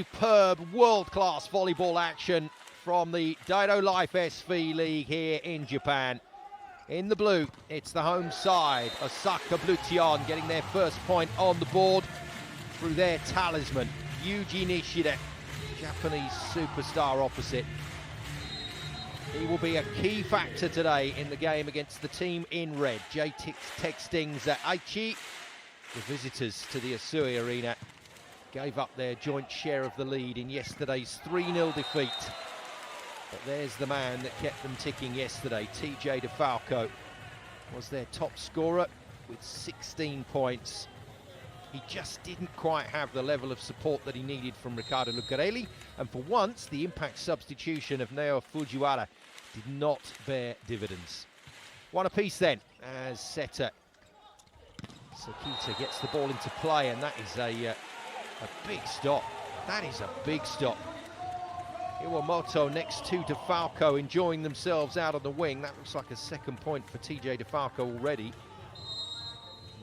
Superb world-class volleyball action from the Daido Life SV League here in Japan. In the blue, it's the home side, Osaka Bluteon, getting their first point on the board through their talisman, Yuji Nishida, Japanese superstar opposite. He will be a key factor today in the game against the team in red, Jtekt Stings Aichi. The visitors to the Asui Arena gave up their joint share of the lead in yesterday's 3-0 defeat. But there's the man that kept them ticking yesterday. TJ DeFalco was their top scorer with 16 points. He just didn't quite have the level of support that he needed from Riccardo Lucarelli, and for once the impact substitution of Neo Fujiwara did not bear dividends. One apiece then, as setter Sakita gets the ball into play, and that is a big stop. That is a big stop. Iwamoto next to DeFalco, enjoying themselves out on the wing. That looks like a second point for TJ DeFalco already.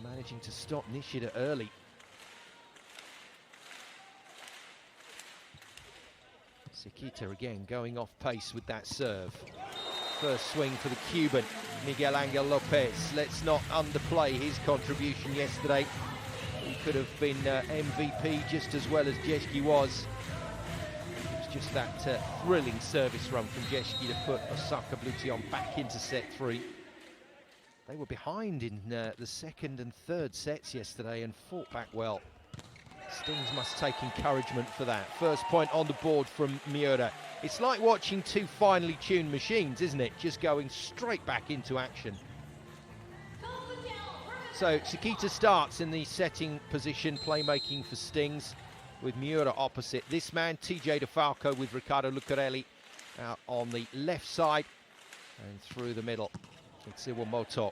Managing to stop Nishida early. Sakita again going off pace with that serve. First swing for the Cuban, Miguel Angel Lopez. Let's not underplay his contribution yesterday. He could have been MVP just as well as Jtekt was. It was just that thrilling service run from Jtekt to put Osaka Bluteon back into set 3. They were behind in the second and third sets yesterday and fought back well. Stings must take encouragement for that. First point on the board from Miura. It's like watching two finely tuned machines, isn't it? Just going straight back into action. So Sakita starts in the setting position, playmaking for Stings, with Miura opposite. This man, TJ DeFalco, with Riccardo Lucarelli out on the left side, and through the middle it's Iwamoto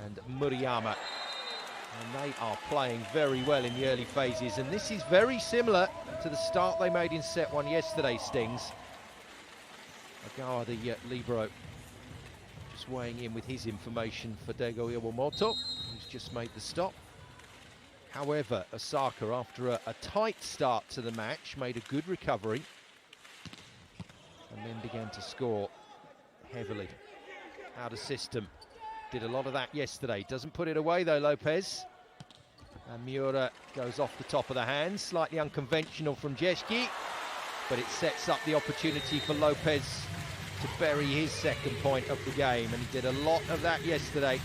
and Murayama. And they are playing very well in the early phases, and this is very similar to the start they made in set 1 yesterday, Stings. Agawa, the libero, just weighing in with his information for Daigo Iwamoto, who's just made the stop. However, Osaka, after a tight start to the match, made a good recovery and then began to score heavily. Out of system. Did a lot of that yesterday. Doesn't put it away though, Lopez. And Miura goes off the top of the hands. Slightly unconventional from Jtekt, but it sets up the opportunity for Lopez to bury his second point of the game, and he did a lot of that yesterday.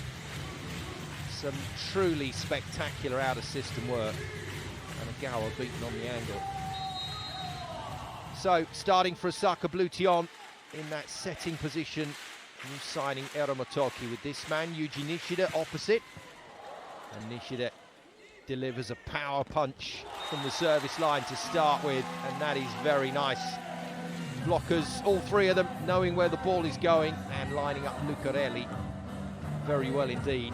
Some truly spectacular out-of-system work, and Agawa beaten on the angle. So, starting for Osaka Bluteon in that setting position, new signing Eramotoki with this man, Yuji Nishida, opposite. And Nishida delivers a power punch from the service line to start with, and that is very nice. Blockers, all three of them, knowing where the ball is going and lining up Lucarelli very well indeed.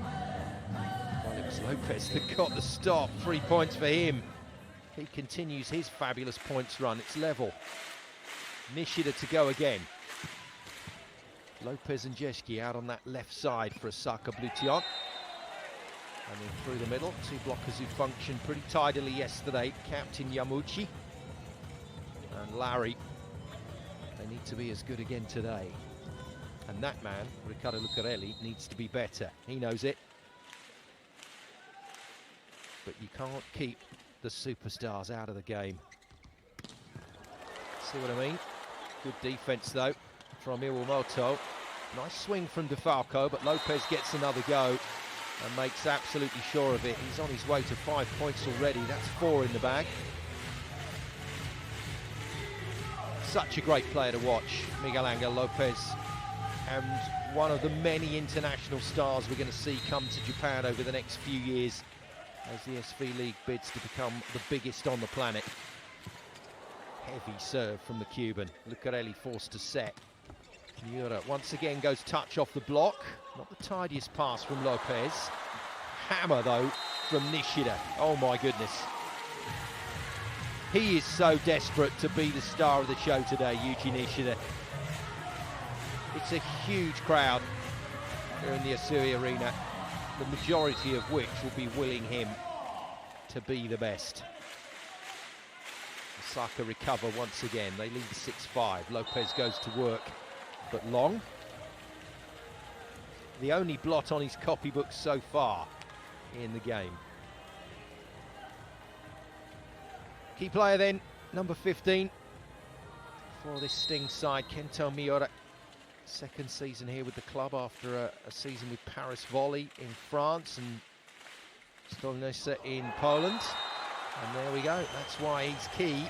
Well, it was Lopez that got the stop. 3 points for him. He continues his fabulous points run. It's level. Nishida to go again. Lopez and Jtekt out on that left side for Osaka Bluteon. And then through the middle, two blockers who functioned pretty tidily yesterday. Captain Yamuchi and Larry. They need to be as good again today. And that man, Riccardo Lucarelli, needs to be better. He knows it. But you can't keep the superstars out of the game. See what I mean? Good defense though from Iwamoto. Nice swing from DeFalco, but Lopez gets another go and makes absolutely sure of it. He's on his way to 5 points already. That's 4 in the bag. Such a great player to watch, Miguel Angel Lopez, and one of the many international stars we're going to see come to Japan over the next few years as the SV League bids to become the biggest on the planet. Heavy serve from the Cuban. Lucarelli forced to set. Miura once again goes touch off the block. Not the tidiest pass from Lopez. Hammer though from Nishida. Oh my goodness. He is so desperate to be the star of the show today, Yuji Nishida. It's a huge crowd here in the Asui Arena, the majority of which will be willing him to be the best. Osaka recover once again. They lead 6-5. Lopez goes to work, but long. The only blot on his copybook so far in the game. Key player then, number 15 for this Stings side, Kento Miura. Second season here with the club after a season with Paris Volley in France and Stolnice in Poland. And there we go, that's why he's key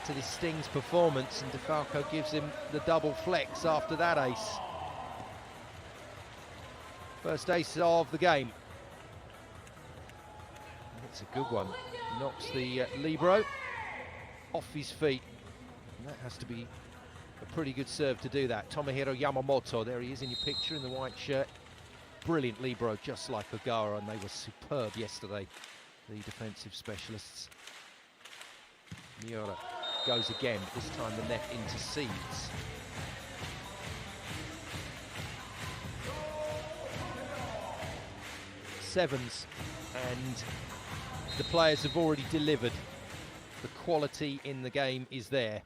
to this Stings performance, and DeFalco gives him the double flex after that ace. First ace of the game. It's a good one. Knocks the libero off his feet. And that has to be a pretty good serve to do that. Tomohiro Yamamoto, there he is in your picture in the white shirt. Brilliant libero, just like Ogara, and they were superb yesterday, the defensive specialists. Miura goes again, but this time the net intercedes. Sevens, and the players have already delivered. The quality in the game is there.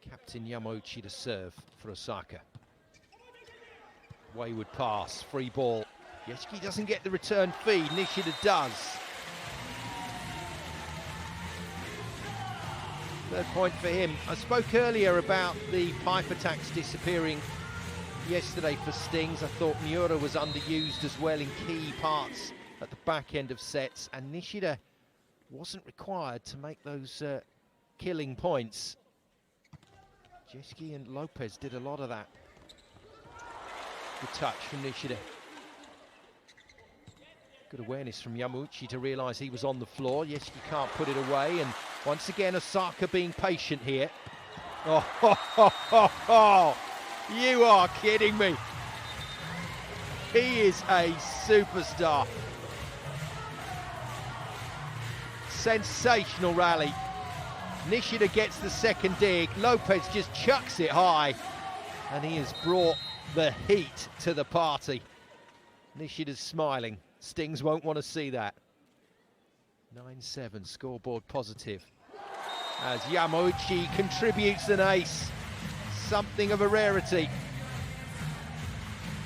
Captain Yamauchi to serve for Osaka. Wayward pass, free ball. Yeshiki doesn't get the return feed, Nishida does. Third point for him. I spoke earlier about the pipe attacks disappearing yesterday for Stings. I thought Miura was underused as well in key parts at the back end of sets, and Nishida wasn't required to make those killing points. Jeski and Lopez did a lot of that. Good touch from Nishida. Good awareness from Yamauchi to realise he was on the floor. Yeski can't put it away, and once again Osaka being patient here. Oh, ho, ho, ho, ho. You are kidding me. He is a superstar. Sensational rally. Nishida gets the second dig. Lopez just chucks it high, and he has brought the heat to the party. Nishida's smiling. Stings won't want to see that. 9-7, scoreboard positive. As Yamauchi contributes an ace. Something of a rarity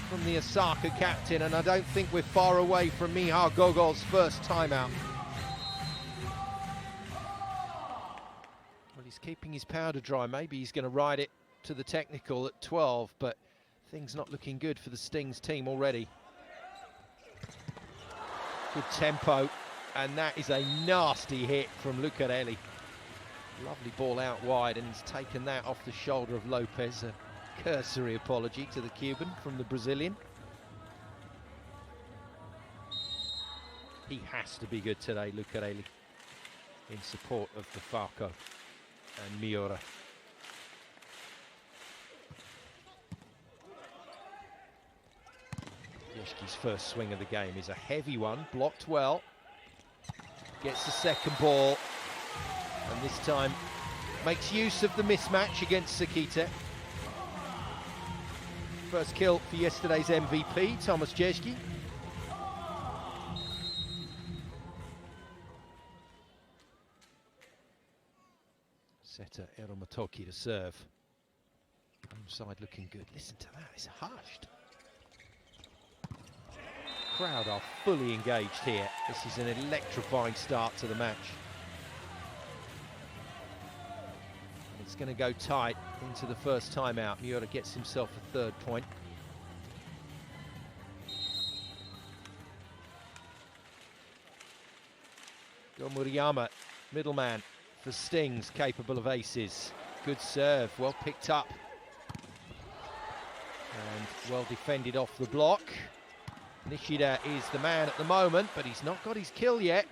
from the Osaka captain, and I don't think we're far away from Mihar Gogol's first timeout. Well, he's keeping his powder dry. Maybe he's going to ride it to the technical at 12, but things not looking good for the Stings team already. Good tempo, and that is a nasty hit from Lucarelli. Lovely ball out wide, and he's taken that off the shoulder of Lopez. A cursory apology to the Cuban from the Brazilian. He has to be good today, Lucarelli, in support of DeFalco and Miura. Yeshki's first swing of the game is a heavy one, blocked well. Gets the second ball, and this time makes use of the mismatch against Sakita. First kill for yesterday's MVP, Thomas Jeski. Setter Eromotoki to serve. Home side looking good. Listen to that, it's hushed. Crowd are fully engaged here. This is an electrifying start to the match. And it's going to go tight into the first timeout. Miura gets himself a third point. Muriyama, middleman for Stings, capable of aces. Good serve, well picked up. And well defended off the block. Nishida is the man at the moment, but he's not got his kill yet.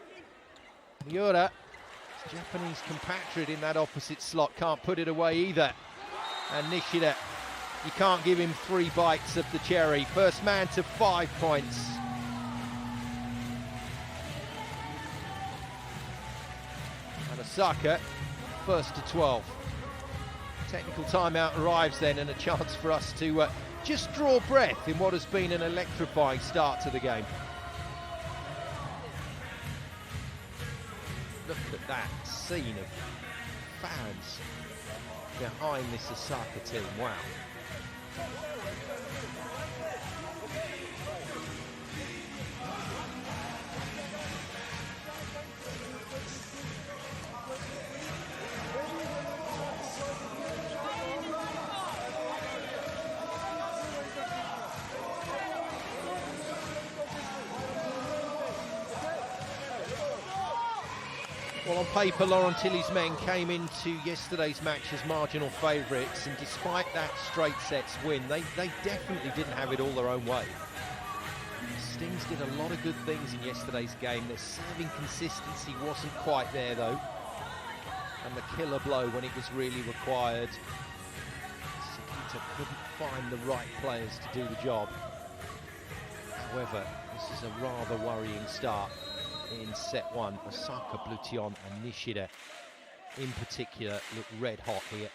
Miura, his Japanese compatriot in that opposite slot, can't put it away either. And Nishida, you can't give him 3 bites of the cherry. First man to 5 points. And Osaka, first to 12. Technical timeout arrives then, and a chance for us to just draw breath in what has been an electrifying start to the game. look at that scene of fans behind this Osaka team. Wow. Well, on paper, Laurent Tilly's men came into yesterday's match as marginal favourites, and despite that straight sets win, they definitely didn't have it all their own way. Stings did a lot of good things in yesterday's game. Their serving consistency wasn't quite there, though. And the killer blow when it was really required. Sakita couldn't find the right players to do the job. However, this is a rather worrying start in set one. Osaka Bluteon and Nishida in particular look red hot here.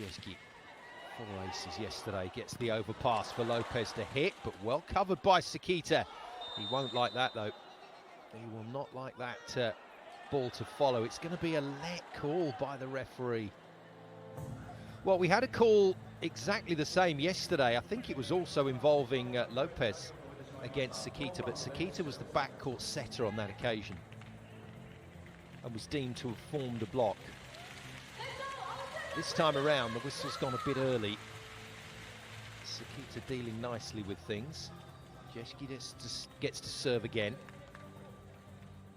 Jtekt, 4 aces yesterday, gets the overpass for Lopez to hit, but well covered by Sakita. He won't like that though. He will not like that ball to follow. It's going to be a let call by the referee. Well, we had a call exactly the same yesterday. I think it was also involving Lopez against Sakita, but Sakita was the backcourt setter on that occasion and was deemed to have formed a block. This time around, the whistle's gone a bit early. Sakita dealing nicely with things. Jtekt gets to serve again.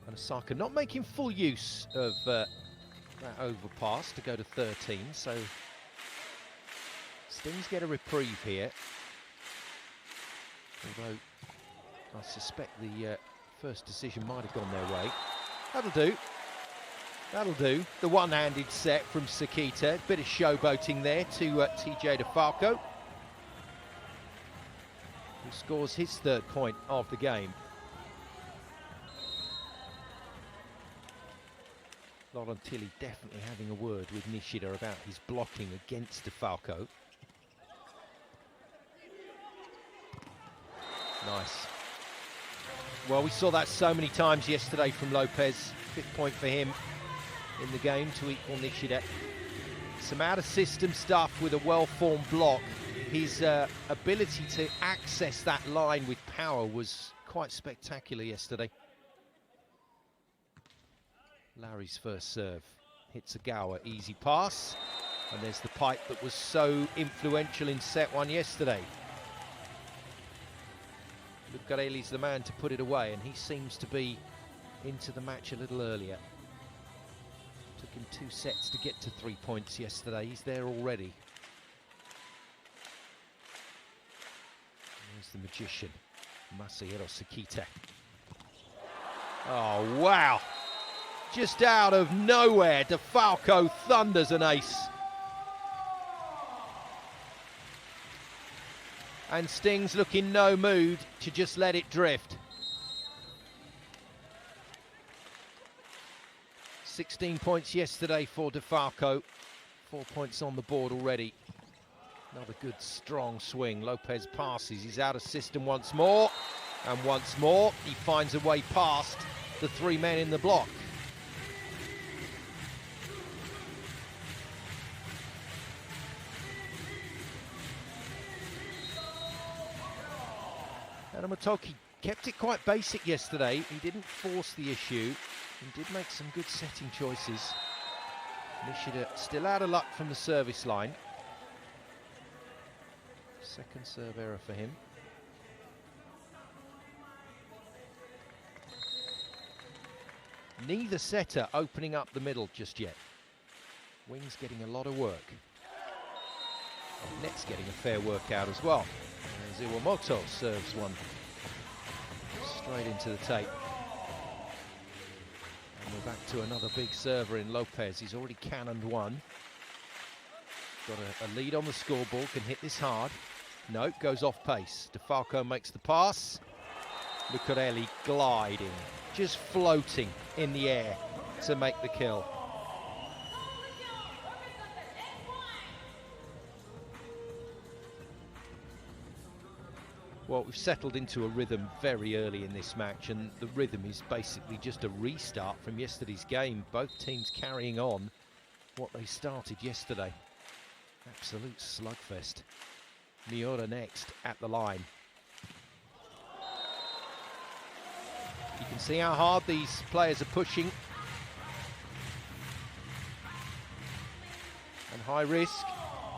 And Osaka not making full use of that overpass to go to 13, so Stings get a reprieve here. Although I suspect the first decision might have gone their way. That'll do. That'll do. The one-handed set from Sakita. Bit of showboating there to TJ DeFalco, who scores his third point of the game. Laurent Tilly definitely having a word with Nishida about his blocking against DeFalco. Nice. Well, we saw that so many times yesterday from Lopez. 5th point for him in the game to equal Nishida. Some out-of-system stuff with a well-formed block. His ability to access that line with power was quite spectacular yesterday. Larry's first serve. Hits Agawa, easy pass. And there's the pipe that was so influential in set one yesterday. Lucarelli's the man to put it away, and he seems to be into the match a little earlier. Took him 2 sets to get to 3 points yesterday. He's there already. There's the magician, Masahiro Sakita. Oh, wow. Just out of nowhere, DeFalco thunders an ace. And Stings look in no mood to just let it drift. 16 points yesterday for DeFalco. 4 points on the board already. Another good, strong swing. Lopez passes. He's out of system once more. And once more, he finds a way past the 3 men in the block. Motoki kept it quite basic yesterday. He didn't force the issue. He did make some good setting choices. Nishida still out of luck from the service line. Second serve error for him. Neither setter opening up the middle just yet. Wing's getting a lot of work. Net's getting a fair workout as well. Iwamoto serves one straight into the tape. And we're back to another big server in Lopez. He's already cannoned one. Got a lead on the scoreboard, can hit this hard. No, goes off pace. DeFalco makes the pass. Lucarelli gliding, just floating in the air to make the kill. Well, we've settled into a rhythm very early in this match, and the rhythm is basically just a restart from yesterday's game. Both teams carrying on what they started yesterday. Absolute slugfest. Miura next at the line. You can see how hard these players are pushing. And high risk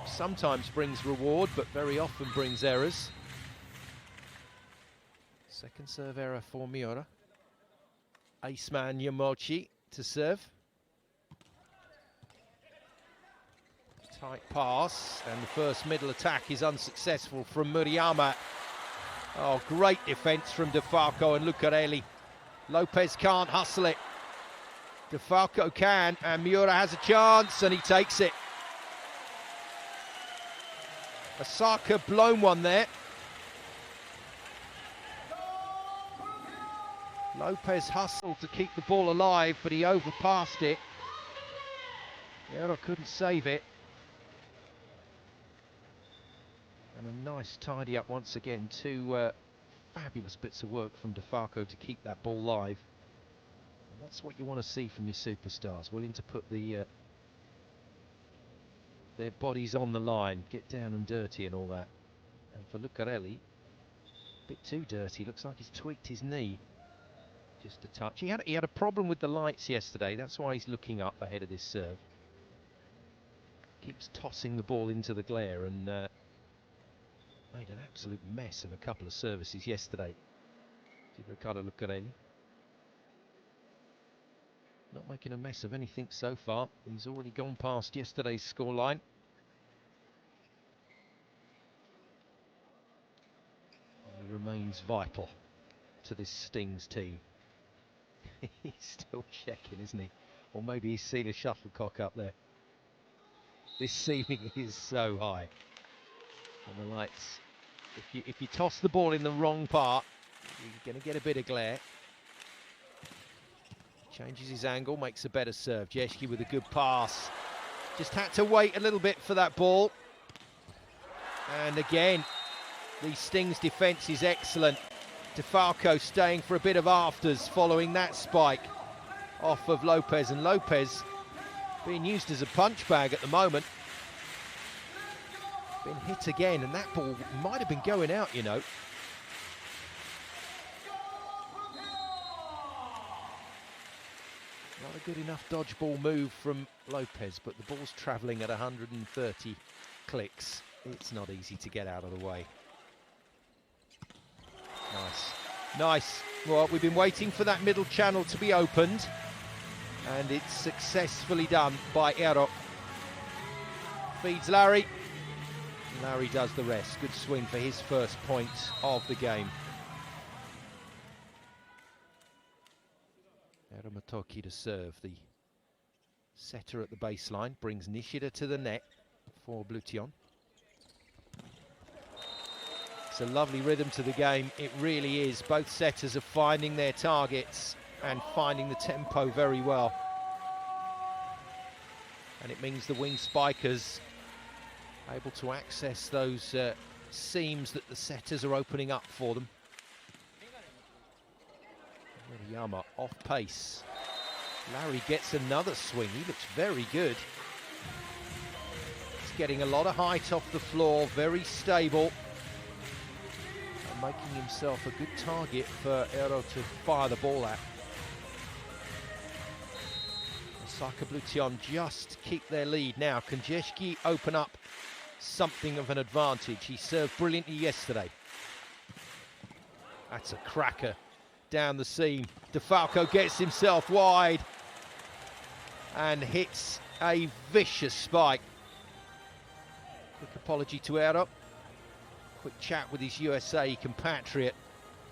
sometimes brings reward, but very often brings errors. Second serve error for Miura. Ace man Yamochi to serve. Tight pass, and the first middle attack is unsuccessful from Muriyama. Oh, great defence from DeFalco and Lucarelli. Lopez can't hustle it. DeFalco can, and Miura has a chance, and he takes it. Osaka blown one there. Lopez hustled to keep the ball alive, but he overpassed it. Miura couldn't save it. And a nice tidy up once again. Two fabulous bits of work from DeFalco to keep that ball live. And that's what you want to see from your superstars, willing to put their bodies on the line, get down and dirty and all that. And for Lucarelli, a bit too dirty. Looks like he's tweaked his knee. Just a touch. He had a problem with the lights yesterday. That's why he's looking up ahead of this serve. Keeps tossing the ball into the glare and made an absolute mess of a couple of services yesterday. Did Ricardo Lucarelli. Not making a mess of anything so far. He's already gone past yesterday's scoreline. He remains vital to this Stings team. He's still checking, isn't he? Or maybe he's seen a shuttlecock up there. This ceiling is so high. And the lights, if you toss the ball in the wrong part, you're going to get a bit of glare. Changes his angle, makes a better serve. Jtekt with a good pass. Just had to wait a little bit for that ball. And again, the Stings defence is excellent. DeFalco staying for a bit of afters following that spike off of Lopez, and Lopez being used as a punch bag at the moment. Been hit again, and that ball might have been going out, you know. Not a good enough dodgeball move from Lopez, but the ball's travelling at 130 clicks. It's not easy to get out of the way. Nice. Nice. Well, we've been waiting for that middle channel to be opened, and it's successfully done by Eero. Feeds Larry. Larry does the rest. Good swing for his first point of the game. Eero Matoki to serve. The setter at the baseline brings Nishida to the net for Bluteon. It's a lovely rhythm to the game, it really is. Both setters are finding their targets and finding the tempo very well. And it means the wing spikers able to access those seams that the setters are opening up for them. Muriyama off pace. Larry gets another swing, he looks very good. He's getting a lot of height off the floor, very stable. Making himself a good target for Eero to fire the ball at. Osaka Bluteon just keep their lead now. Can Jtekt open up something of an advantage? He served brilliantly yesterday. That's a cracker down the seam. DeFalco gets himself wide and hits a vicious spike. Quick apology to Eero. Quick chat with his USA compatriot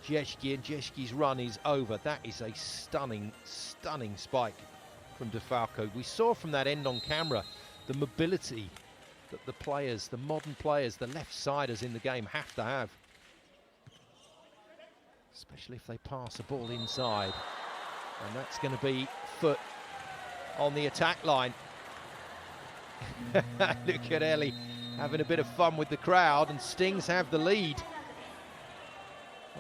Jtekt, and Jtke's run is over. That is a stunning, stunning spike from DeFalco. We saw from that end on camera the mobility that the players, the modern players, the left-siders in the game have to have. Especially if they pass a ball inside. And that's going to be foot on the attack line. Lucarelli having a bit of fun with the crowd, and Stings have the lead.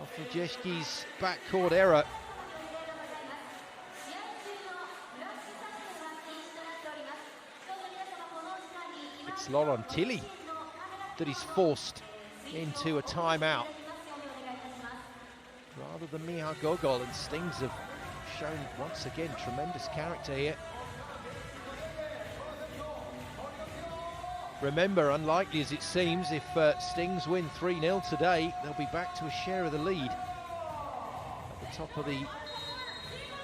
After Jtke's backcourt error. It's Laurent Tilly that is forced into a timeout rather than Miha Gogol, and Stings have shown once again tremendous character here. Remember, unlikely as it seems, if Stings win 3-0 today, they'll be back to a share of the lead at the top of the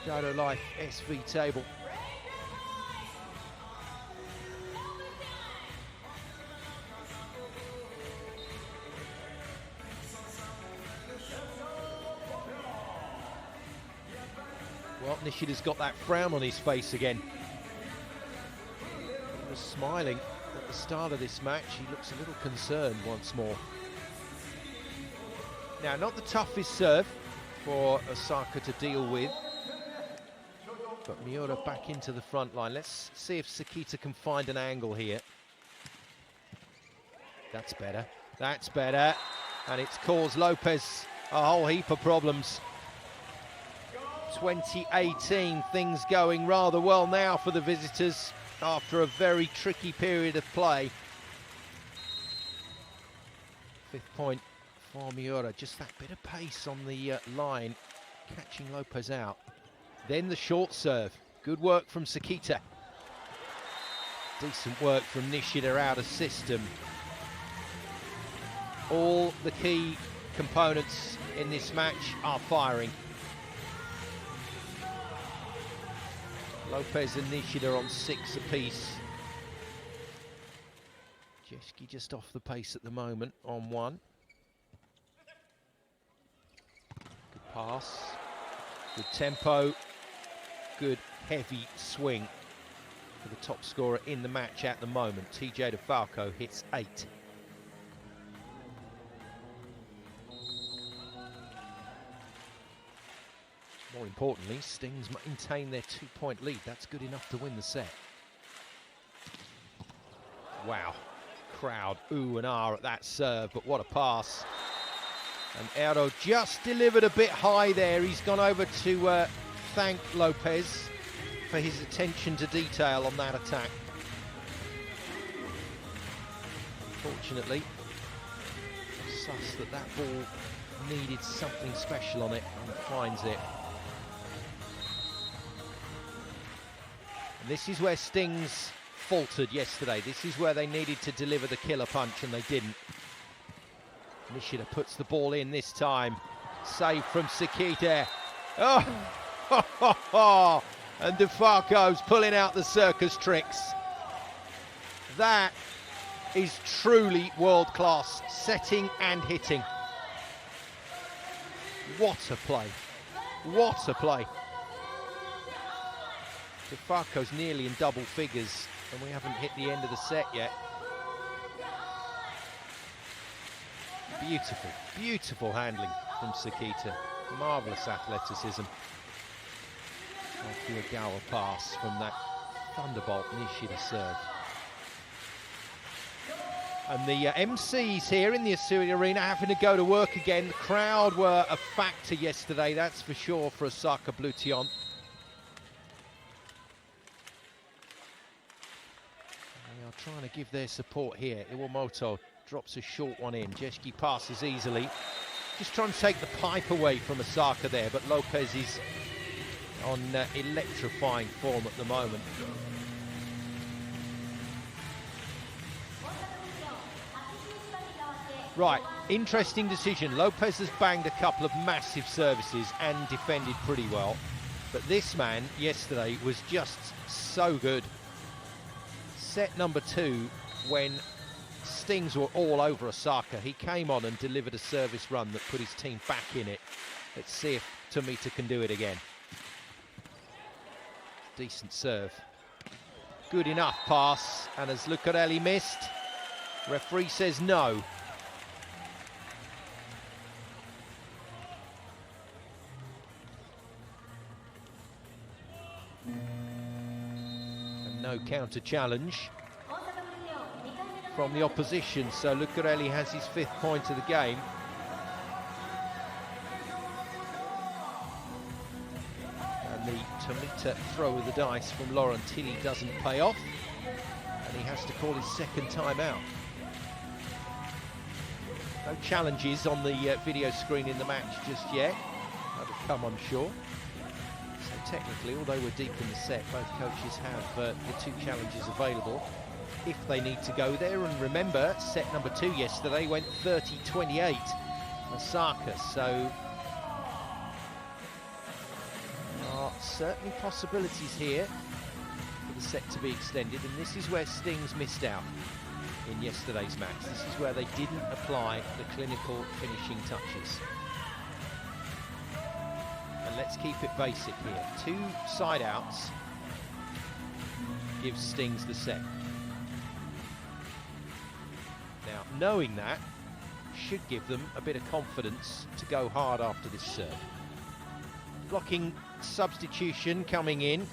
Daido Life SV table. Well, Nishida's got that frown on his face again. He was smiling at the start of this match. He looks a little concerned once more. Now, not the toughest serve for Osaka to deal with, but Miura back into the front line. Let's see if Sekita can find an angle here. That's better. That's better. And it's caused Lopez a whole heap of problems. 2018, things going rather well now for the visitors after a very tricky period of play. 5th point for Miura, just that bit of pace on the line, catching Lopez out. Then the short serve, good work from Sekita. Decent work from Nishida out of system. All the key components in this match are firing. Lopez and Nishida on 6 apiece. Jtke just off the pace at the moment on 1. Good pass, good tempo, good heavy swing for the top scorer in the match at the moment. TJ DeFalco hits 8. More importantly, Stings maintain their 2-point lead. That's good enough to win the set. Wow, crowd ooh and ah at that serve, but what a pass. And Eero just delivered a bit high there. He's gone over to thank Lopez for his attention to detail on that attack. Fortunately, sus that ball needed something special on it, and finds it. This is where Stings faltered yesterday. This is where they needed to deliver the killer punch, and they didn't. Nishida puts the ball in this time. Save from Sekita. Oh, and DeFalco's pulling out the circus tricks. That is truly world-class, setting and hitting. What a play. What a play. DeFalco's nearly in double figures, and we haven't hit the end of the set yet. Beautiful, beautiful handling from Sekita. Marvellous athleticism. After a Gawa pass from that thunderbolt Nishida serve. And the MCs here in the Asui Arena having to go to work again. The crowd were a factor yesterday, that's for sure, for Osaka Bluteon. Trying to give their support here. Iwamoto drops a short one in. Jtke passes easily. Just trying to take the pipe away from Osaka there, but Lopez is on electrifying form at the moment. Right, interesting decision. Lopez has banged a couple of massive services and defended pretty well. But this man yesterday was just so good. Set number 2, when Stings were all over Osaka, he came on and delivered a service run that put his team back in it. Let's see if Tomita can do it again. Decent serve. Good enough pass, and as Lucarelli missed, referee says no. No counter challenge from the opposition, so Lucarelli has his 5th point of the game. Tomita throw of the dice from Laurent Tilly doesn't pay off, and he has to call his second time out. No challenges on the video screen in the match just yet. That'll come, I'm sure. So technically, although we're deep in the set, both coaches have the two challenges available if they need to go there. And remember, set number 2 yesterday went 30-28 Osaka, so there are certainly possibilities here for the set to be extended, and this is where Stings missed out in yesterday's match. This is where they didn't apply the clinical finishing touches. And let's keep it basic here. 2 side outs gives Stings the set. Now, knowing that should give them a bit of confidence to go hard after this serve. Blocking substitution coming in.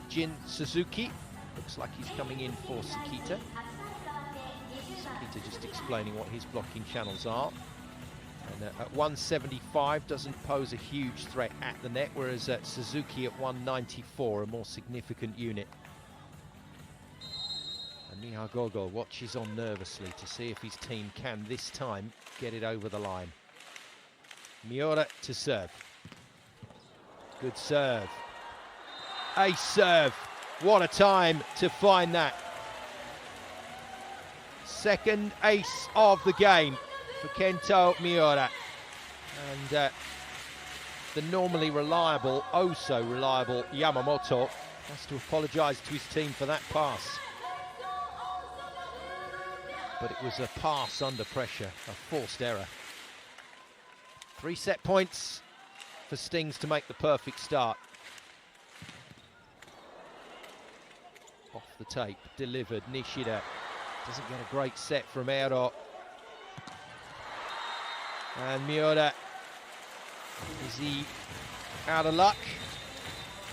Jin Suzuki. Looks like he's coming in for Sekita. Sekita just explaining what his blocking channels are. And at 175 doesn't pose a huge threat at the net, whereas at Suzuki at 194, a more significant unit. And Mihai Gogol watches on nervously to see if his team can this time get it over the line. Miura to serve. Good serve. Ace serve. What a time to find that. Second ace of the game for Kento Miura. And the normally reliable, oh so reliable Yamamoto has to apologise to his team for that pass. But it was a pass under pressure, a forced error. 3 set points for Stings to make the perfect start. Off the tape, delivered, Nishida. Doesn't get a great set from Eero. And Miura, is he out of luck?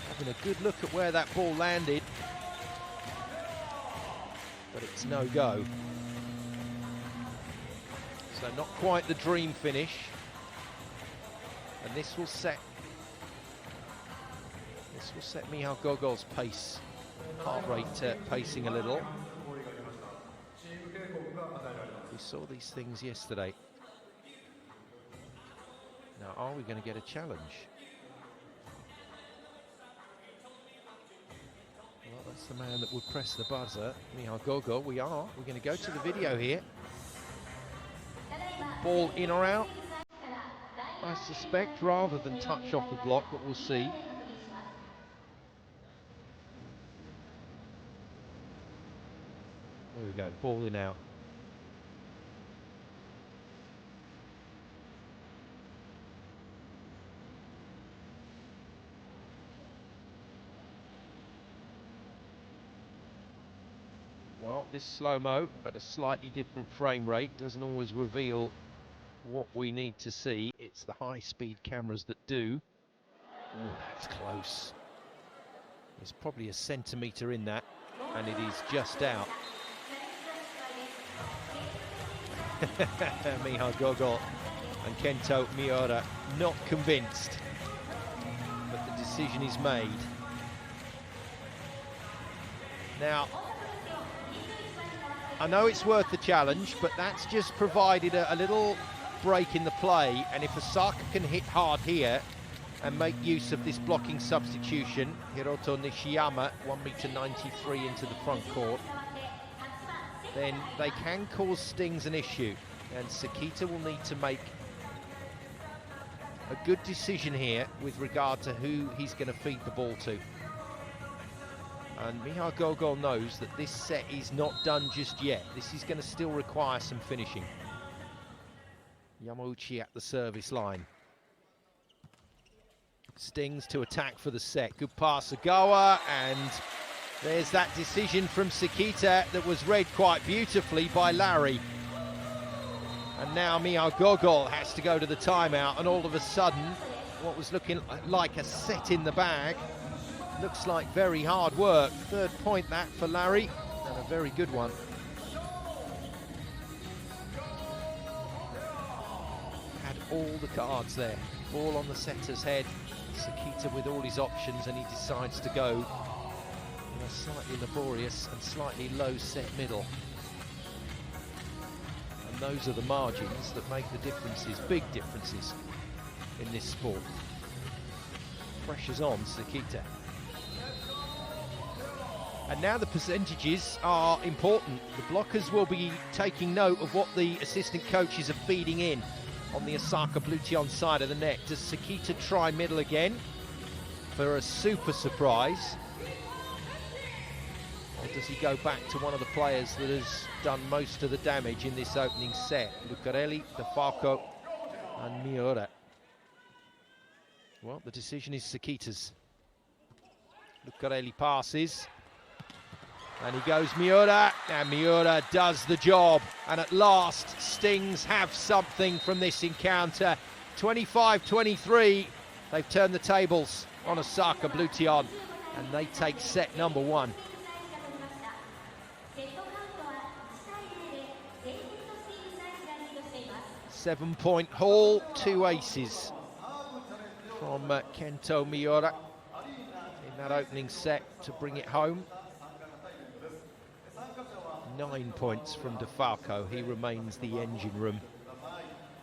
Having a good look at where that ball landed. But it's no go. So not quite the dream finish. And this will set Mihai Gogol's pace, heart rate pacing a little. We saw these things yesterday. Now, are we going to get a challenge? Well, that's the man that would press the buzzer, Mihai Gogol. We are. We're going to go to the video here. Ball in or out? I suspect, rather than touch off the block, but we'll see. There we go, ball in out. Well, this slow-mo at a slightly different frame rate doesn't always reveal what we need to see. It's the high-speed cameras that do. Oh, that's close. There's probably a centimetre in that, and it is just out. Mihai Gogol and Kento Miura not convinced, but the decision is made. Now, I know it's worth the challenge, but that's just provided a little break in the play, and if Osaka can hit hard here and make use of this blocking substitution, Hiroto Nishiyama, 1m93 into the front court, then they can cause Stings an issue, and Sekita will need to make a good decision here with regard to who he's going to feed the ball to. And Mihai Gogol knows that this set is not done just yet. This is going to still require some finishing. Yamauchi at the service line. Stings to attack for the set. Good pass, Agawa, and there's that decision from Sekita that was read quite beautifully by Larry. And now Mihai Gogol has to go to the timeout, and all of a sudden, what was looking like a set in the bag looks like very hard work. 3rd point that for Larry, and a very good one. Had all the cards there. Ball on the setter's head, Sekita with all his options, and he decides to go in a slightly laborious and slightly low set middle. And those are the margins that make the differences, big differences, in this sport. Pressure's on Sekita. And now the percentages are important. The blockers will be taking note of what the assistant coaches are feeding in on the Osaka Bluteon side of the net. Does Sekita try middle again for a super surprise? Or does he go back to one of the players that has done most of the damage in this opening set? Lucarelli, DeFalco and Miura. Well, the decision is Sekita's. Lucarelli passes. And he goes Miura, and Miura does the job. And at last, Stings have something from this encounter. 25-23, they've turned the tables on Osaka Bluteon, and they take set number one. Seven-point haul, 2 aces from Kento Miura in that opening set to bring it home. 9 points from DeFalco. He remains the engine room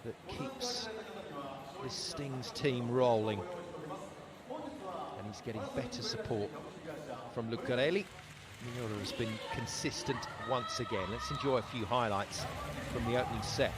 that keeps this Stings team rolling. And he's getting better support from Lucarelli. Miura has been consistent once again. Let's enjoy a few highlights from the opening set.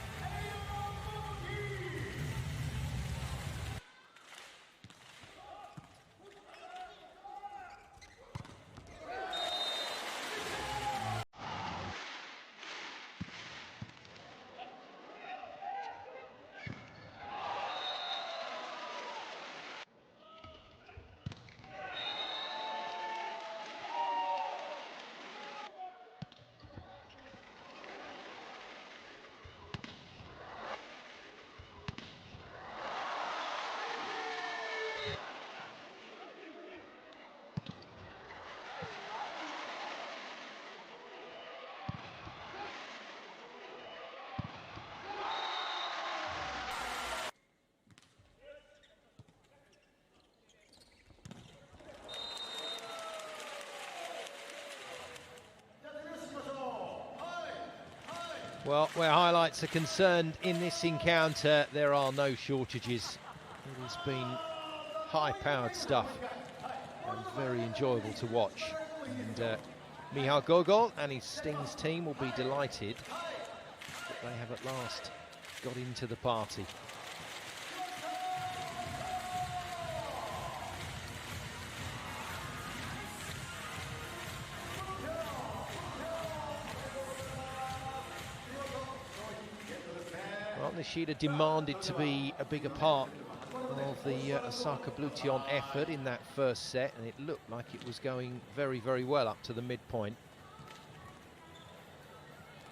Well, where highlights are concerned in this encounter, there are no shortages. It has been high-powered stuff and very enjoyable to watch. And Michal Gogol and his Stings team will be delighted that they have at last got into the party. Well, Nishida demanded to be a bigger part of the Osaka Bluteon effort in that first set, and it looked like it was going very, very well up to the midpoint.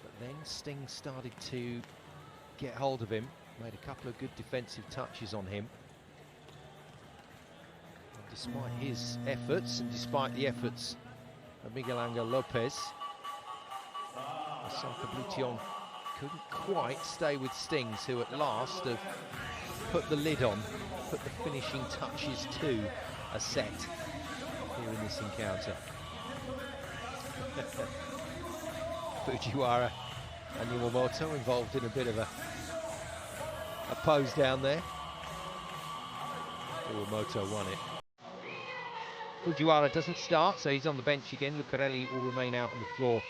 But then Stings started to get hold of him, made a couple of good defensive touches on him. And despite his efforts, and despite the efforts of Miguel Angel Lopez, Osaka Bluteon couldn't quite stay with Stings, who at last have put the lid on, put the finishing touches to a set here in this encounter. Fujiwara and Iwamoto involved in a bit of a pose down there. Iwamoto won it. Fujiwara doesn't start, so he's on the bench again. Lucarelli will remain out on the floor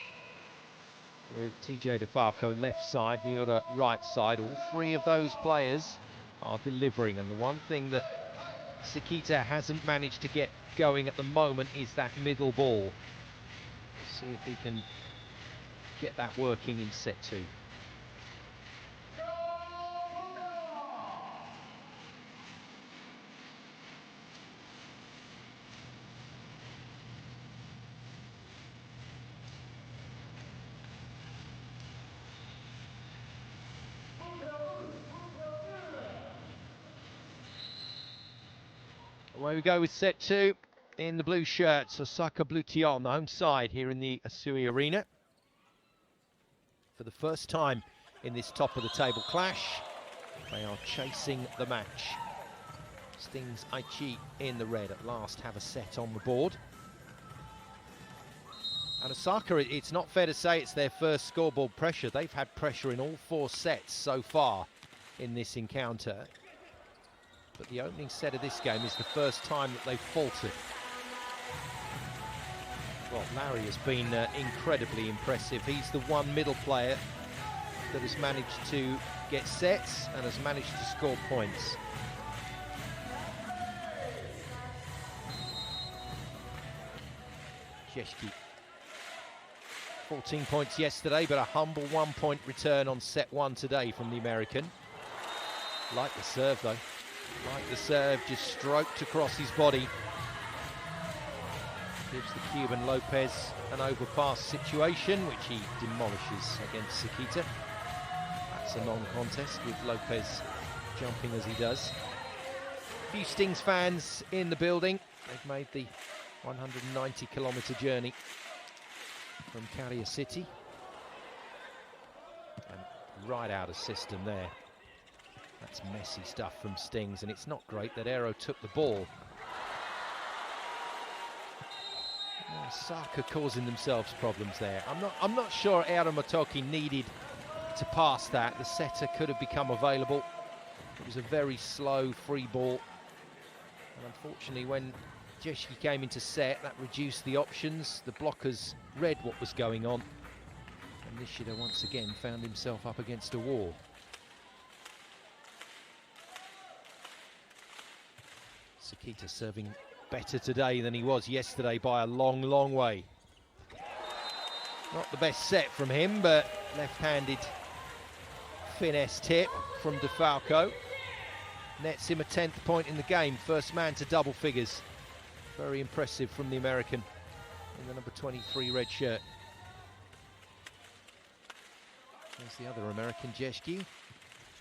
with TJ DeFalco left side, Miura right side. All three of those players are delivering, and the one thing that Sekita hasn't managed to get going at the moment is that middle ball. Let's see if he can get that working in set two. Away we go with set two in the blue shirts. Osaka Bluteon, the home side here in the Asui Arena. For the first time in this top of the table clash, they are chasing the match. Stings Aichi in the red at last have a set on the board. And Osaka, it's not fair to say it's their first scoreboard pressure. They've had pressure in all 4 sets so far in this encounter. But the opening set of this game is the first time that they've faltered. Well, Larry has been incredibly impressive. He's the one middle player that has managed to get sets and has managed to score points. Jtekt. 14 points yesterday, but a humble 1-point return on set 1 today from the American. Like the serve, though. Like the serve, just stroked across his body. Gives the Cuban Lopez an overpass situation, which he demolishes against Tsuchita. That's a non-contest with Lopez jumping as he does. A few Stings fans in the building. They've made the 190-kilometre journey from Carrier City. And right out of system there. That's messy stuff from Stings, and it's not great that Aero took the ball. Osaka causing themselves problems there. I'm not sure Aero Motoki needed to pass that. The setter could have become available. It was a very slow free ball. And unfortunately, when Jtekt came into set, that reduced the options. The blockers read what was going on. And Nishida once again found himself up against a wall. Tsuchita serving better today than he was yesterday by a long, long way. Not the best set from him, but left-handed finesse tip from DeFalco. Nets him a 10th point in the game. First man to double figures. Very impressive from the American in the number 23 red shirt. There's the other American, Jtekt,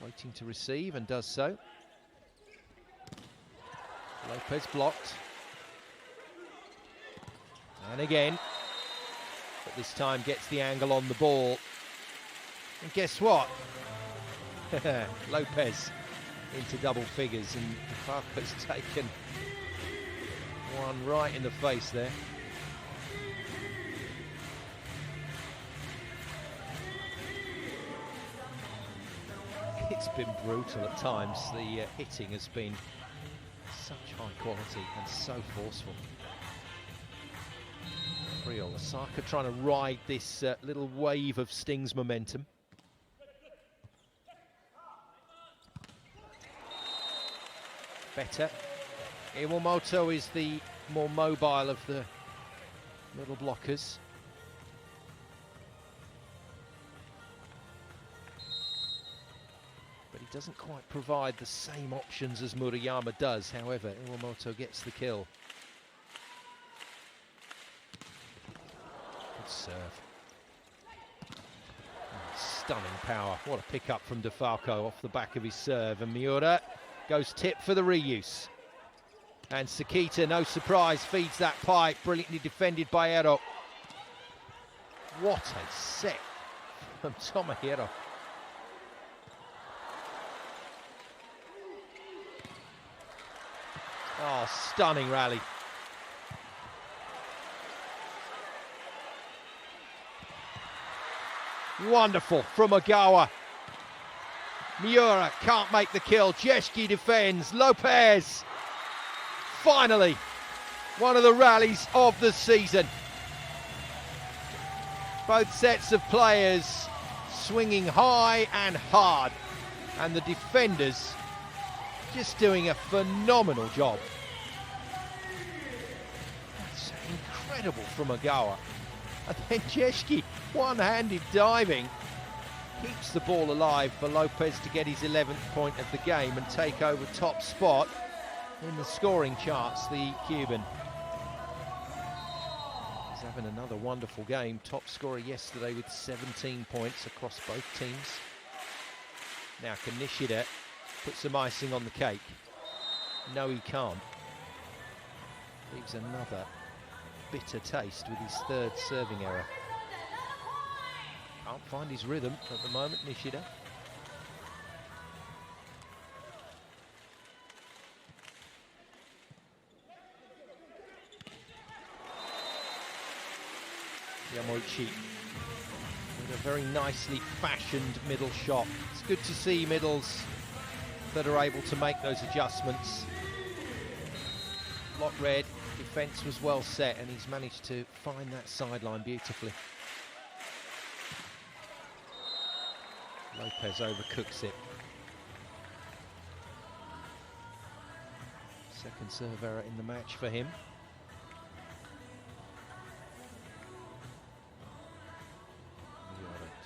waiting to receive and does so. Lopez blocked. And again, but this time gets the angle on the ball. And guess what? Lopez into double figures, and Parker's taken one right in the face there. It's been brutal at times. The hitting has been such high quality and so forceful. Real Osaka trying to ride this little wave of Stings momentum. Better. Iwamoto is the more mobile of the little blockers. But he doesn't quite provide the same options as Murayama does. However, Iwamoto gets the kill. Good serve. Oh, stunning power. What a pick-up from DeFalco off the back of his serve. And Miura goes tip for the reuse. And Tsuchita, no surprise, feeds that pipe. Brilliantly defended by Ero. What a set from Tomohiro. Oh, stunning rally. Wonderful from Ogawa. Miura can't make the kill. Jtekt defends. Lopez. Finally, one of the rallies of the season. Both sets of players swinging high and hard. And the defenders just doing a phenomenal job. That's incredible from Ogawa. And then Jtekt, one-handed diving, keeps the ball alive for Lopez to get his 11th point of the game and take over top spot in the scoring charts, the Cuban. He's having another wonderful game. Top scorer yesterday with 17 points across both teams. Now can Nishida put some icing on the cake? No, he can't. Leaves another bitter taste with his third serving error. Can't find his rhythm at the moment, Nishida. Yamoichi with a very nicely fashioned middle shot. It's good to see middles that are able to make those adjustments. Block red, defence was well set, and he's managed to find that sideline beautifully. Lopez overcooks it. Second serve error in the match for him.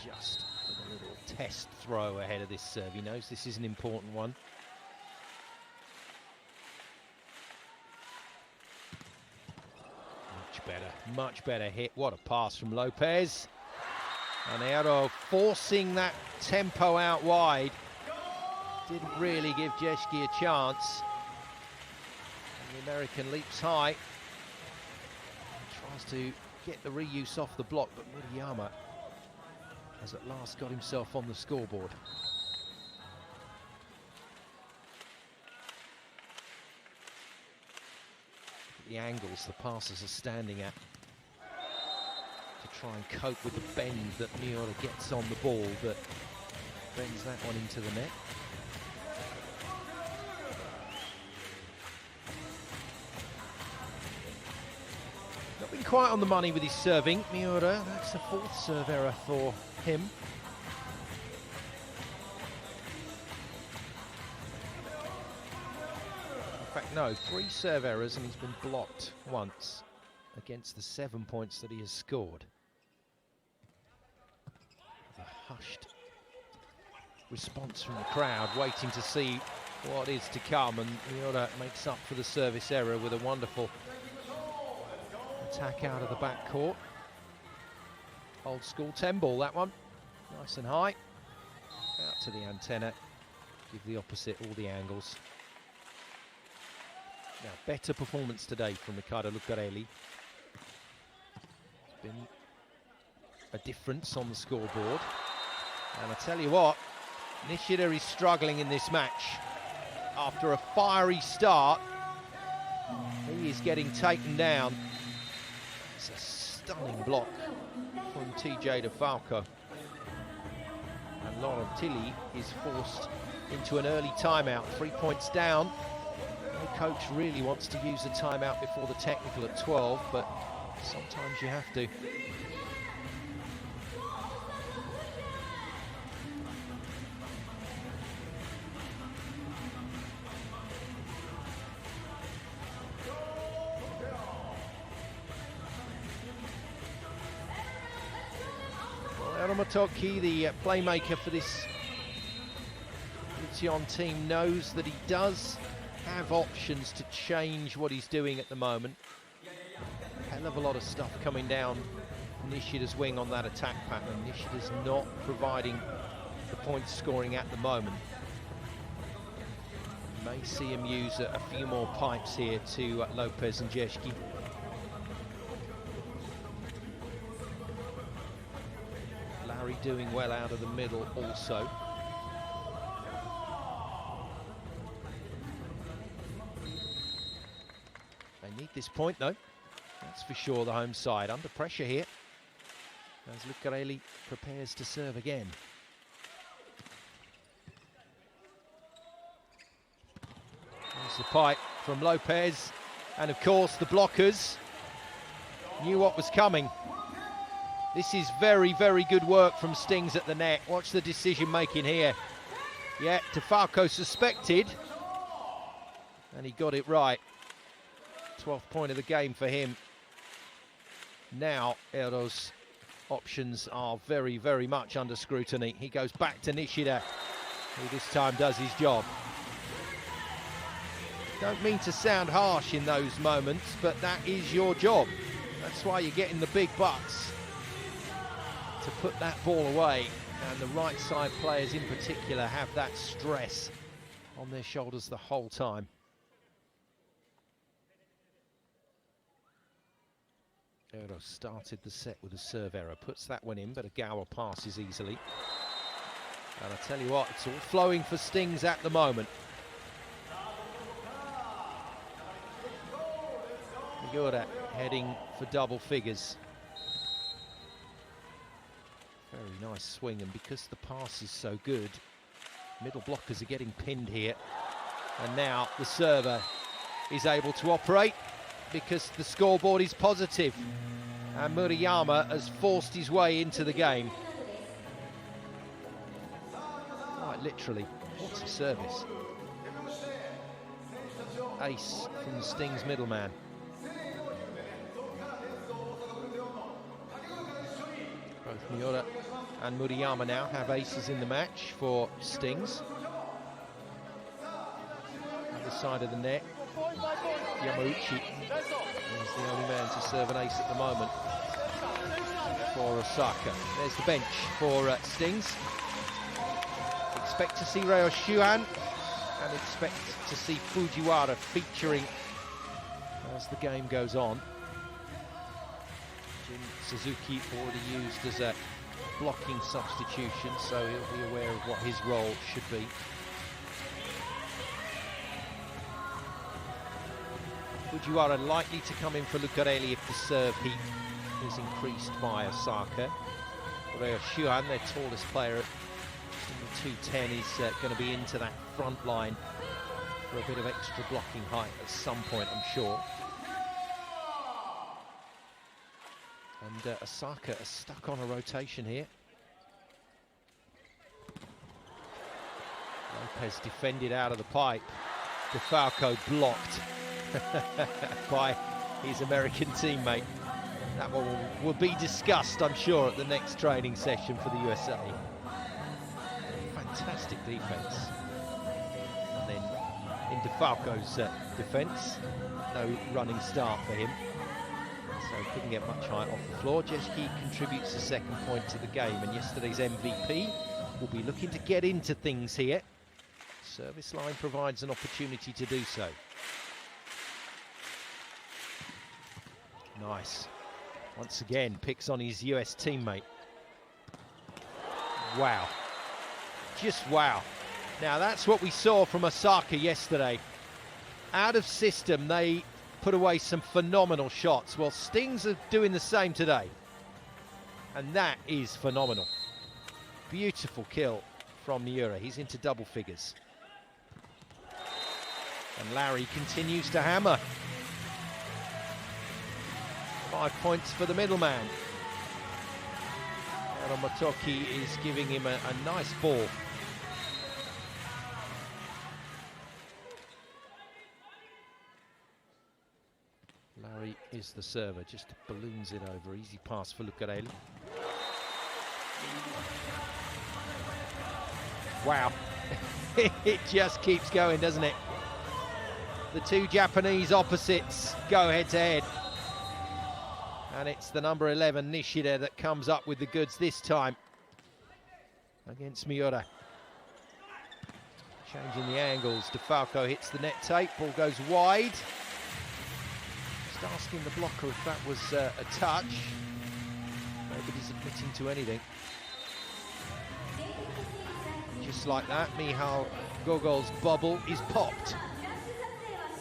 Just with a little test throw ahead of this serve. He knows this is an important one. Much better hit. What a pass from Lopez. And Eero forcing that tempo out wide. Didn't really give Jtekt a chance. And the American leaps high. Tries to get the reuse off the block, but Murayama has at last got himself on the scoreboard. The angles the passers are standing at to try and cope with the bend that Miura gets on the ball, but bends that one into the net. Not been quite on the money with his serving, Miura. That's the fourth serve error for him. In fact, no, 3 serve errors, and he's been blocked once against the 7 points that he has scored. A hushed response from the crowd, waiting to see what is to come, and Miura makes up for the service error with a wonderful attack out of the back court. Old school 10 ball, that one. Nice and high. Out to the antenna. Give the opposite all the angles. Now, better performance today from Riccardo Lucarelli. It's been a difference on the scoreboard. And I tell you what, Nishida is struggling in this match. After a fiery start, he is getting taken down. It's a stunning block from TJ DeFalco. And Laurent Tilly is forced into an early timeout. 3 points down. The coach really wants to use a timeout before the technical at 12, but sometimes you have to. Aromotoki, the playmaker for this Bluteon team, knows that he does have options to change what he's doing at the moment. A hell of a lot of stuff coming down Nishida's wing on that attack pattern. Nishida's not providing the point scoring at the moment. You may see him use a few more pipes here to Lopez and Jtekt. Larry doing well out of the middle also. They need this point though, that's for sure. The home side under pressure here as Lucarelli prepares to serve again. There's the pipe from Lopez, and of course the blockers knew what was coming. This is very, very good work from Stings at the net. Watch the decision making here. Yeah, DeFalco suspected, and he got it right. 12th point of the game for him. Now Eero's options are very, very much under scrutiny. He goes back to Nishida, who this time does his job. Don't mean to sound harsh in those moments, but that is your job. That's why you're getting the big bucks, to put that ball away. And the right side players in particular have that stress on their shoulders the whole time. Eero started the set with a serve error, puts that one in, but Agawa passes easily. And I tell you what, it's all flowing for Stings at the moment. Miura heading for double figures. Very nice swing, and because the pass is so good, middle blockers are getting pinned here. And now the server is able to operate because the scoreboard is positive. And Murayama has forced his way into the game. Quite literally, what's a service? Ace from the Stings middleman. Both Miura and Murayama now have aces in the match for Stings. Other side of the net, Yamauchi is the only man to serve an ace at the moment for Osaka. There's the bench for Stings. Expect to see Ryo Shuhan and expect to see Fujiwara featuring as the game goes on. Jin Suzuki already used as a blocking substitution, so he'll be aware of what his role should be. Fujiwara likely to come in for Lucarelli if the serve heat is increased by Osaka. Ryo Shuhan, their tallest player at just under 210, is going to be into that front line for a bit of extra blocking height at some point, I'm sure. And Osaka is stuck on a rotation here. Lopez defended out of the pipe. DeFalco blocked by his American teammate. That one will be discussed, I'm sure, at the next training session for the USA. Fantastic defence. And then in DeFalco's defence, no running start for him. So couldn't get much height off the floor. Jtekt contributes a second point to the game, and yesterday's MVP will be looking to get into things here. Service line provides an opportunity to do so. Nice. Once again, picks on his US teammate. Wow. Just wow. Now that's what we saw from Osaka yesterday. Out of system, they put away some phenomenal shots. Well, Stings are doing the same today. And that is phenomenal. Beautiful kill from Miura. He's into double figures. And Larry continues to hammer. 5 points for the middleman. Motoki is giving him a nice ball. Larry is the server, just balloons it over. Easy pass for Lucarelli. Wow. It just keeps going, doesn't it? The two Japanese opposites go head to head. And it's the number 11, Nishida, that comes up with the goods this time against Miura. Changing the angles. DeFalco hits the net tape. Ball goes wide. Just asking the blocker if that was a touch. Nobody's admitting to anything. Just like that, Michal Gogol's bubble is popped.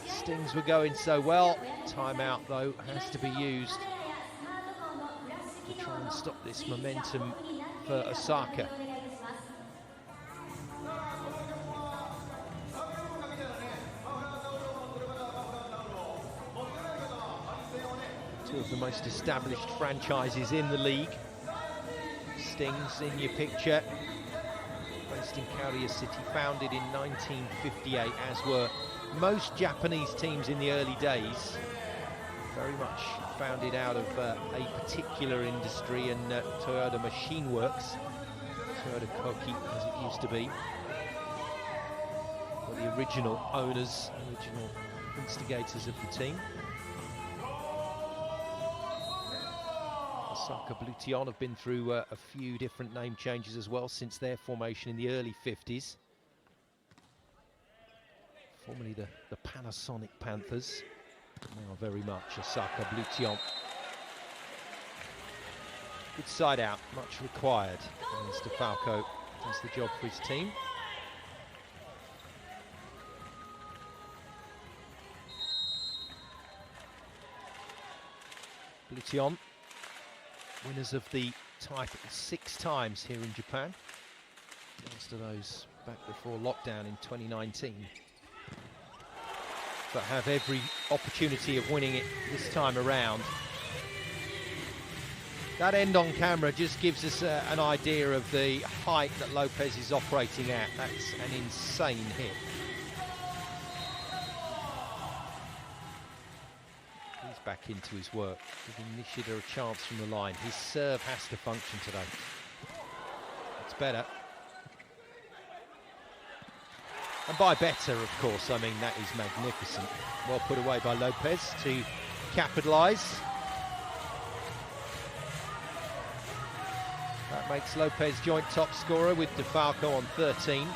Stings were going so well. Timeout, though, has to be used to try and stop this momentum for Osaka. Two of the most established franchises in the league. Stings in your picture. Based in Korea City, founded in 1958, as were most Japanese teams in the early days. Very much founded out of a particular industry, and Toyota Machine Works, Toyota Koki as it used to be, were the original owners, original instigators of the team. Osaka Bluteon have been through a few different name changes as well since their formation in the early 50s. Formerly the Panasonic Panthers, now very much Osaka Bluteon. Good side out, much required. And DeFalco does the job for his team. Bluteon, winners of the title 6 times here in Japan. Last of those back before lockdown in 2019. But have every opportunity of winning it this time around. That end on camera just gives us an idea of the height that Lopez is operating at. That's an insane hit. He's back into his work, giving Nishida a chance from the line. His serve has to function today. It's better. And by better, of course, I mean that is magnificent. Well put away by Lopez to capitalise. That makes Lopez joint top scorer with DeFalco on 13.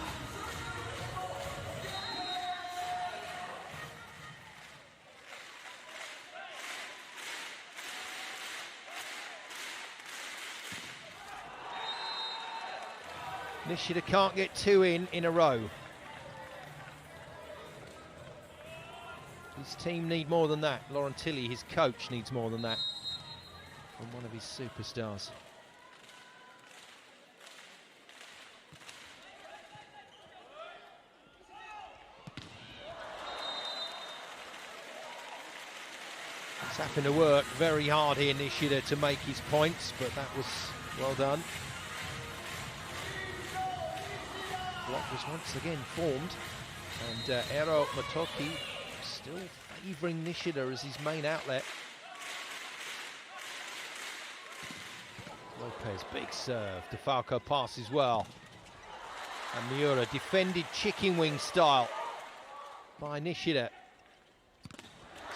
Nishida can't get 2 in a row. His team need more than that. Laurentili, his coach, needs more than that from one of his superstars. It's having to work very hard here, Nishida, to make his points, but that was well done. Block was once again formed, and Ero Motoki still favouring Nishida as his main outlet. Lopez, big serve. DeFalco passes well. And Miura defended chicken wing style by Nishida.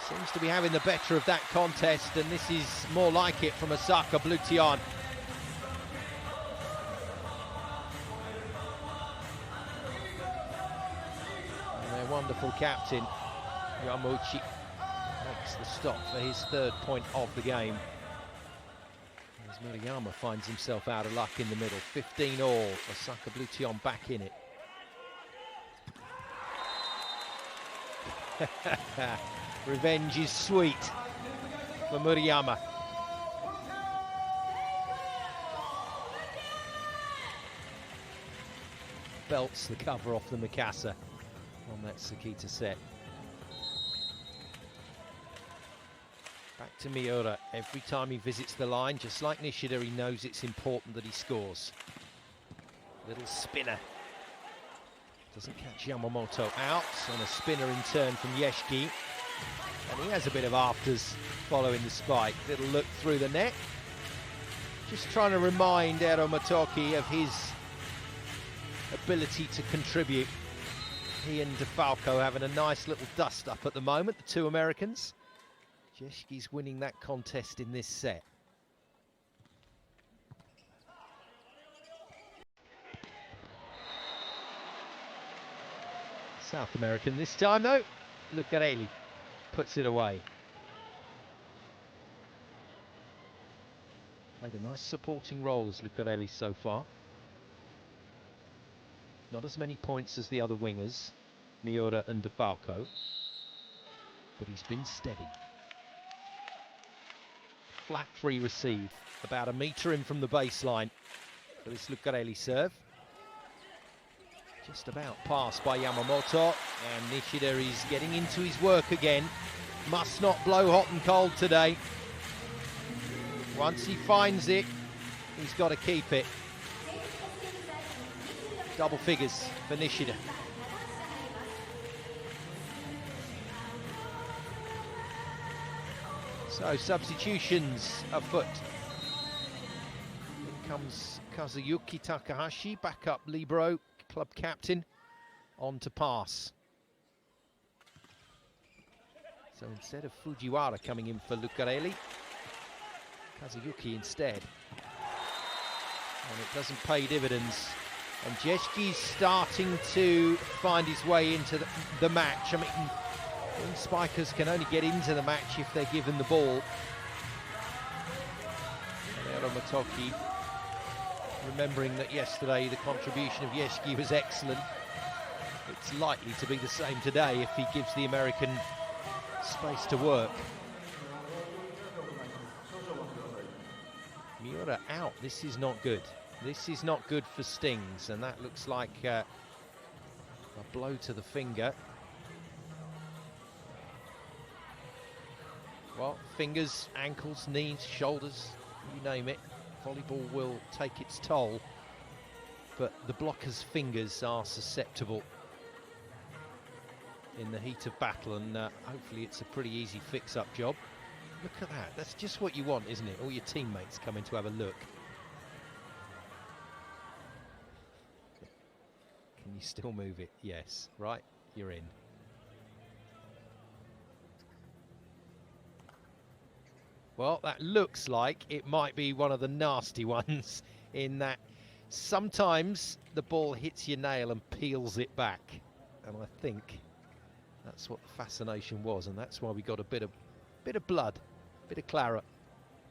Seems to be having the better of that contest, and this is more like it from Osaka Bluteon. And their wonderful captain, Yamauchi, makes the stop for his 3rd point of the game. As Murayama finds himself out of luck in the middle. 15-all, Osaka Bluteon back in it. Revenge is sweet for Murayama. Belts the cover off the Mikasa on that Sekita set. Back to Miura. Every time he visits the line, just like Nishida, he knows it's important that he scores. Little spinner. Doesn't catch Yamamoto out, and a spinner in turn from Yeshiki. And he has a bit of afters following the spike. Little look through the net. Just trying to remind Ero Motoki of his ability to contribute. He and DeFalco having a nice little dust up at the moment, the 2 Americans. Yeshiki's winning that contest in this set. South American this time though. Lucarelli puts it away. Played a nice supporting role as Lucarelli so far. Not as many points as the other wingers, Miura and DeFalco, but he's been steady. Flat free receive, about a metre in from the baseline for this Lucarelli serve. Just about passed by Yamamoto, and Nishida is getting into his work again. Must not blow hot and cold today. Once he finds it, he's got to keep it. Double figures for Nishida. So substitutions afoot. Here comes Kazuyuki Takahashi, backup libero, club captain, on to pass. So instead of Fujiwara coming in for Lucarelli, Kazuyuki instead. And it doesn't pay dividends. And Jeshki's starting to find his way into the match. I mean, wing spikers can only get into the match if they're given the ball. And Ero Motoki, remembering that yesterday the contribution of Yeshiki was excellent. It's likely to be the same today if he gives the American space to work. Miura Miura out. This is not good. This is not good for Stings, and that looks like a blow to the finger. Well, fingers, ankles, knees, shoulders, you name it. Volleyball will take its toll, but the blocker's fingers are susceptible in the heat of battle, and hopefully it's a pretty easy fix-up job. Look at that. That's just what you want, isn't it? All your teammates coming to have a look. Can you still move it? Yes. Right, you're in. Well, that looks like it might be one of the nasty ones, in that sometimes the ball hits your nail and peels it back. And I think that's what the fascination was, and that's why we got a bit of blood, a bit of claret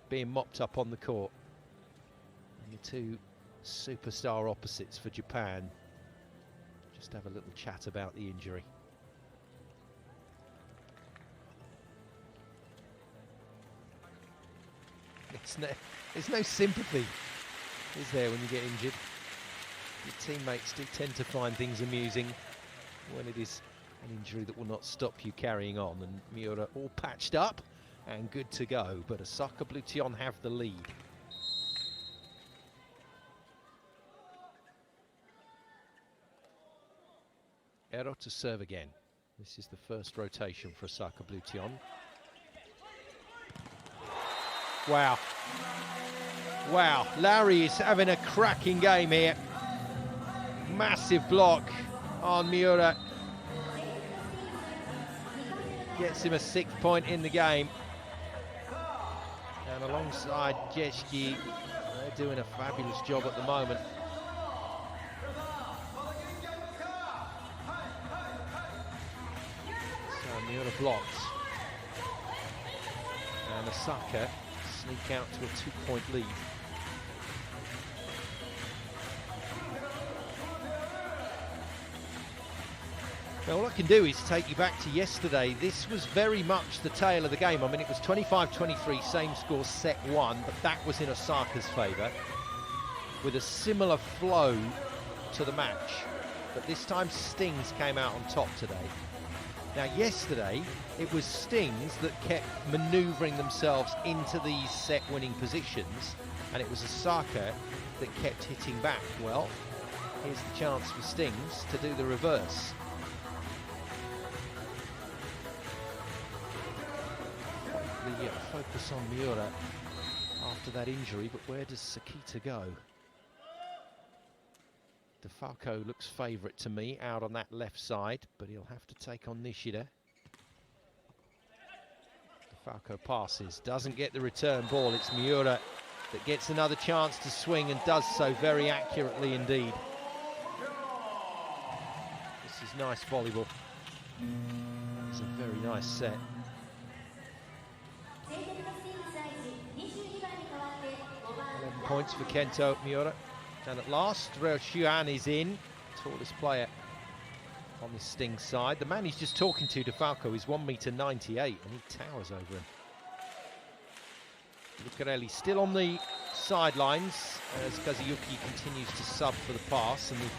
being mopped up on the court. And the two superstar opposites for Japan just have a little chat about the injury. There's no sympathy, is there, when you get injured? Your teammates do tend to find things amusing when it is an injury that will not stop you carrying on. And Miura all patched up and good to go, but Osaka Bluteon have the lead. Ero to serve again. This is the first rotation for Osaka Bluteon. Wow. Wow, Larry is having a cracking game here. Massive block on Miura. Gets him a 6th point in the game. And alongside Jtekt, they're doing a fabulous job at the moment. So Miura blocks. And Osaka sneak out to a 2-point lead. Now all I can do is take you back to yesterday. This was very much the tale of the game. I mean, it was 25-23, same score, set 1, but that was in Osaka's favour, with a similar flow to the match. But this time Stings came out on top today. Now yesterday, it was Stings that kept manoeuvring themselves into these set-winning positions, and it was Osaka that kept hitting back. Well, here's the chance for Stings to do the reverse. The focus on Miura after that injury, but where does Sakita go? DeFalco looks favourite to me out on that left side, but he'll have to take on Nishida. DeFalco passes, doesn't get the return ball. It's Miura that gets another chance to swing and does so very accurately indeed. This is nice volleyball. It's a very nice set. 11 points for Kento Miura. And at last, Reo Xuan is in, tallest player on the Stings side. The man he's just talking to, DeFalco, is 1m98, and he towers over him. Lucarelli still on the sidelines as Kazuyuki continues to sub for the pass, and the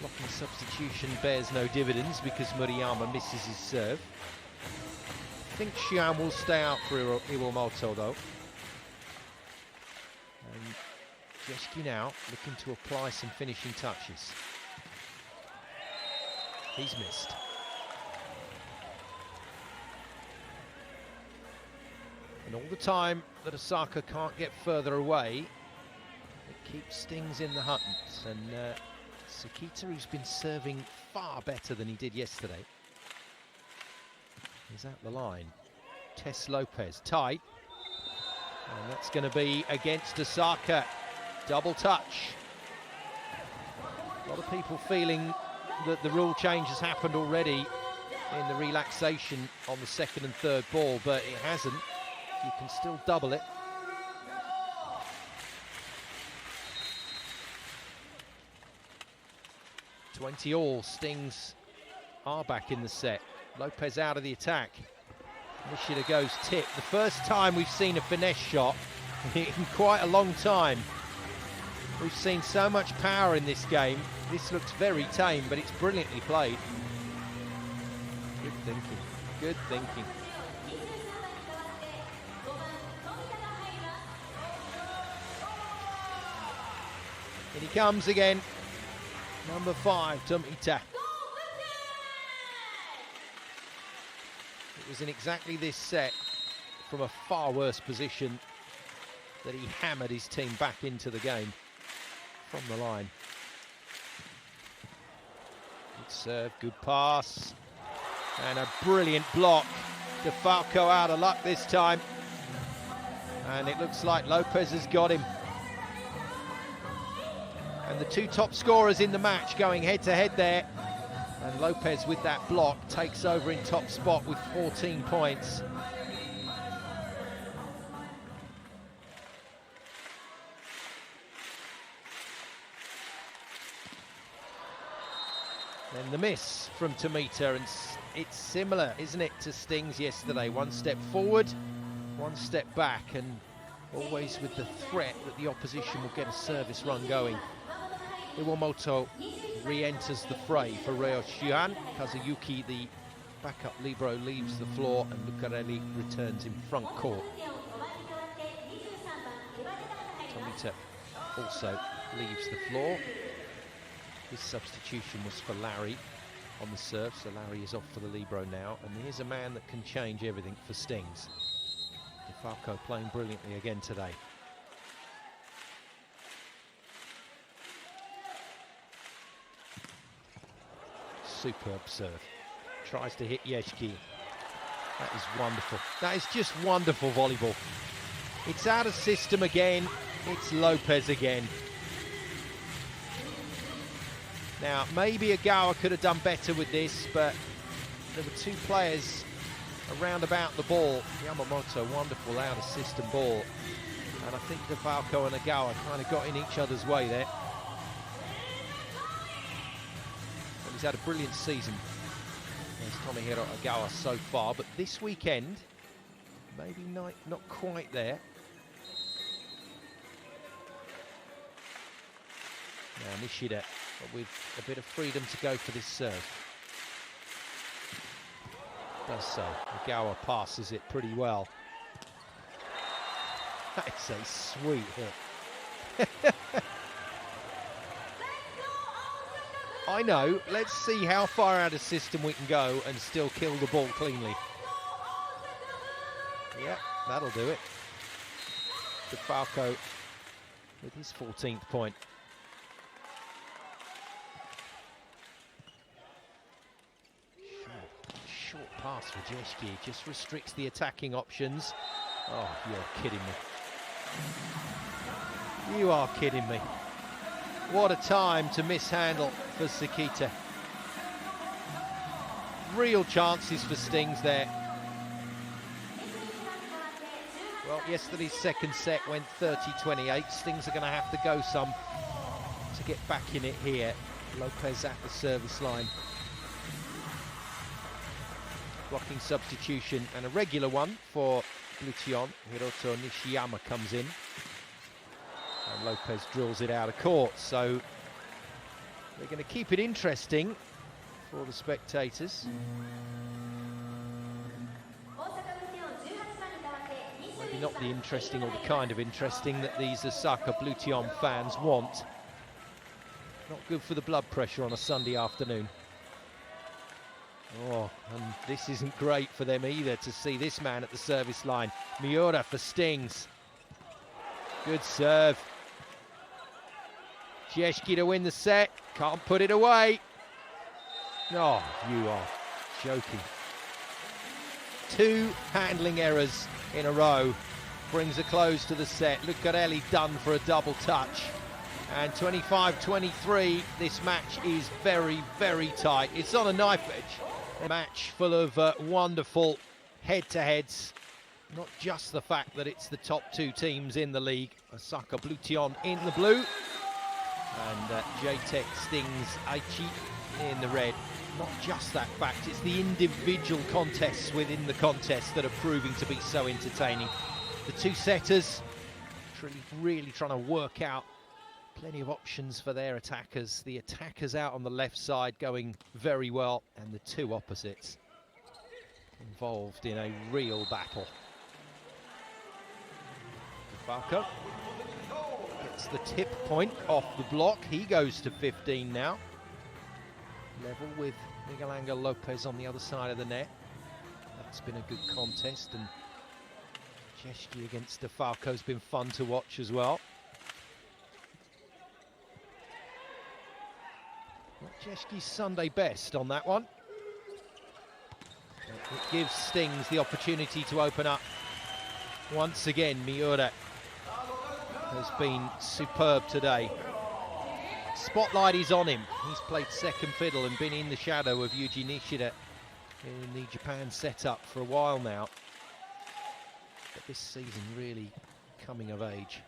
blocking substitution bears no dividends because Murayama misses his serve. I think Xuan will stay out for Iwamoto though. And Jtekt now looking to apply some finishing touches. He's missed. And all the time that Osaka can't get further away, it keeps Stings in the hunt. And Sakita, who's been serving far better than he did yesterday, is at the line. Tess Lopez, tight. And that's going to be against Osaka. Double touch. A lot of people feeling that the rule change has happened already in the relaxation on the second and third ball, but it hasn't. You can still double it. (20-all). Stings are back in the set. Lopez out of the attack. Nishida goes tip. The first time we've seen a finesse shot in quite a long time. We've seen so much power in this game. This looks very tame, but it's brilliantly played. Good thinking, good thinking. And he comes again. Number 5, Tomita. It was in exactly this set, from a far worse position, that he hammered his team back into the game from the line. Good serve, good pass, and a brilliant block. DeFalco out of luck this time, and it looks like Lopez has got him. And the two top scorers in the match going head-to-head there. And Lopez with that block takes over in top spot with 14 points. Then the miss from Tomita, and it's similar, isn't it, to Stings yesterday. One step forward, one step back, and always with the threat that the opposition will get a service run going. Iwamoto re-enters the fray for Ryo-Shihan. Kazuyuki, the backup libero, leaves the floor, and Lucarelli returns in front court. Tomita also leaves the floor. His substitution was for Larry on the serve, so Larry is off for the libero now. And here's a man that can change everything for Stings. DeFalco playing brilliantly again today. Superb serve. Tries to hit Jtekt. That is wonderful. That is just wonderful volleyball. It's out of system again. It's Lopez again. Now, maybe Agawa could have done better with this, but there were two players around about the ball. Yamamoto, wonderful out of system ball. And I think DeFalco and Agawa kind of got in each other's way there. He's had a brilliant season as Tomohiro Agawa so far, but this weekend, maybe not quite there. Now Nishida, but with a bit of freedom to go for this serve. Does so. Agawa passes it pretty well. That's a sweet hit. I know, let's see how far out of system we can go and still kill the ball cleanly. Yeah, that'll do it. DeFalco with his 14th point. Short pass for Jtekt, just restricts the attacking options. Oh, you're kidding me. You are kidding me. What a time to mishandle for Sakita. Real chances for Stings there. Well, yesterday's second set went 30-28. Stings are going to have to go some to get back in it here. Lopez at the service line. Blocking substitution, and a regular one for Bluteon. Hiroto Nishiyama comes in. And Lopez drills it out of court, so they're going to keep it interesting for the spectators. Maybe not the interesting or the kind of interesting that these Osaka Bluteon fans want. Not good for the blood pressure on a Sunday afternoon. Oh, and this isn't great for them either, to see this man at the service line. Miura for Stings. Good serve. Jtekt to win the set, can't put it away. Oh, you are joking. Two handling errors in a row brings a close to the set. Lucarelli done for a double touch. And 25-23, this match is very, very tight. It's on a knife edge. A match full of wonderful head-to-heads. Not just the fact that it's the top two teams in the league. Osaka Bluteon in the blue. And Jtekt Stings Aichi in the red. Not just that fact, it's the individual contests within the contest that are proving to be so entertaining. The two setters really trying to work out plenty of options for their attackers. The attackers out on the left side going very well, and the two opposites involved in a real battle. Falco gets the tip point off the block. He goes to 15 now. Level with Miguel Angel Lopez on the other side of the net. That's been a good contest, and Jtekt against Falco's been fun to watch as well. Not Jtekt's Sunday best on that one. It gives Stings the opportunity to open up. Once again, Miura has been superb today. Spotlight is on him. He's played second fiddle and been in the shadow of Yuji Nishida in the Japan setup for a while now. But this season really coming of age.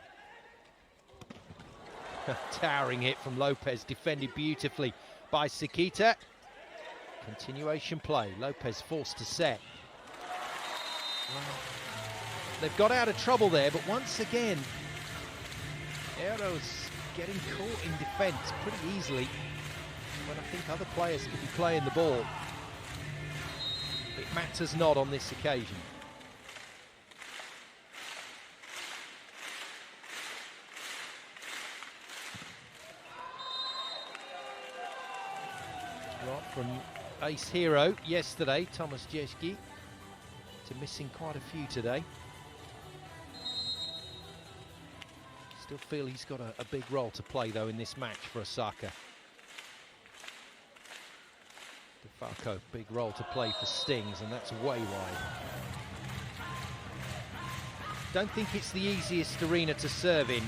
Towering hit from Lopez, defended beautifully by Sekita. Continuation play, Lopez forced to set. They've got out of trouble there, but once again, Ero's getting caught in defence pretty easily when I think other players could be playing the ball. It matters not on this occasion. Right, from ace hero yesterday, Thomas Jtekt, to missing quite a few today. Still feel he's got a big role to play though in this match for Osaka. Falco, big role to play for Stings, and that's way wide. Don't think it's the easiest arena to serve in,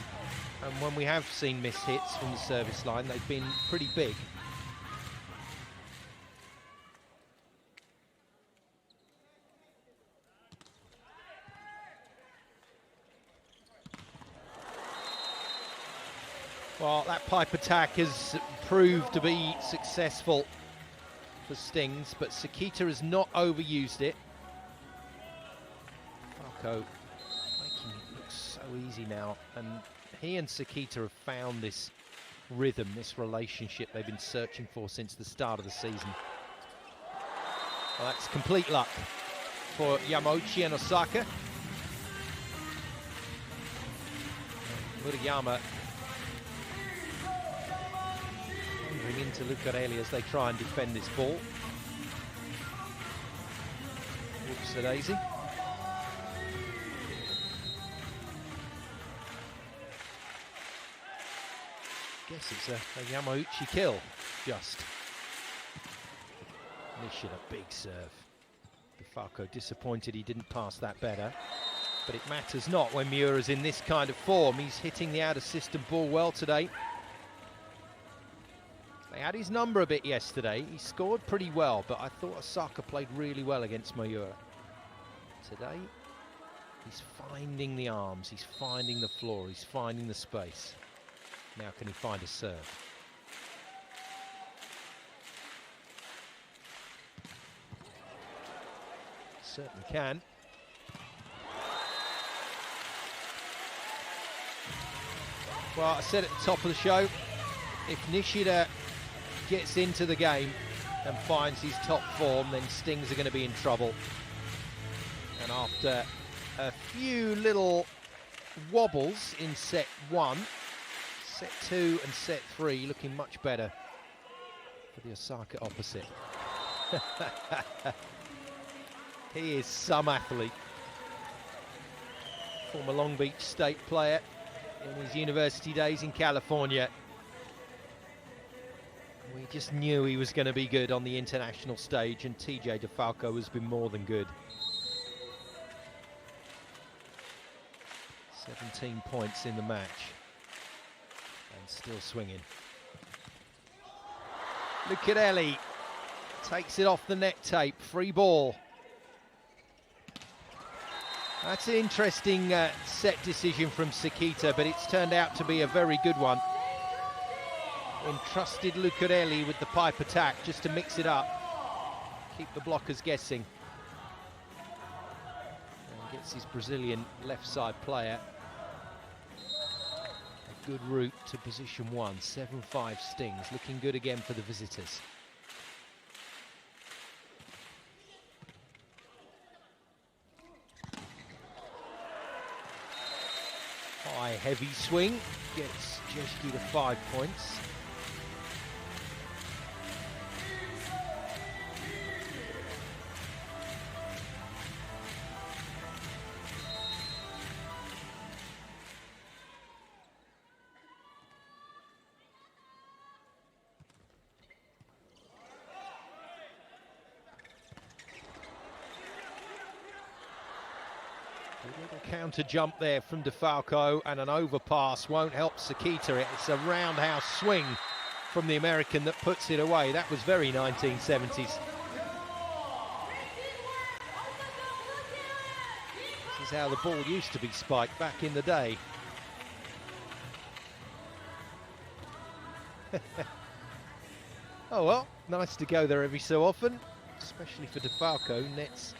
and when we have seen missed hits from the service line, they've been pretty big. Well, that pipe attack has proved to be successful for Stings, but Sekita has not overused it. Falco making it look so easy now, and he and Sekita have found this rhythm, this relationship they've been searching for since the start of the season. Well, that's complete luck for Yamauchi and Osaka. Murayama wandering into Lucarelli as they try and defend this ball. Whoops a daisy. Guess it's a Yamauchi kill, just. Nishida, big serve. Falco disappointed he didn't pass that better, but it matters not when Miura's in this kind of form. He's hitting the out-of-system ball well today. They had his number a bit yesterday. He scored pretty well, but I thought Osaka played really well against Miura. Today, he's finding the arms, he's finding the floor, he's finding the space. Now can he find a serve? Certainly can. Well, I said at the top of the show, if Nishida gets into the game and finds his top form, then Stings are going to be in trouble. And after a few little wobbles in set 1, set 2 and set 3 looking much better for the Osaka opposite. He is some athlete. Former Long Beach State player in his university days in California. We just knew he was going to be good on the international stage, and TJ DeFalco has been more than good. 17 points in the match, and still swinging. Lucarelli takes it off the net tape, free ball. That's an interesting set decision from Sekita, but it's turned out to be a very good one. Entrusted Lucarelli with the pipe attack just to mix it up, keep the blockers guessing. And gets his Brazilian left side player good route to position 1. 7-5 Stings, looking good again for the visitors. High, heavy swing, gets Jtekt to 5 points. Counter jump there from DeFalco, and an overpass won't help Sakita. It's a roundhouse swing from the American that puts it away. That was very 1970s. This is how the ball used to be spiked back in the day. Oh well, nice to go there every so often, especially for DeFalco. Nets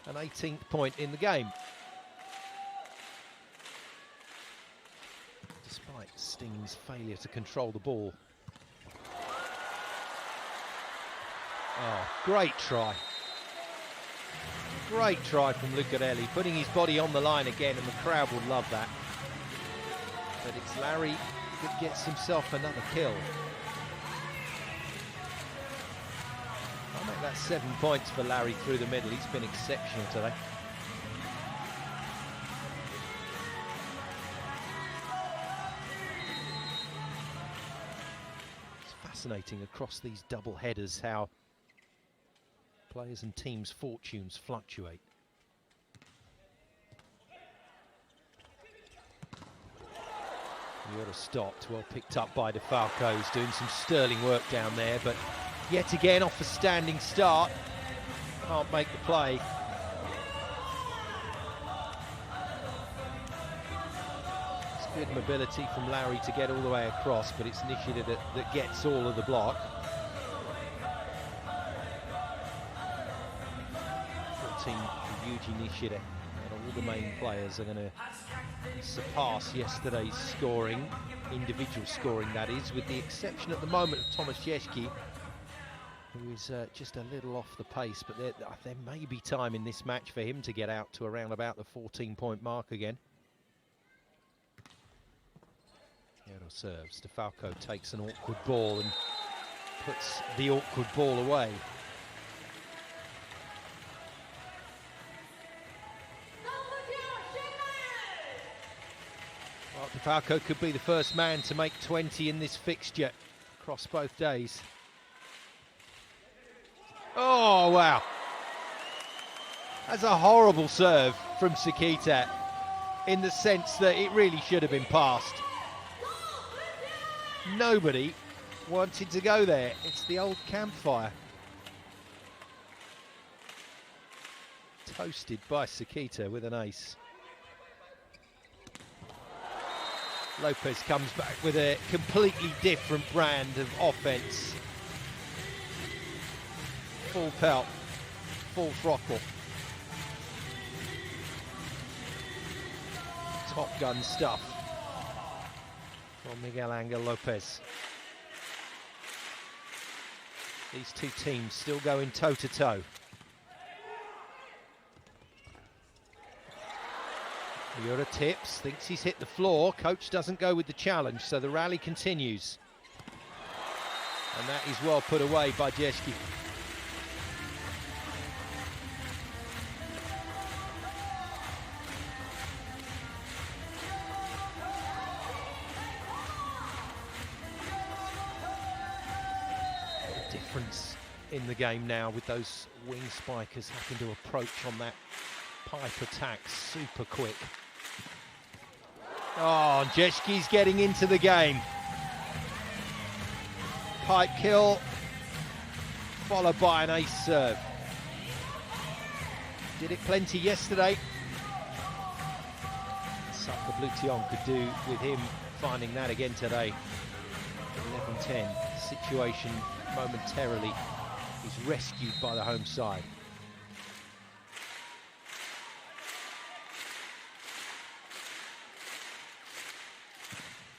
an 18th point in the game. Despite Stings' failure to control the ball. Oh, great try. Great try from Lucarelli, putting his body on the line again, and the crowd will love that. But it's Larry that gets himself another kill. I'll make that 7 points for Larry through the middle. He's been exceptional today. Fascinating across these double headers how players and teams' fortunes fluctuate. You're stopped, well picked up by DeFalco, who's doing some sterling work down there, but yet again off a standing start, can't make the play. Good mobility from Larry to get all the way across, but it's Nishida that gets all of the block. 14 for Yuji Nishida, and all the main players are going to surpass yesterday's scoring, individual scoring that is, with the exception at the moment of Thomas Jtekt, who is just a little off the pace, but there may be time in this match for him to get out to around about the 14-point mark again. Hero serves, DeFalco takes an awkward ball and puts the awkward ball away. Well, DeFalco could be the first man to make 20 in this fixture across both days. Oh, wow. That's a horrible serve from Sakita, in the sense that it really should have been passed. Nobody wanted to go there. It's the old campfire. Toasted by Sakita with an ace. Lopez comes back with a completely different brand of offense. Full pelt, full throttle. Top Gun stuff from Miguel Angel Lopez. These two teams still going toe-to-toe. Miura tips, thinks he's hit the floor. Coach doesn't go with the challenge, so the rally continues. And that is well put away by Jtekt. In the game now with those wing spikers having to approach on that pipe attack super quick. Oh, Jtke's getting into the game. Pipe kill, followed by an ace serve. Did it plenty yesterday. Osaka Bluteon could do with him finding that again today. 11-10, situation momentarily is rescued by the home side.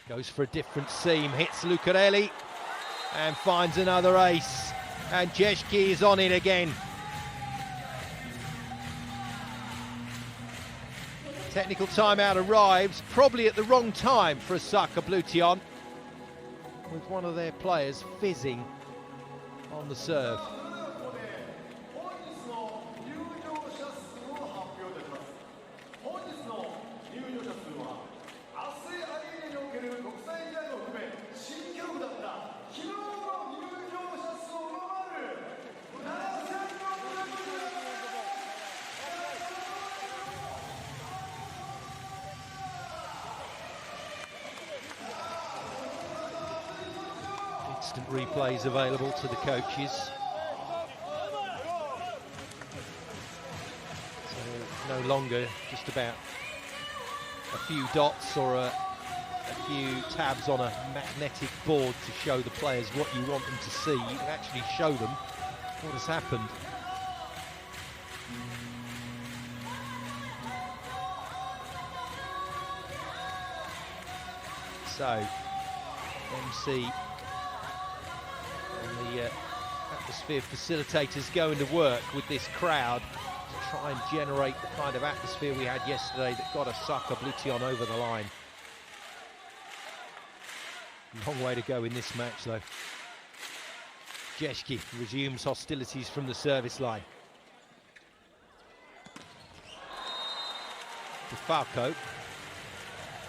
Goes for a different seam, hits Lucarelli and finds another ace. And Jtekt is on it again. Technical timeout arrives, probably at the wrong time for Osaka Bluteon, with one of their players fizzing on the serve. Instant replays available to the coaches. So no longer just about a few dots or a few tabs on a magnetic board to show the players what you want them to see. You can actually show them what has happened. So, MC and the atmosphere facilitators going to work with this crowd to try and generate the kind of atmosphere we had yesterday that got Osaka Bluteon over the line. Long way to go in this match though. Jtekt resumes hostilities from the service line. DeFalco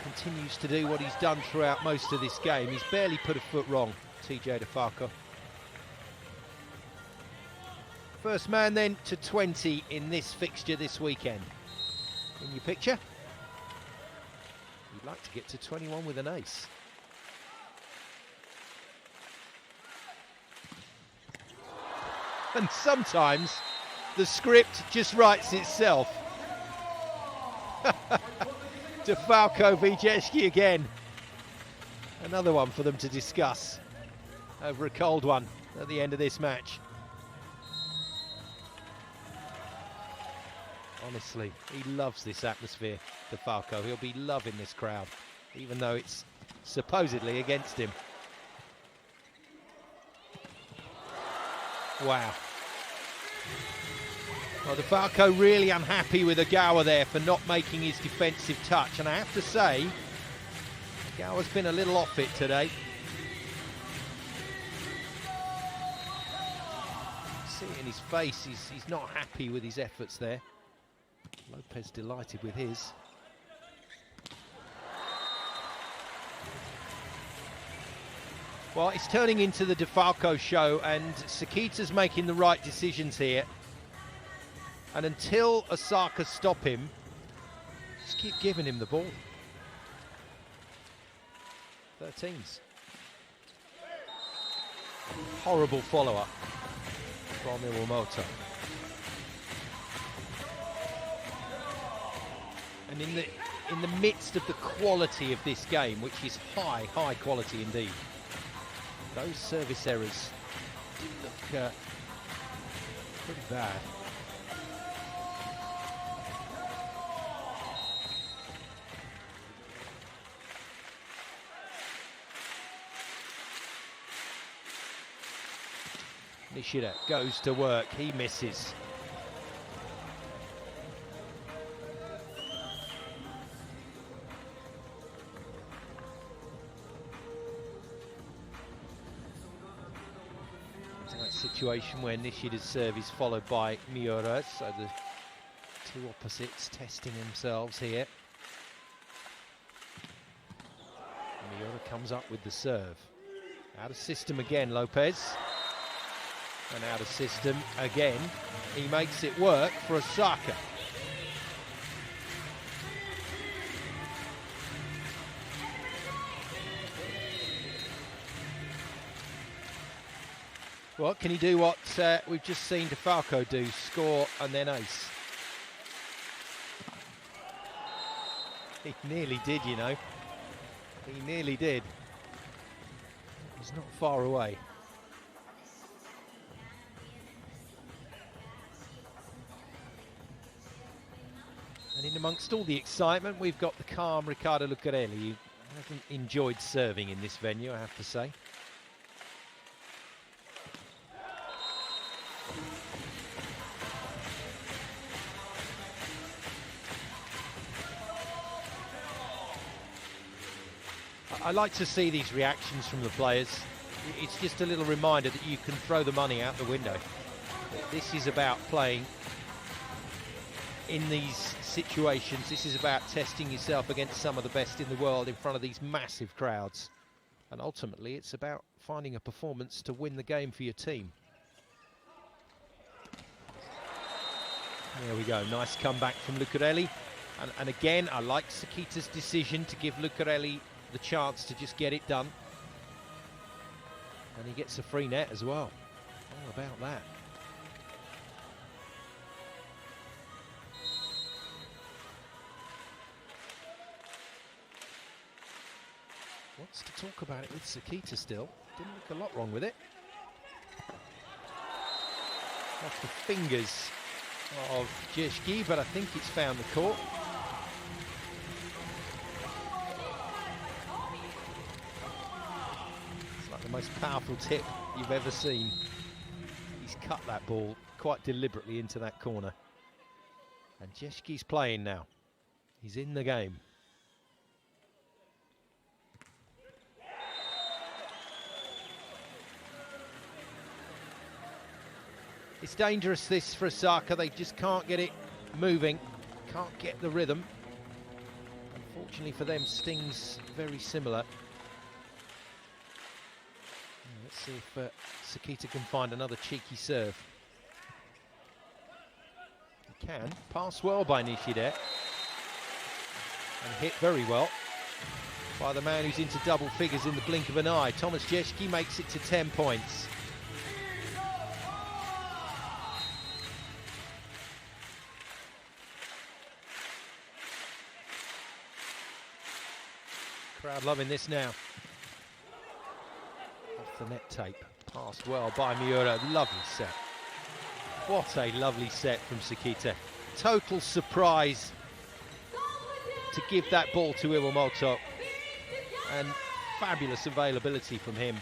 continues to do what he's done throughout most of this game. He's barely put a foot wrong, TJ DeFalco. First man then to 20 in this fixture this weekend. In your picture, you'd like to get to 21 with an ace. And sometimes the script just writes itself. DeFalco v Jtekt again. Another one for them to discuss over a cold one at the end of this match. Honestly, he loves this atmosphere, DeFalco. He'll be loving this crowd, even though it's supposedly against him. Wow. Well, DeFalco really unhappy with Ogawa there for not making his defensive touch. And I have to say, Ogawa's been a little off it today. See it in his face, he's not happy with his efforts there. Lopez delighted with his. Well, it's turning into the DeFalco show, and Sakita's making the right decisions here. And until Osaka stop him, just keep giving him the ball. 13s. Horrible follow-up from Iwamoto. And in the midst of the quality of this game, which is high quality indeed, those service errors look pretty bad. Nishida goes to work, he misses. Situation where Nishida's serve is followed by Miura, so the two opposites testing themselves here. Miura comes up with the serve. Out of system again, Lopez. And out of system again. He makes it work for Osaka. Well, can he do what we've just seen DeFalco do, score and then ace? He nearly did, you know. He nearly did. He's not far away. And in amongst all the excitement, we've got the calm Riccardo Lucarelli. Hasn't enjoyed serving in this venue, I have to say. I like to see these reactions from the players. It's just a little reminder that you can throw the money out the window. This is about playing in these situations. This is about testing yourself against some of the best in the world in front of these massive crowds. And ultimately, it's about finding a performance to win the game for your team. There we go, nice comeback from Lucarelli. And again, I like Sakita's decision to give Lucarelli the chance to just get it done. And he gets a free net as well. All about that. Wants to talk about it with Sakita still. Didn't look a lot wrong with it. Off the fingers of Jtekt, but I think it's found the court. It's like the most powerful tip you've ever seen. He's cut that ball quite deliberately into that corner. And Jtke's playing now. He's in the game. It's dangerous, this, for Osaka. They just can't get it moving, can't get the rhythm. Unfortunately for them, Stings very similar. Let's see if Sakita can find another cheeky serve. He can. Pass well by Nishida. And hit very well by the man who's into double figures in the blink of an eye. Tomasz Jtekt makes it to 10 points. Crowd loving this now. Off the net tape. Passed well by Miura. Lovely set. What a lovely set from Sakita. Total surprise to give that ball to Iwamoto. And fabulous availability from him.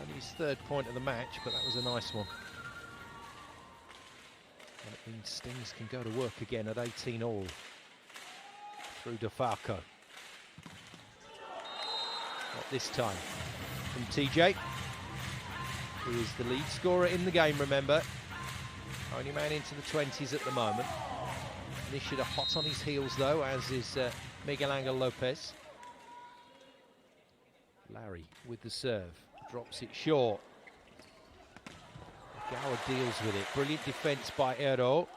Only his third point of the match, but that was a nice one. And it means Stings can go to work again at 18 all. Through DeFalco. Not this time. From TJ, who is the lead scorer in the game, remember. Only man into the 20s at the moment. Nishida hot on his heels, though, as is Miguel Angel Lopez. Larry with the serve. Drops it short. Gower deals with it. Brilliant defence by Ero.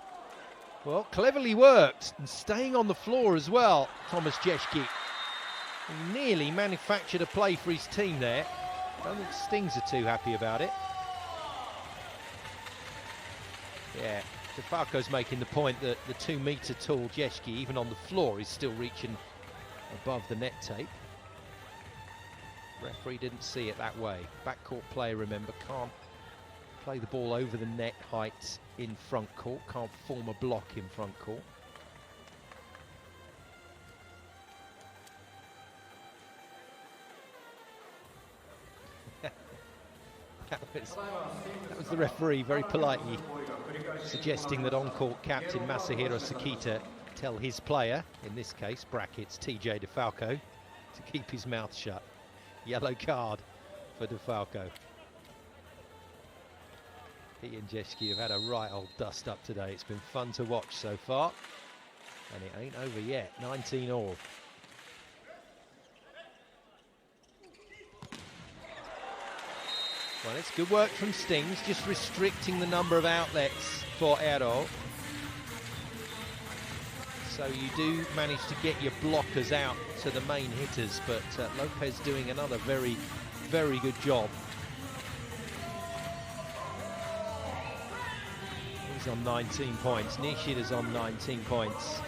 Well, cleverly worked, and staying on the floor as well, Tomasz Jtekt. Nearly manufactured a play for his team there. Don't think Stings are too happy about it. Yeah, DeFalco's making the point that the 2-metre tall Jtekt, even on the floor, is still reaching above the net tape. Referee didn't see it that way. Backcourt player, remember, can't play the ball over the net height in front court, can't form a block in front court. that was the referee very politely suggesting that on-court captain Masahiro Sakita tell his player, in this case brackets TJ DeFalco, to keep his mouth shut. Yellow card for DeFalco. He and Jtekt have had a right old dust up today. It's been fun to watch so far. And it ain't over yet. 19 all. Well, it's good work from Stings, just restricting the number of outlets for Ero. So you do manage to get your blockers out to the main hitters, but Lopez doing another very, very good job. He's on 19 points. Nishida's on 19 points.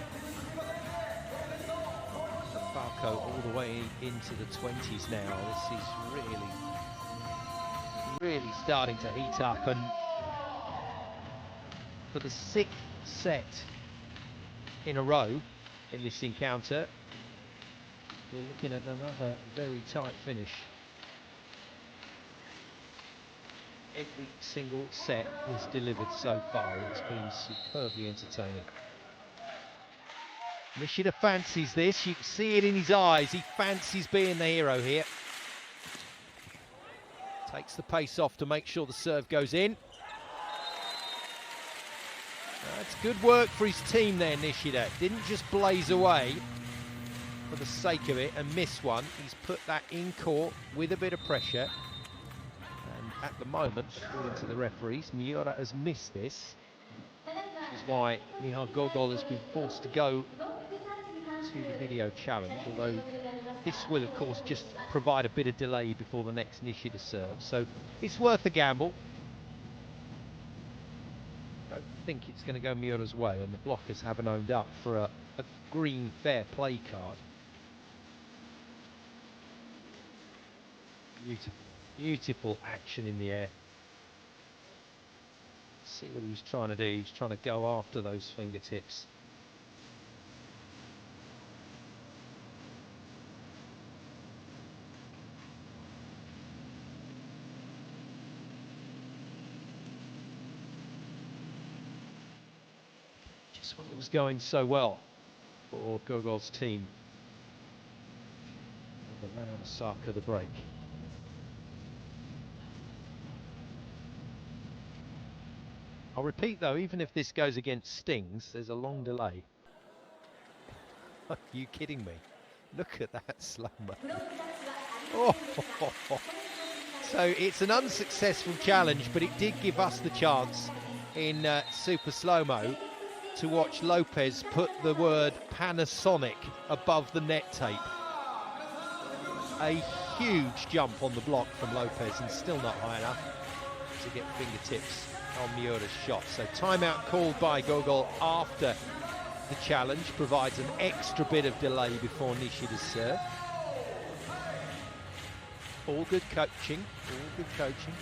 Falco all the way into the 20s now. This is really starting to heat up, and for the 6th set in a row, in this encounter. We're looking at another very tight finish. Every single set was delivered so far. It's been superbly entertaining. Nishida fancies this. You can see it in his eyes. He fancies being the hero here. Takes the pace off to make sure the serve goes in. That's good work for his team there, Nishida. Didn't just blaze away for the sake of it and miss one. He's put that in court with a bit of pressure. And at the moment, according to the referees, Miura has missed this. Which is why Miha Gogol has been forced to go to the video challenge, although this will of course just provide a bit of delay before the next Nishida serve, so it's worth a gamble. I don't think it's going to go Miura's way, and the blockers haven't owned up for a green fair play card. Beautiful action in the air. See what he was trying to do. He's trying to go after those fingertips. Just when it was going so well for Gogol's team. But ran out of Osaka the break. I'll repeat though, even if this goes against Stings, there's a long delay. Are you kidding me? Look at that slow-mo. Oh. So it's an unsuccessful challenge, but it did give us the chance in super slow-mo to watch Lopez put the word Panasonic above the net tape. A huge jump on the block from Lopez, and still not high enough to get fingertips on Miura's shot. So timeout called by Gogol after the challenge provides an extra bit of delay before Nishida's serve. All good coaching, all good coaching.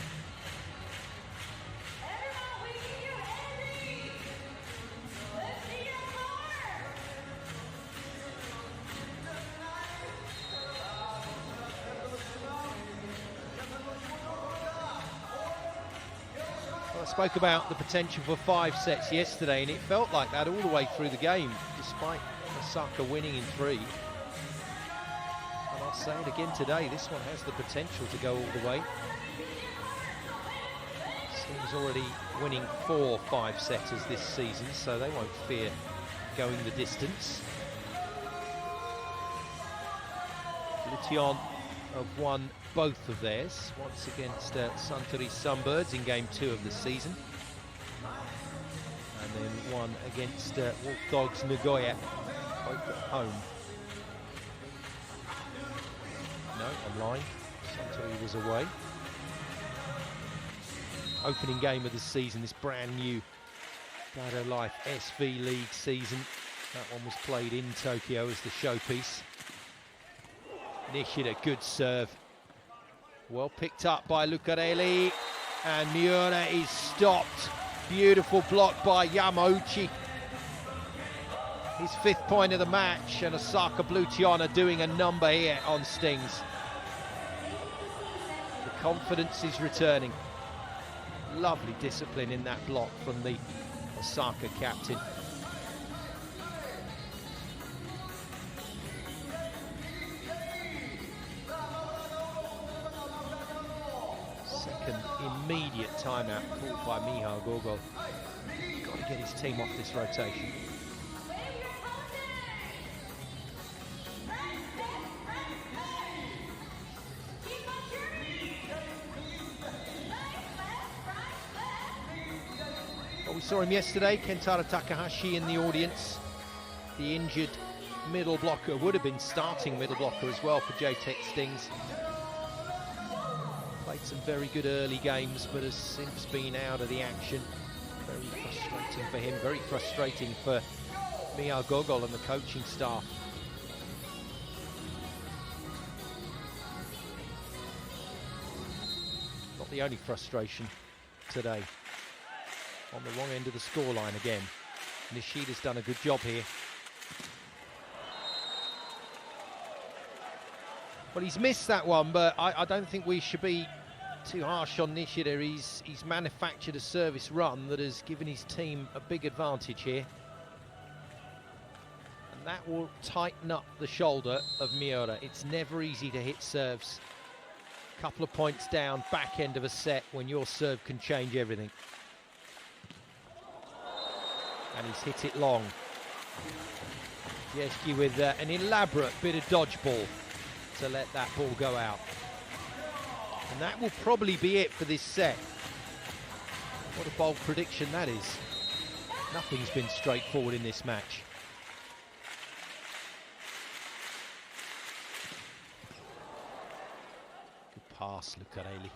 I spoke about the potential for 5 sets yesterday, and it felt like that all the way through the game, despite Osaka winning in 3. And I'll say it again today, this one has the potential to go all the way. Stings already winning 4 5-setters this season, so they won't fear going the distance. Bluteon have won both of theirs, once against Suntory Sunbirds in game 2 of the season, and then one against Wolf Dogs Nagoya, both at home. No, I'm lying, Suntory was away. Opening game of the season, this brand new Daido Life V.League season. That one was played in Tokyo as the showpiece. Nishida, good serve. Well picked up by Lucarelli, and Miura is stopped. Beautiful block by Yamauchi. His 5th point of the match, and Osaka Bluteon are doing a number here on Stings. The confidence is returning. Lovely discipline in that block from the Osaka captain. Immediate timeout called by Miha Gogol. Got to get his team off this rotation. Well, we saw him yesterday, Kentaro Takahashi in the audience. The injured middle blocker, would have been starting middle blocker as well for Jtekt Stings. Played some very good early games, but has since been out of the action. Very frustrating for him, very frustrating for Miha Gogol and the coaching staff. Not the only frustration today. On the wrong end of the scoreline again. Nishida's done a good job here. Well, he's missed that one, but I don't think we should be too harsh on Nishida. He's manufactured a service run that has given his team a big advantage here. And that will tighten up the shoulder of Miura. It's never easy to hit serves. A couple of points down, back end of a set, when your serve can change everything. And he's hit it long. Jtekt with an elaborate bit of dodgeball to let that ball go out. And that will probably be it for this set. What a bold prediction that is. Nothing's been straightforward in this match. Good pass, Lucarelli.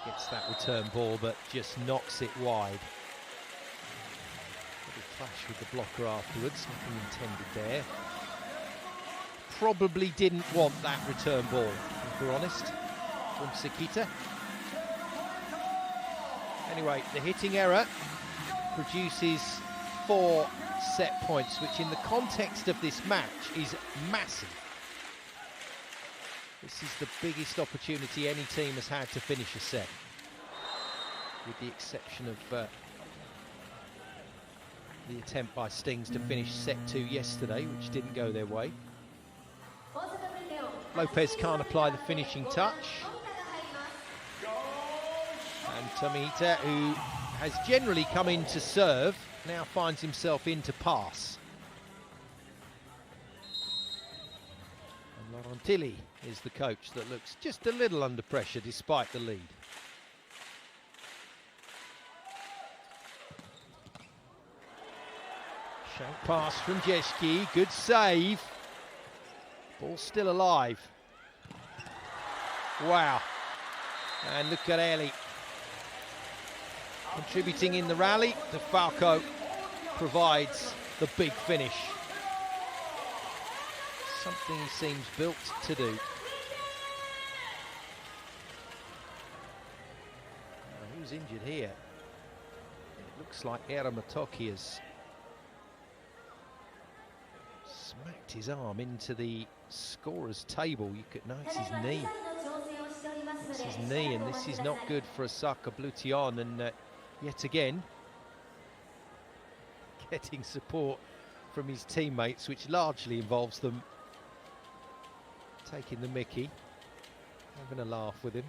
Gets that return ball, but just knocks it wide. Little clash with the blocker afterwards, nothing intended there. Probably didn't want that return ball, if we're honest, from Sekita. Anyway, the hitting error produces 4 set points, which in the context of this match is massive. This is the biggest opportunity any team has had to finish a set, with the exception of the attempt by Stings to finish set 2 yesterday, which didn't go their way. Lopez can't apply the finishing touch. And Tomita, who has generally come in to serve, now finds himself in to pass. And Laurentili is the coach that looks just a little under pressure despite the lead. Shank pass from Jtekt, good save. Ball still alive. Wow. And Lucarelli contributing in the rally. DeFalco provides the big finish. Something he seems built to do. Who's injured here? It looks like Eramatoki has smacked his arm into the scorer's table. You could know it's his knee. It's his knee, and this is not good for Osaka Bluteon. And yet again, getting support from his teammates, which largely involves them taking the mickey, having a laugh with him.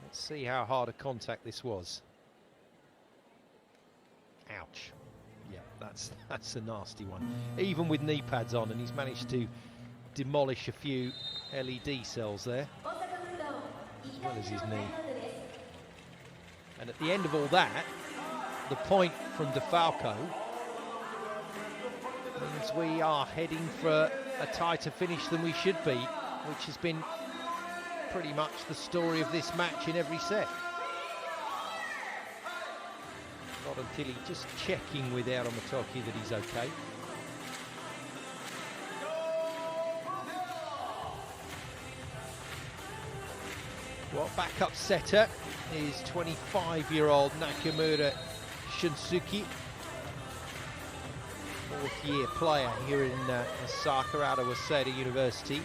Let's see how hard a contact this was. Ouch. Yeah, that's a nasty one. Even with knee pads on, and he's managed to demolish a few LED cells there, as well as his knee. And at the end of all that, the point from DeFalco means we are heading for a tighter finish than we should be, which has been pretty much the story of this match in every set. Laurentili just checking with Eramatoki that he's okay. Well, backup setter is 25-year-old Nakamura Shunsuke, 4th-year player here in Osaka out of Waseda University.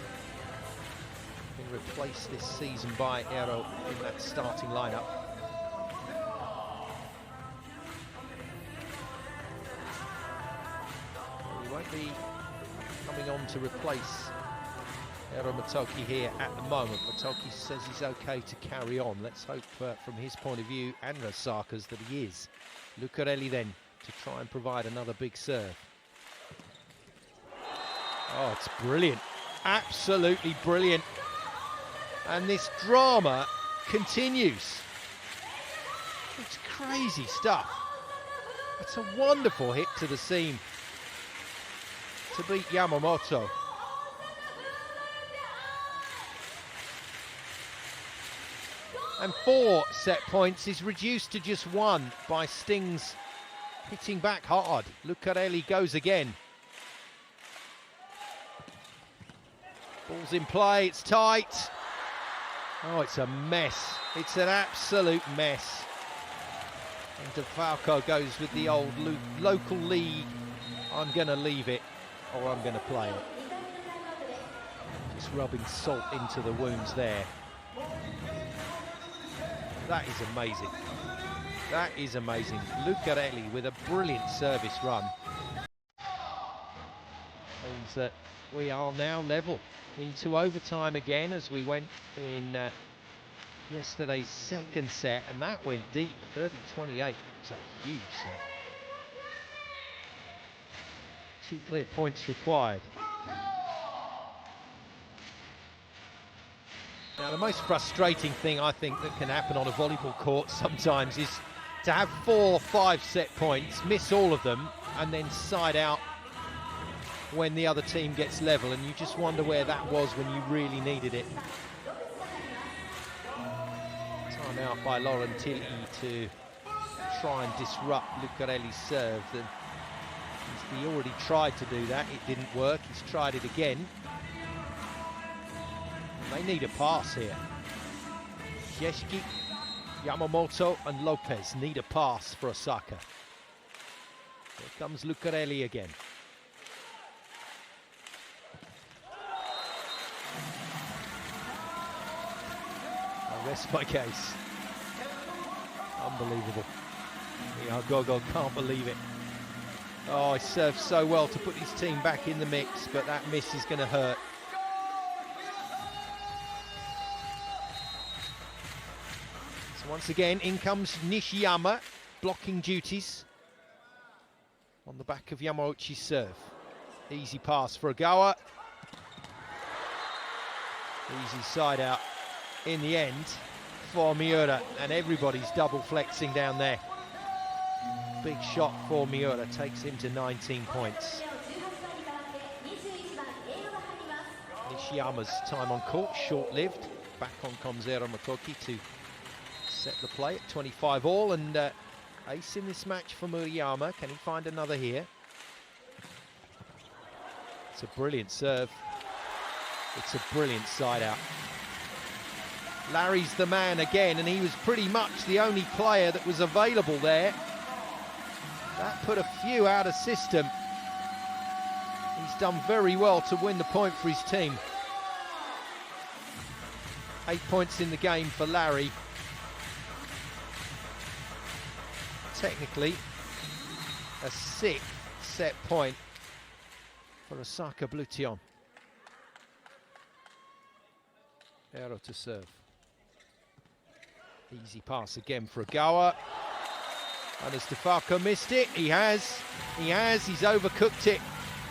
Been replaced this season by Ero in that starting lineup. He won't be coming on to replace Eramatoki here at the moment. Matoki says he's okay to carry on. Let's hope from his point of view and Osaka's that he is. Lucarelli then to try and provide another big serve. Oh, it's brilliant. Absolutely brilliant. And this drama continues. It's crazy stuff. It's a wonderful hit to the seam to beat Yamamoto. And 4 set points is reduced to just 1 by Stings hitting back hard. Lucarelli goes again. Ball's in play, it's tight. Oh, it's a mess. It's an absolute mess. And DeFalco goes with the old local league. I'm going to leave it, or I'm going to play it. Just rubbing salt into the wounds there. That is amazing. That is amazing. Lucarelli with a brilliant service run. And we are now level into overtime again, as we went in yesterday's second set, and that went deep, 30-28. It's a huge set. 2 clear points required. Now, the most frustrating thing I think that can happen on a volleyball court sometimes is to have 4 or 5 set points, miss all of them, and then side out when the other team gets level, and you just wonder where that was when you really needed it. Time out by Lauren Tilly to try and disrupt Lucarelli's serve. He already tried to do that, it didn't work, he's tried it again. They need a pass here. Jtekt, Yamamoto and Lopez need a pass for Osaka. Here comes Lucarelli again. I rest my case. Unbelievable. Gogo can't believe it. Oh, he served so well to put his team back in the mix, but that miss is going to hurt. So once again, in comes Nishiyama, blocking duties on the back of Yamauchi's serve. Easy pass for Ogawa. Easy side out in the end for Miura, and everybody's double flexing down there. Big shot for Miura, takes him to 19 points. Nishiyama's time on court, short-lived. Back on comes Eero Motoki to set the play at 25 all, and ace in this match for Murayama. Can he find another here? It's a brilliant serve. It's a brilliant side out. Larry's the man again, and he was pretty much the only player that was available there. That put a few out of system. He's done very well to win the point for his team. 8 points in the game for Larry. Technically, a 6th set point for Osaka Bluteon. Eero to serve. Easy pass again for Ogawa. And has DeFalco missed it? He has. He's overcooked it.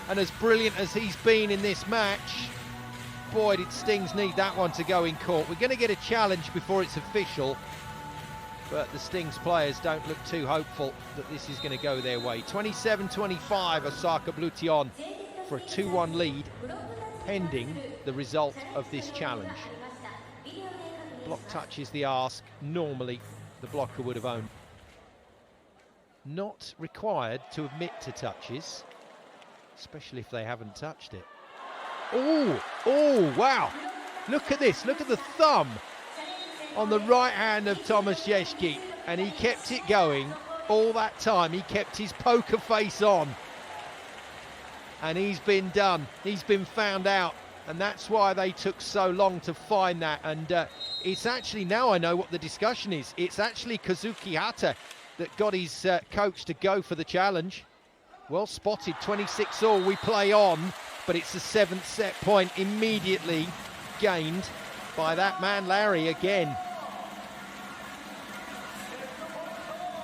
And as brilliant as he's been in this match, boy, did Stings need that one to go in court. We're going to get a challenge before it's official, but the Stings players don't look too hopeful that this is going to go their way. 27-25, Osaka Bluteon for a 2-1 lead, pending the result of this challenge. Block touch is the ask. Normally, the blocker would have owned. Not required to admit to touches, especially if they haven't touched it. Oh, wow. Look at this. Look at the thumb on the right hand of Tomasz Jtekt, and he kept it going all that time. He kept his poker face on, and he's been done. He's been found out, and that's why they took so long to find that. And it's actually, now I know what the discussion is. It's actually Kazuki Hata that got his coach to go for the challenge. Well spotted, 26 all, we play on, but it's the 7th set point immediately gained by that man Larry again.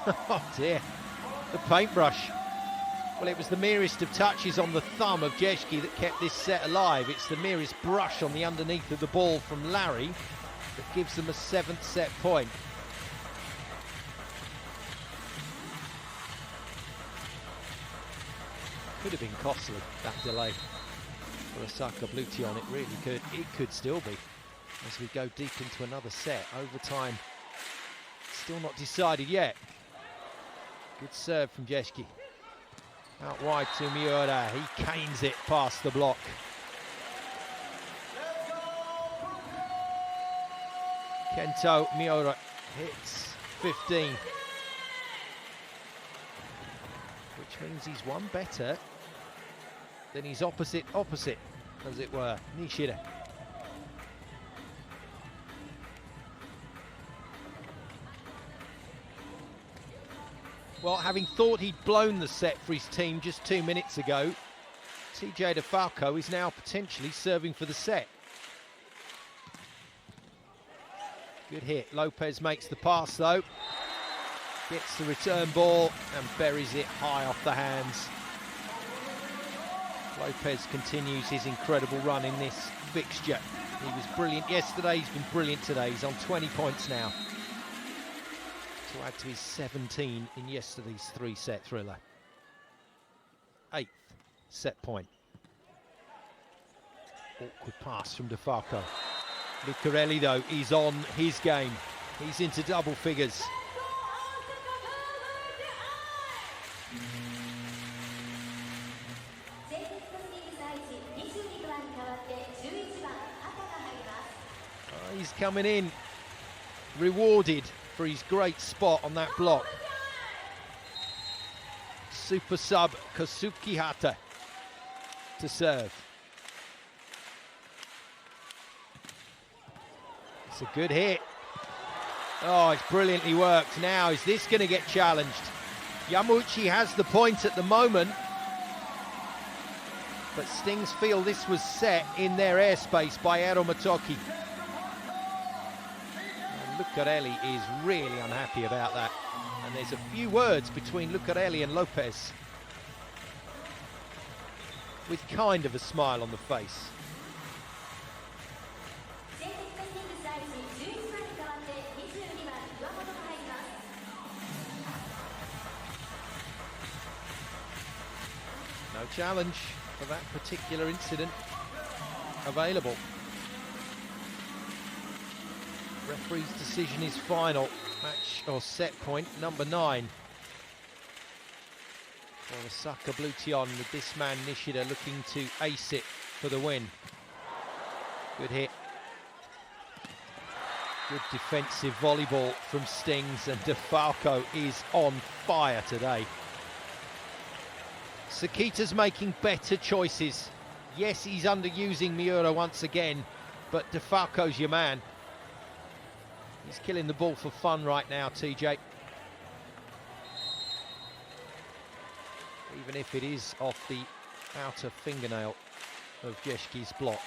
Oh dear, the paintbrush. Well, it was the merest of touches on the thumb of Jtekt that kept this set alive. It's the merest brush on the underneath of the ball from Larry that gives them a 7th set point. Could have been costly, that delay for Osaka Bluteon. It really could. It could still be as we go deep into another set. Overtime still not decided yet. Good serve from Jtekt. Out wide to Miura. He canes it past the block. Kento Miura hits 15. Which means he's one better than his opposite, as it were, Nishida. Well, having thought he'd blown the set for his team just 2 minutes ago, TJ DeFalco is now potentially serving for the set. Good hit. Lopez makes the pass though. Gets the return ball and buries it high off the hands. Lopez continues his incredible run in this fixture. He was brilliant yesterday, he's been brilliant today. He's on 20 points now, to add to his 17 in yesterday's 3-set thriller. 8th set point. Awkward pass from DeFalco. Lucarelli though, is on his game. He's into double figures. He's coming in rewarded for his great spot on that block. Super sub Kosuke Hata to serve. It's a good hit. Oh, it's brilliantly worked. Now, is this going to get challenged? Yamauchi has the point at the moment, but Stings feel this was set in their airspace by Ero Motoki. Lucarelli is really unhappy about that, and there's a few words between Lucarelli and Lopez, with kind of a smile on the face. No challenge for that particular incident available. Referee's decision is final. Match or set point number 9 for Osaka Bluteon, with this man Nishida looking to ace it for the win. Good hit. Good defensive volleyball from Stings, and DeFalco is on fire today. Sakita's making better choices. Yes, he's underusing Miura once again, but DeFalco's your man. He's killing the ball for fun right now, TJ. Even if it is off the outer fingernail of Jeshki's block.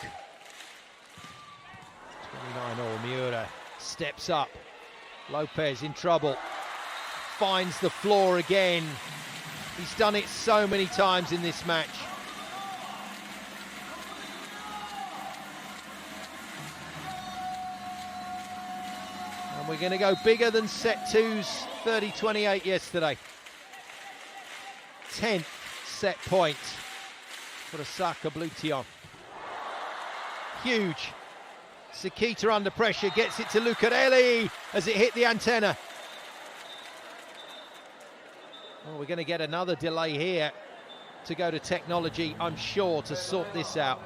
29-all, Miura steps up. Lopez in trouble. Finds the floor again. He's done it so many times in this match. And we're going to go bigger than set 2's 30-28 yesterday. 10th set point for Osaka Bluteon. Huge. Sakita under pressure, gets it to Lucarelli as it hit the antenna. Well, we're going to get another delay here to go to technology, I'm sure, to sort this out.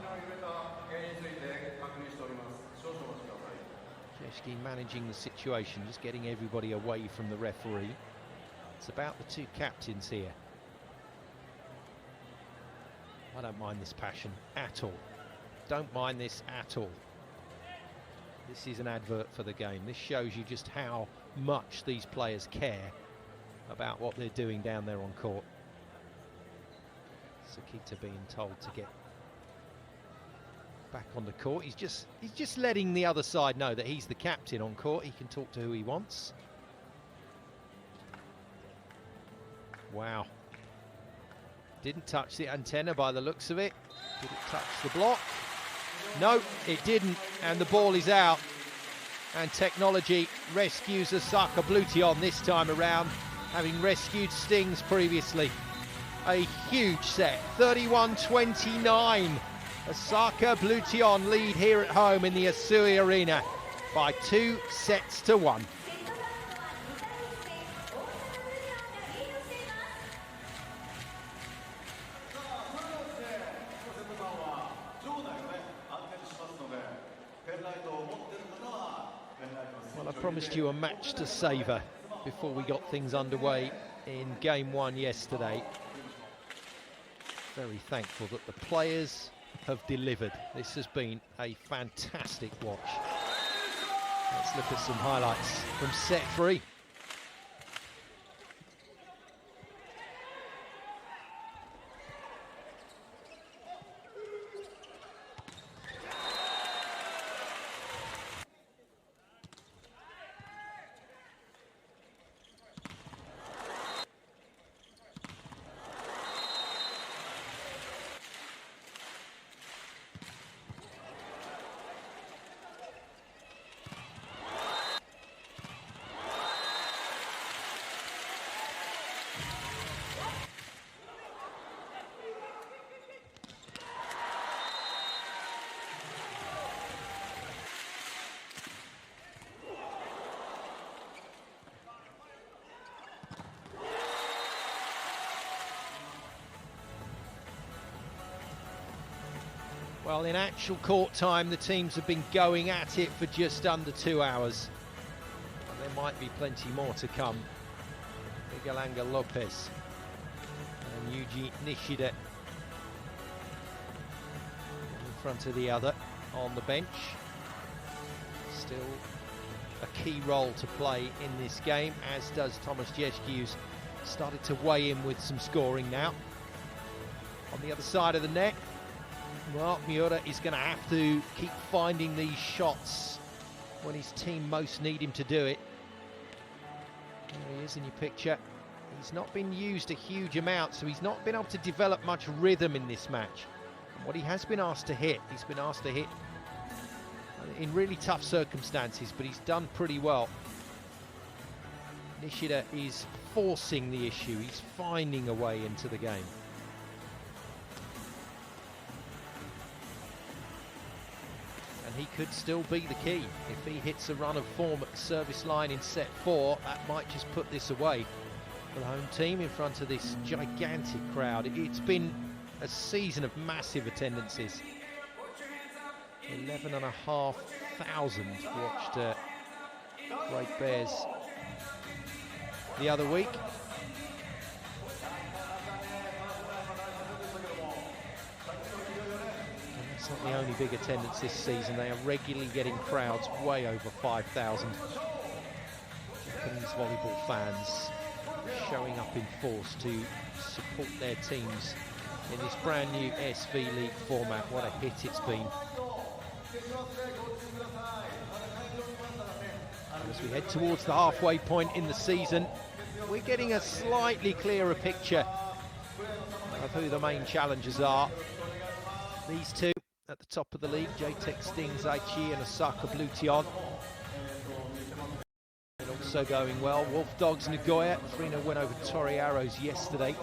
Jeshki managing the situation, just getting everybody away from the referee. It's about the two captains here. I don't mind this passion at all. Don't mind this at all. This is an advert for the game. This shows you just how much these players care about what they're doing down there on court. Sakita being told to get back on the court. He's just letting the other side know that he's the captain on court. He can talk to who he wants. Wow. Didn't touch the antenna by the looks of it. Did it touch the block? No, it didn't, and the ball is out. And technology rescues Osaka Bluteon this time around, having rescued Stings previously. A huge set, 31-29. Osaka Bluteon lead here at home in the Asui Arena by 2-1. Well, I promised you a match to savour before we got things underway in game 1 yesterday. Very thankful that the players have delivered. This has been a fantastic watch. Let's look at some highlights from set 3. Well, in actual court time, the teams have been going at it for just under 2 hours. And there might be plenty more to come. Miguel Angel Lopez and Yuji Nishida in front of the other on the bench. Still a key role to play in this game, as does Tomasz Jtekt, who's started to weigh in with some scoring now. On the other side of the net, well, Miura is going to have to keep finding these shots when his team most need him to do it. There he is in your picture. He's not been used a huge amount, so he's not been able to develop much rhythm in this match. And what he has been asked to hit, he's been asked to hit in really tough circumstances, but he's done pretty well. Nishida is forcing the issue. He's finding a way into the game. And he could still be the key. If he hits a run of form at the service line in set 4, that might just put this away for the home team in front of this gigantic crowd. It's been a season of massive attendances. 11,500 watched Great Bears the other week. And that's not the only big attendance this season. They are regularly getting crowds way over 5,000. Japanese volleyball fans showing up in force to support their teams in this brand new SV-League format. What a hit it's been. As we head towards the halfway point in the season, we're getting a slightly clearer picture of who the main challengers are. These two at the top of the league, Jtekt Stings Aichi and Osaka Bluteon. And also going well, Wolf Dogs Nagoya, 3-0 win over Torii Arrows yesterday.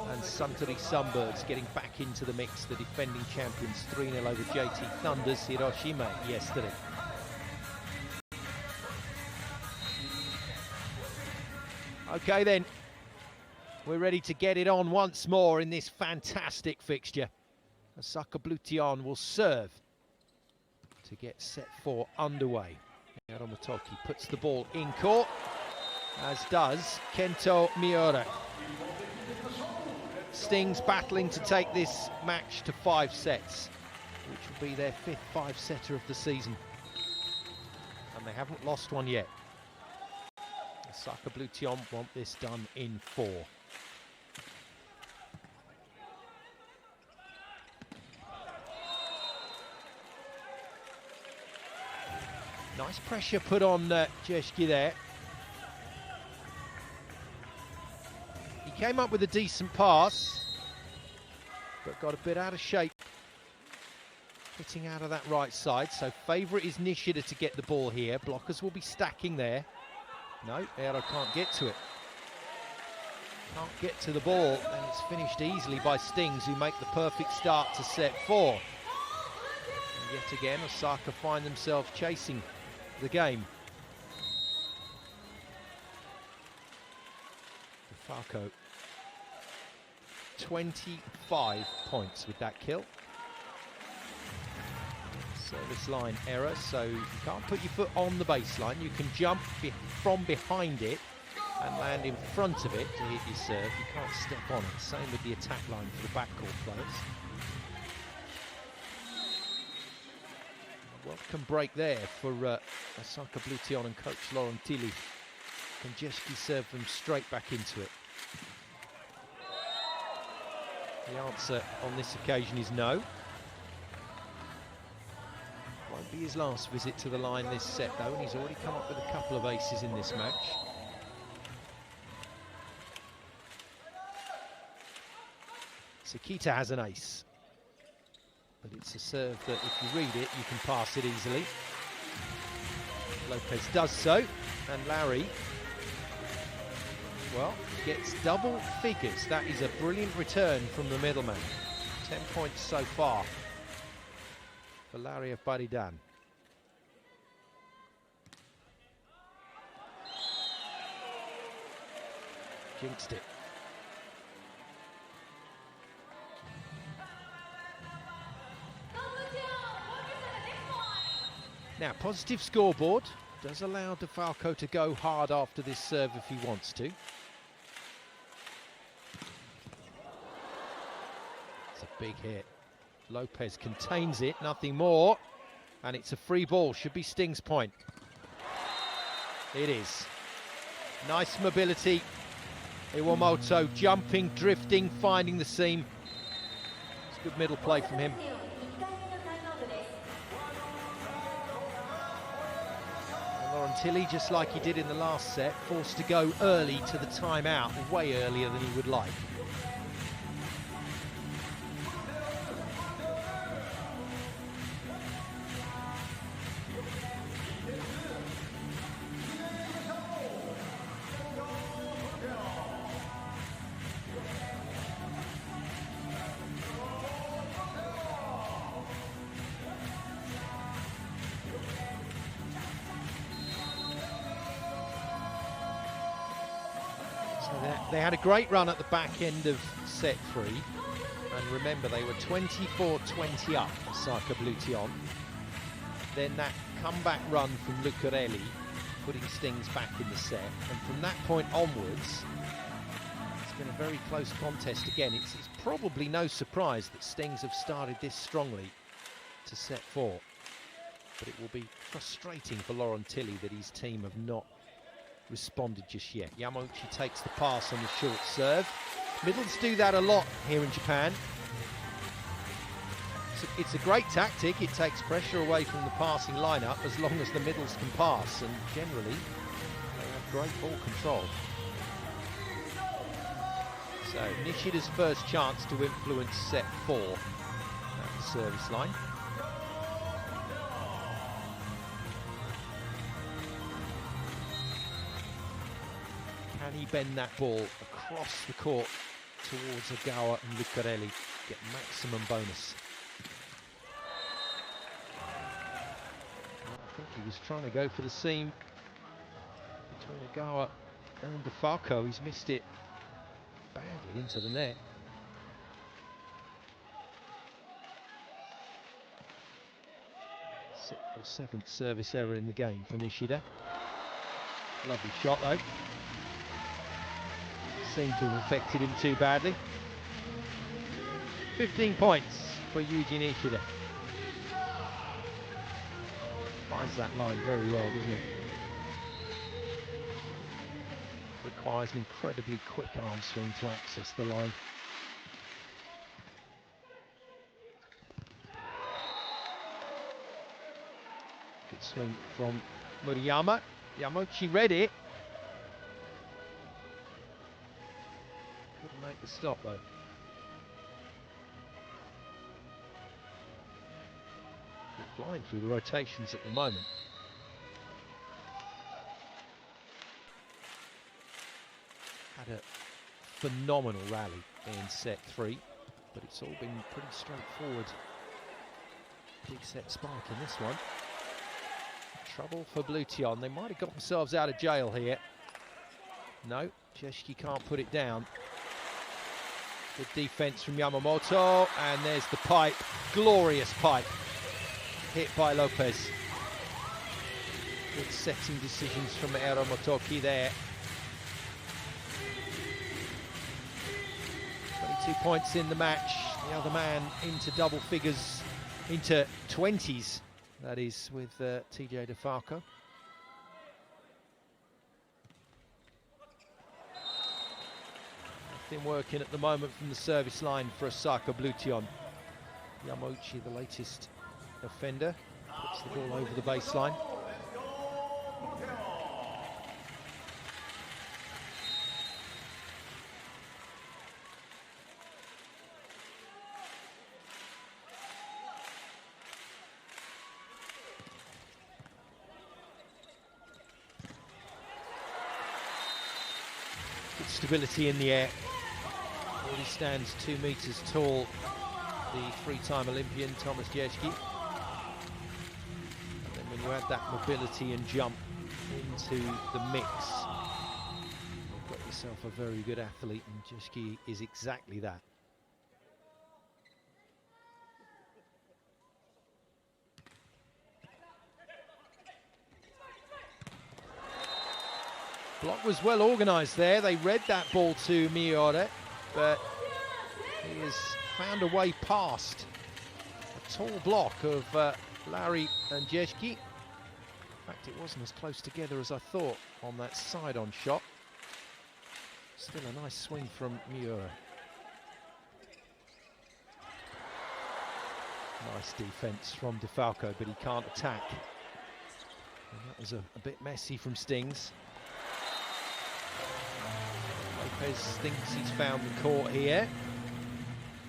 And Suntory Sunbirds getting back into the mix, the defending champions, 3-0 over JT Thunder's Hiroshima yesterday. Okay then, we're ready to get it on once more in this fantastic fixture. Osaka Bluteon will serve to get set 4 underway. Yaromotoki puts the ball in court, as does Kento Miura. Stings battling to take this match to 5 sets, which will be their 5th 5-setter of the season. And they haven't lost one yet. Osaka Bluteon want this done in 4. Nice pressure put on Jtekt there. He came up with a decent pass, but got a bit out of shape. Hitting out of that right side, so favourite is Nishida to get the ball here. Blockers will be stacking there. No, Ero can't get to it. Can't get to the ball, and it's finished easily by Stings, who make the perfect start to set 4. And yet again, Osaka find themselves chasing the game. Falco, 25 points with that kill. Service line error, so you can't put your foot on the baseline. You can jump from behind it and land in front of it to hit your serve. You can't step on it. Same with the attack line for the backcourt players. Welcome break there for Osaka Bluteon and coach Laurent Tilly. Konjeski served them straight back into it. The answer on this occasion is no. Won't be his last visit to the line this set though, and he's already come up with a couple of aces in this match. Sekita has an ace, but it's a serve that if you read it, you can pass it easily. Lopez does so, and Larry, well, gets double figures. That is a brilliant return from the middleman. 10 points so far for Larry of Baridan. Jinxed it. Now, positive scoreboard does allow DeFalco to go hard after this serve if he wants to. It's a big hit. Lopez contains it, nothing more. And it's a free ball, should be Stings' point. It is. Nice mobility. Iwamoto jumping, drifting, finding the seam. It's good middle play from him. Laurentili, just like he did in the last set, forced to go early to the timeout, way earlier than he would like. They had a great run at the back end of set 3, and remember they were 24-20 up, Osaka Bluteon. Then that comeback run from Lucarelli, putting Stings back in the set, and from that point onwards, it's been a very close contest again. It's probably no surprise that Stings have started this strongly to set 4, but it will be frustrating for Laurentili that his team have not responded just yet. Yamauchi takes the pass on the short serve. Middles do that a lot here in Japan. It's a great tactic. It takes pressure away from the passing lineup as long as the middles can pass, and generally they have great ball control. So Nishida's first chance to influence set 4 at the service line. Can he bend that ball across the court towards Ogawa and Lucarelli, get maximum bonus? I think he was trying to go for the seam between Ogawa and DeFalco. He's missed it badly into the net. Sixth or seventh service error in the game for Nishida. Lovely shot though. Seemed to have affected him too badly. 15 points for Yuji Nishida. Finds that line very well, doesn't he? Requires an incredibly quick arm swing to access the line. Good swing from Muriyama. Yamauchi read it. Couldn't make the stop though. We're flying through the rotations at the moment. Had a phenomenal rally in set 3, but it's all been pretty straightforward. Big set spike in this one. Trouble for Bluteon. They might have got themselves out of jail here. No, Jtekt can't put it down. Good defense from Yamamoto, and there's the pipe. Glorious pipe. Hit by Lopez. Good setting decisions from Ero Motoki there. 22 points in the match. The other man into double figures, into 20s, that is, with TJ DeFalco. Nothing working at the moment from the service line for Osaka Bluteon. Yamauchi, the latest offender, puts the ball over the baseline. Good stability in the air. Already stands 2 meters tall, the 3-time Olympian Thomas Jtekt. And then when you add that mobility and jump into the mix, you've got yourself a very good athlete, and Jtekt is exactly that. Block was well organised there. They read that ball to Miura, but he has found a way past a tall block of Larry and Jtekt. In fact, it wasn't as close together as I thought on that side-on shot. Still a nice swing from Miura. Nice defence from DeFalco, but he can't attack. And that was a bit messy from Stings. Lopez thinks he's found the court here.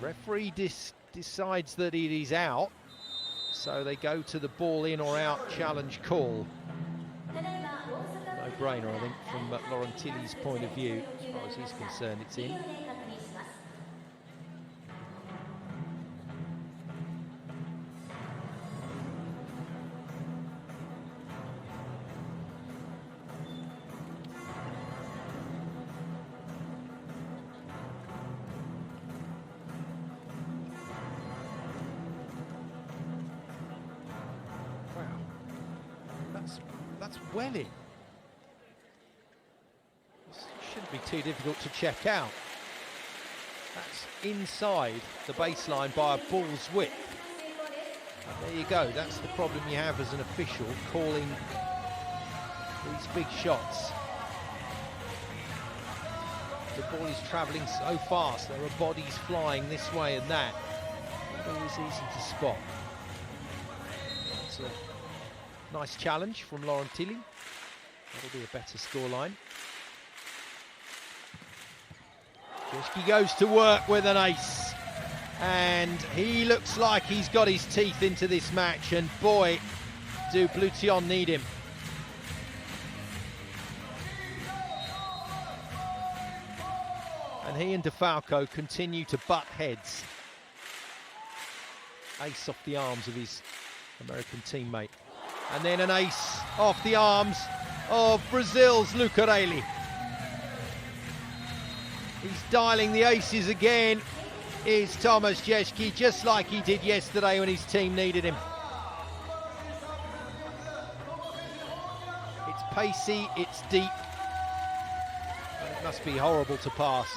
Referee decides that it is out, so they go to the ball in or out challenge call. No-brainer, I think, from Laurentiili's point of view. As far as he's concerned, it's in. That's well in. This shouldn't be too difficult to check out. That's inside the baseline by a ball's width. And there you go, that's the problem you have as an official calling these big shots. The ball is travelling so fast, there are bodies flying this way and that. Not always easy to spot. It's a nice challenge from Laurentiili. That'll be a better scoreline. Jtekt goes to work with an ace. And he looks like he's got his teeth into this match. And boy, do Bluteon need him. And he and DeFalco continue to butt heads. Ace off the arms of his American teammate. And then an ace off the arms of Brazil's Lucarelli. He's dialing the aces again, is Tomasz Jtekt, just like he did yesterday when his team needed him. It's pacey, it's deep, and it must be horrible to pass.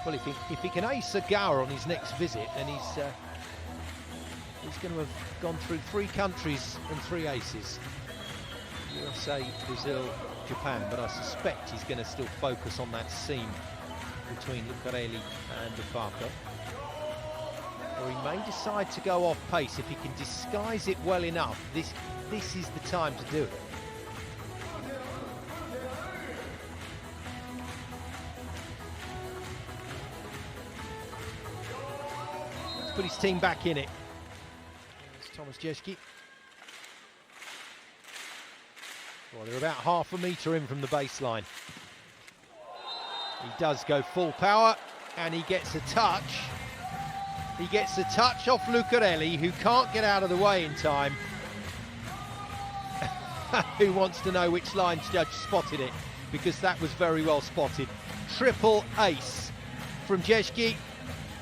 Well, if he can ace Agawa on his next visit, then he's going to have gone through 3 countries and 3 aces. USA, Brazil, Japan, but I suspect he's going to still focus on that seam between Lucarelli and DeFalco. Or he may decide to go off pace if he can disguise it well enough. This is the time to do it. Put his team back in it. It's Tomasz Jtekt. Well, they're about half a metre in from the baseline. He does go full power, and he gets a touch. He gets a touch off Lucarelli, who can't get out of the way in time. Who wants to know which lines judge spotted it? Because that was very well spotted. Triple ace from Jtekt.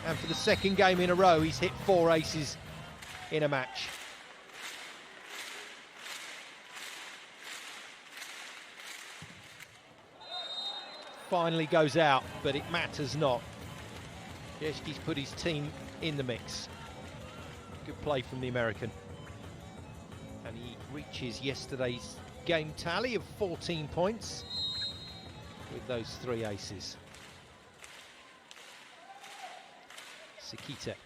And for the second game in a row, he's hit 4 aces in a match. Finally goes out, but it matters not. Jtke's put his team in the mix. Good play from the American. And he reaches yesterday's game tally of 14 points with those 3 aces. Jtekt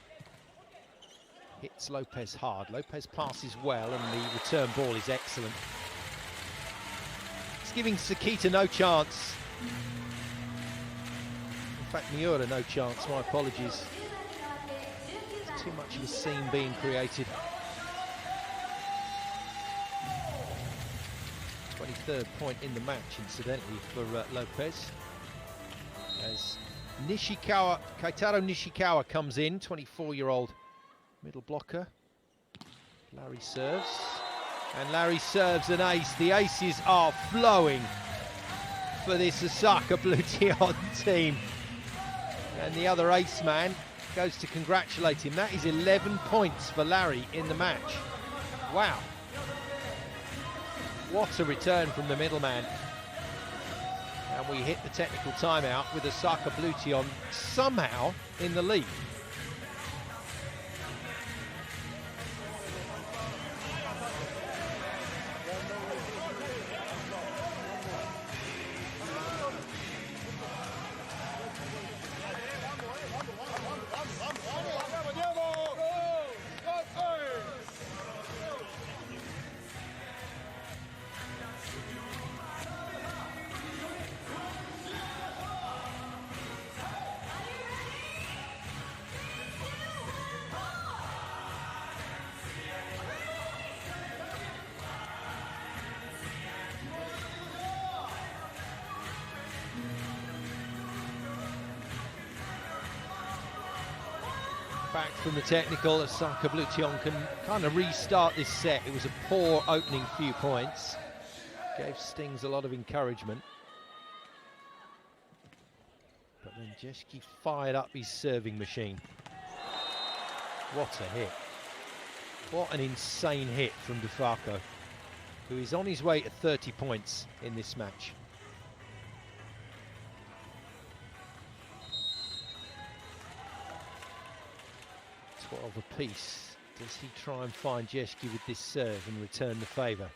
hits Lopez hard. Lopez passes well, and the return ball is excellent. It's giving Jtekt no chance. In fact, Miura no chance. My apologies. There's too much of a scene being created. 23rd point in the match, incidentally, for Lopez. As Keitaro Nishikawa comes in, 24-year-old middle blocker. Larry serves, and Larry serves an ace. The aces are flowing for this Osaka Bluteon team. And the other ace man goes to congratulate him. That is 11 points for Larry in the match. Wow. What a return from the middleman. And we hit the technical timeout with Osaka Bluteon somehow in the lead. Back from the technical, Osaka Bluteon can kind of restart this set. It was a poor opening few points. Gave Stings a lot of encouragement. But then Jtekt fired up his serving machine. What a hit. What an insane hit from DeFalco, who is on his way to 30 points in this match. 12 apiece. Does he try and find Jtekt with this serve and return the favour?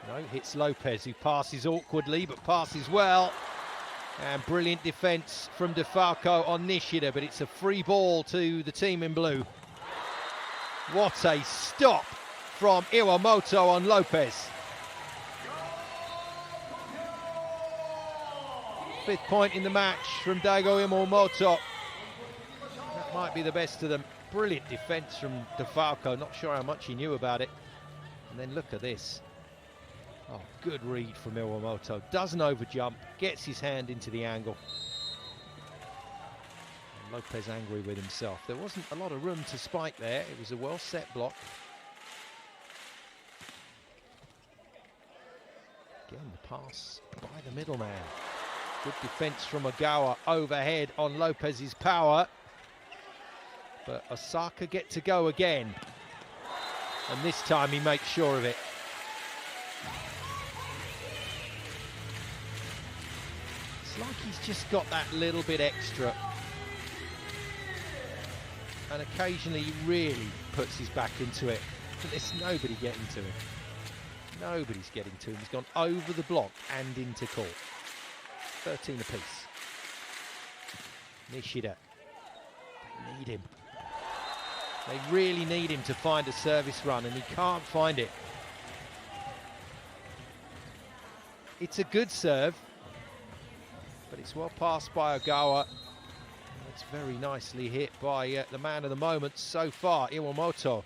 No, hits Lopez, who passes awkwardly but passes well. And brilliant defence from DeFalco on Nishida, but it's a free ball to the team in blue. What a stop from Iwamoto on Lopez. 5th point in the match from Daigo Iwamoto. Might be the best of them. Brilliant defence from DeFalco. Not sure how much he knew about it. And then look at this. Oh, good read from Iwamoto. Doesn't overjump. Gets his hand into the angle. And Lopez angry with himself. There wasn't a lot of room to spike there. It was a well set block. Again, the pass by the middleman. Good defence from Ogawa overhead on Lopez's power. But Osaka get to go again. And this time he makes sure of it. It's like he's just got that little bit extra. And occasionally he really puts his back into it. But there's nobody getting to him. Nobody's getting to him. He's gone over the block and into court. 13 apiece. Nishida. They need him. They really need him to find a service run, and he can't find it. It's a good serve, but it's well passed by Ogawa. It's very nicely hit by the man of the moment so far, Iwamoto.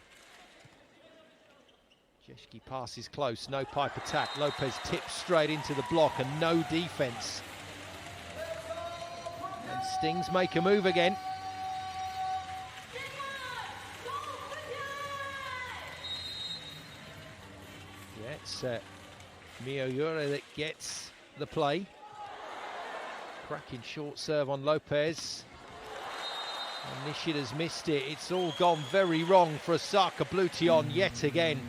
Jtekt passes close, no pipe attack. Lopez tips straight into the block and no defense. And Stings make a move again. Yeah, it's Miyoura that gets the play. Cracking short serve on Lopez. And Nishida's missed it. It's all gone very wrong for Osaka Bluteon yet again.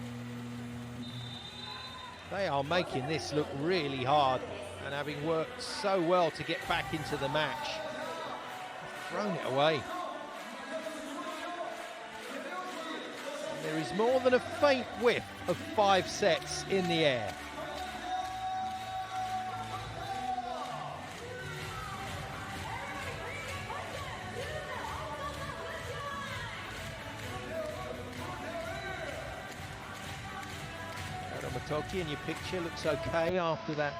They are making this look really hard, and having worked so well to get back into the match, thrown it away. And there is more than a faint whiff of 5 sets in the air. Toki in your picture looks okay after that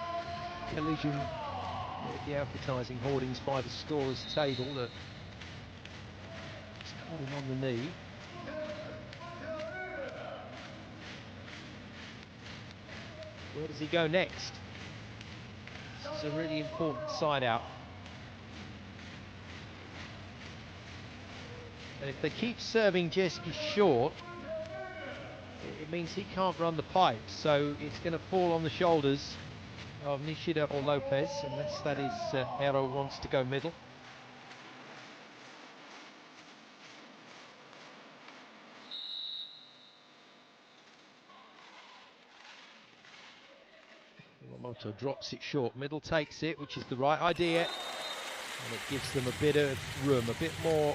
collision with the advertising hoardings by the scorer's table that caught him on the knee. Where does he go next? This is a really important side out. And if they keep serving Jtekt short, it means he can't run the pipe, so it's going to fall on the shoulders of Nishida or Lopez, unless that is Hero wants to go middle. Yamamoto drops it short, middle takes it, which is the right idea, and it gives them a bit of room, a bit more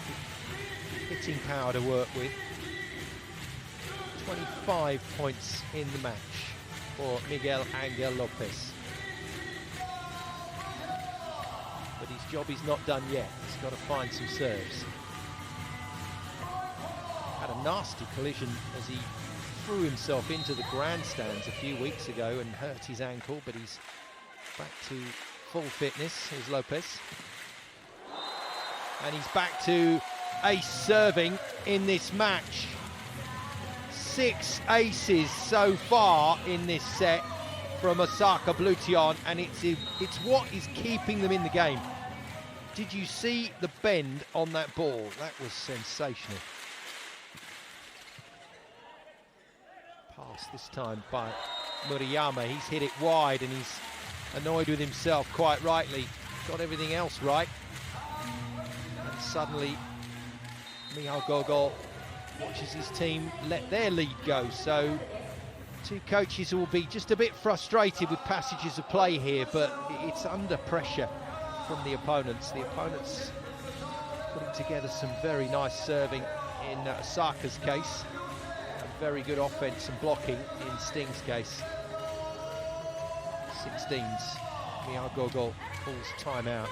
hitting power to work with. 25 points in the match for Miguel Angel Lopez. But his job is not done yet. He's got to find some serves. Had a nasty collision as he threw himself into the grandstands a few weeks ago and hurt his ankle, but he's back to full fitness, is Lopez. And he's back to ace serving in this match. 6 aces so far in this set from Osaka Bluteon, and it's what is keeping them in the game. Did you see the bend on that ball? That was sensational. Pass this time by Murayama. He's hit it wide and he's annoyed with himself, quite rightly. Got everything else right. And suddenly, Michal Gogol watches his team let their lead go. So, two coaches will be just a bit frustrated with passages of play here, but it's under pressure from the opponents. The opponents putting together some very nice serving in Osaka's case. Very good offense and blocking in Stings' case. 16s. Michal Gogol pulls time out.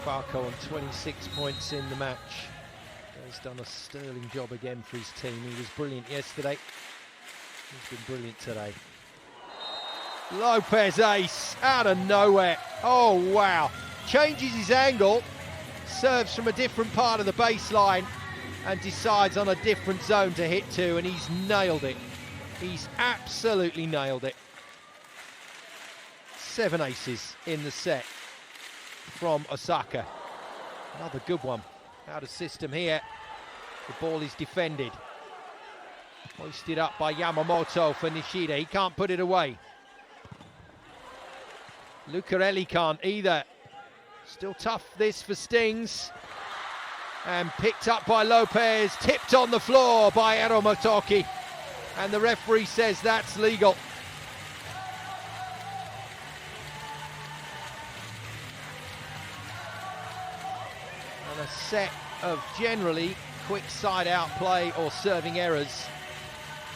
Farco on 26 points in the match. He's done a sterling job again for his team. He was brilliant yesterday. He's been brilliant today. Lopez ace out of nowhere. Oh, wow. Changes his angle, serves from a different part of the baseline and decides on a different zone to hit to, and he's nailed it. He's absolutely nailed it. 7 aces in the set from Osaka. Another good one. Out of system here. The ball is defended. Hoisted up by Yamamoto for Nishida. He can't put it away. Lucarelli can't either. Still tough this for Stings. And picked up by Lopez. Tipped on the floor by Ero Motoki. And the referee says that's legal. And a set of generally quick side-out play or serving errors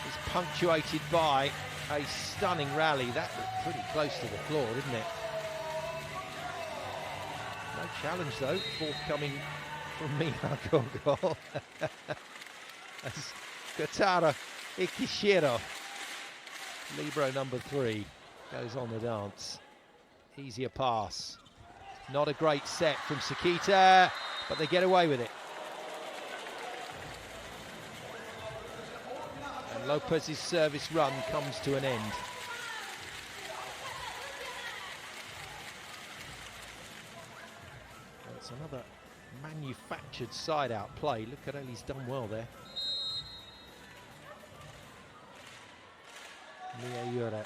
is punctuated by a stunning rally. That looked pretty close to the floor, didn't it? No challenge, though, forthcoming from Michal Gogol. As Kotaro Ikishiro, libero number 3, goes on the dance. Easier pass. Not a great set from Sekita, but they get away with it. And Lopez's service run comes to an end. It's another manufactured side-out play. Look at Eli's done well there. Miura,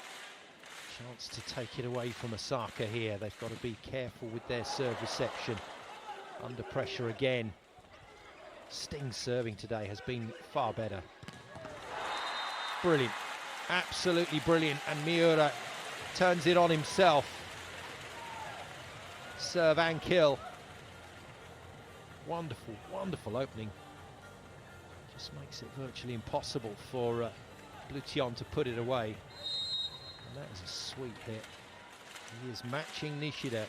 chance to take it away from Osaka here. They've got to be careful with their serve reception. Under pressure again. Stings serving today has been far better. Brilliant, absolutely brilliant, and Miura turns it on himself. Serve and kill. Wonderful, wonderful opening. Just makes it virtually impossible for Bluteon to put it away. And that is a sweet hit. He is matching Nishida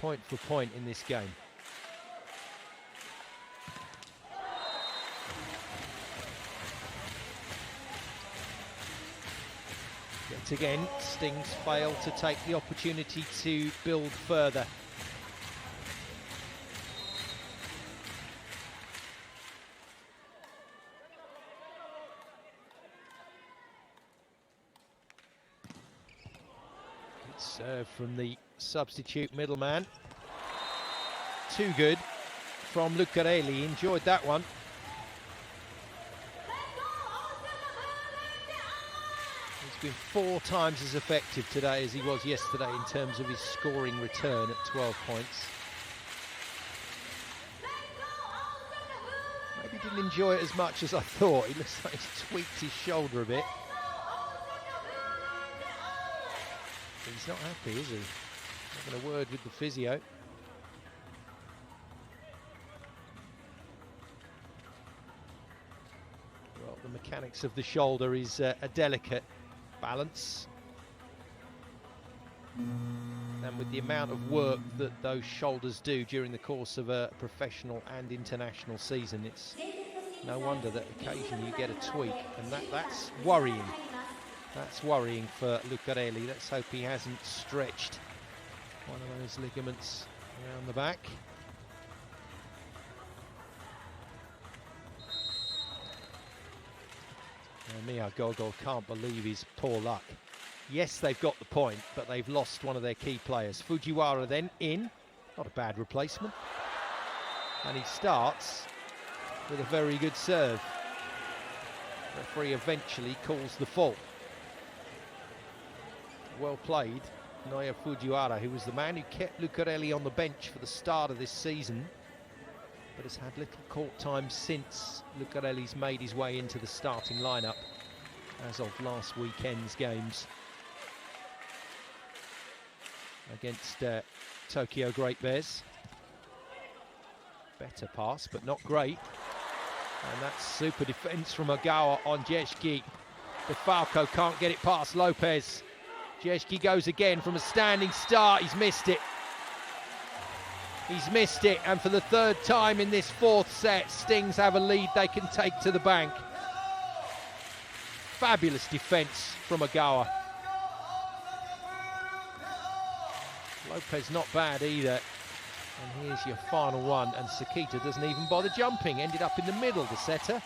point for point in this game. Yet again, Stings fail to take the opportunity to build further. Serve from the substitute middleman. Too good from Lucarelli. Enjoyed that one. He's been 4 times as effective today as he was yesterday in terms of his scoring return at 12 points. Maybe didn't enjoy it as much as I thought. He looks like he's tweaked his shoulder a bit. But he's not happy, is he? Having a word with the physio. Well, the mechanics of the shoulder is a delicate balance. And with the amount of work that those shoulders do during the course of a professional and international season, it's no wonder that occasionally you get a tweak, and that's worrying. That's worrying for Lucarelli. Let's hope he hasn't stretched one of those ligaments around the back. Mia Gogol can't believe his poor luck. Yes, they've got the point, but they've lost one of their key players. Fujiwara then in, not a bad replacement. And he starts with a very good serve. Referee eventually calls the fault. Well played, Naoya Fujiwara, who was the man who kept Lucarelli on the bench for the start of this season, but has had little court time since Lucarelli's made his way into the starting lineup as of last weekend's games against Tokyo Great Bears. Better pass, but not great. And that's super defence from Ogawa on Jtekt. DeFalco can't get it past Lopez. Jtekt goes again from a standing start. He's missed it. He's missed it, and for the 3rd time in this 4th set, Stings have a lead they can take to the bank. Fabulous defence from Ogawa. Lopez not bad either. And here's your final one, and Sekita doesn't even bother jumping. Ended up in the middle, the setter.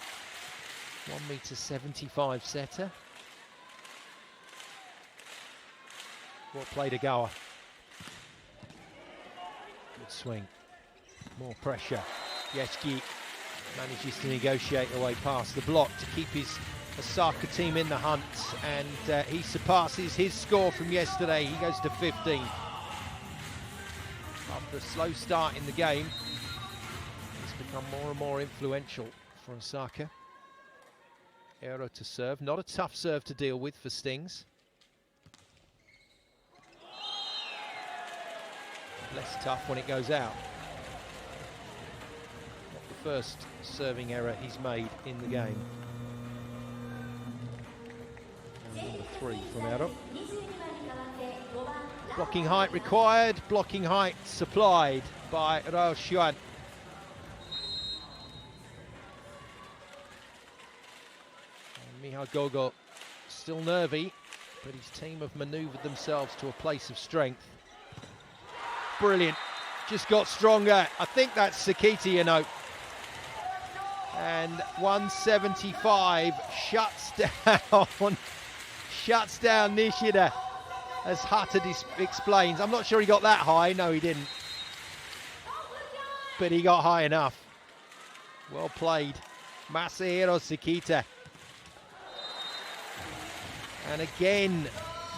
1m75 setter. Well played, Ogawa. Good swing. More pressure. Jtekt manages to negotiate a way past the block to keep his Osaka team in the hunt, and he surpasses his score from yesterday. He goes to 15. After a slow start in the game, it's become more and more influential for Osaka. Ero to serve. Not a tough serve to deal with for Stings. Less tough when it goes out. Not the first serving error he's made in the game. And number 3 from Ero. Blocking height required, blocking height supplied by Rao Xuan. Miha Gogo still nervy, but his team have manoeuvred themselves to a place of strength. Brilliant, just got stronger. I think that's Sekita, you know. And 175 shuts down Nishida, as Hutter explains. I'm not sure he got that high. No, he didn't. But he got high enough. Well played, Masahiro Sekita. And again,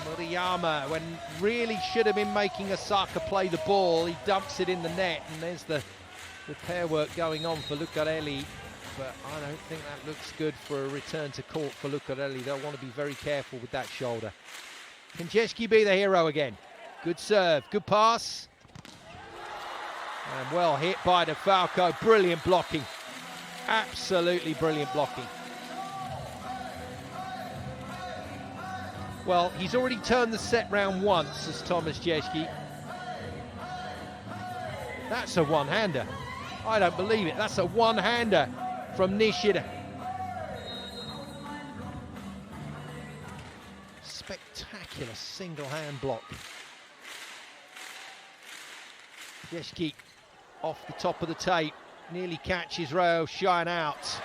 Murayama, when really should have been making Osaka play the ball, he dumps it in the net, and there's the repair work going on for Lucarelli. But I don't think that looks good for a return to court for Lucarelli. They'll want to be very careful with that shoulder. Can Jtekt be the hero again? Good serve, good pass. And well hit by DeFalco. Brilliant blocking. Absolutely brilliant blocking. Well, he's already turned the set round once as Thomas Jtekt. That's a one-hander. I don't believe it. That's a one-hander from Nishida. Spectacular single hand block. Jtekt off the top of the tape, nearly catches Rao Xuan out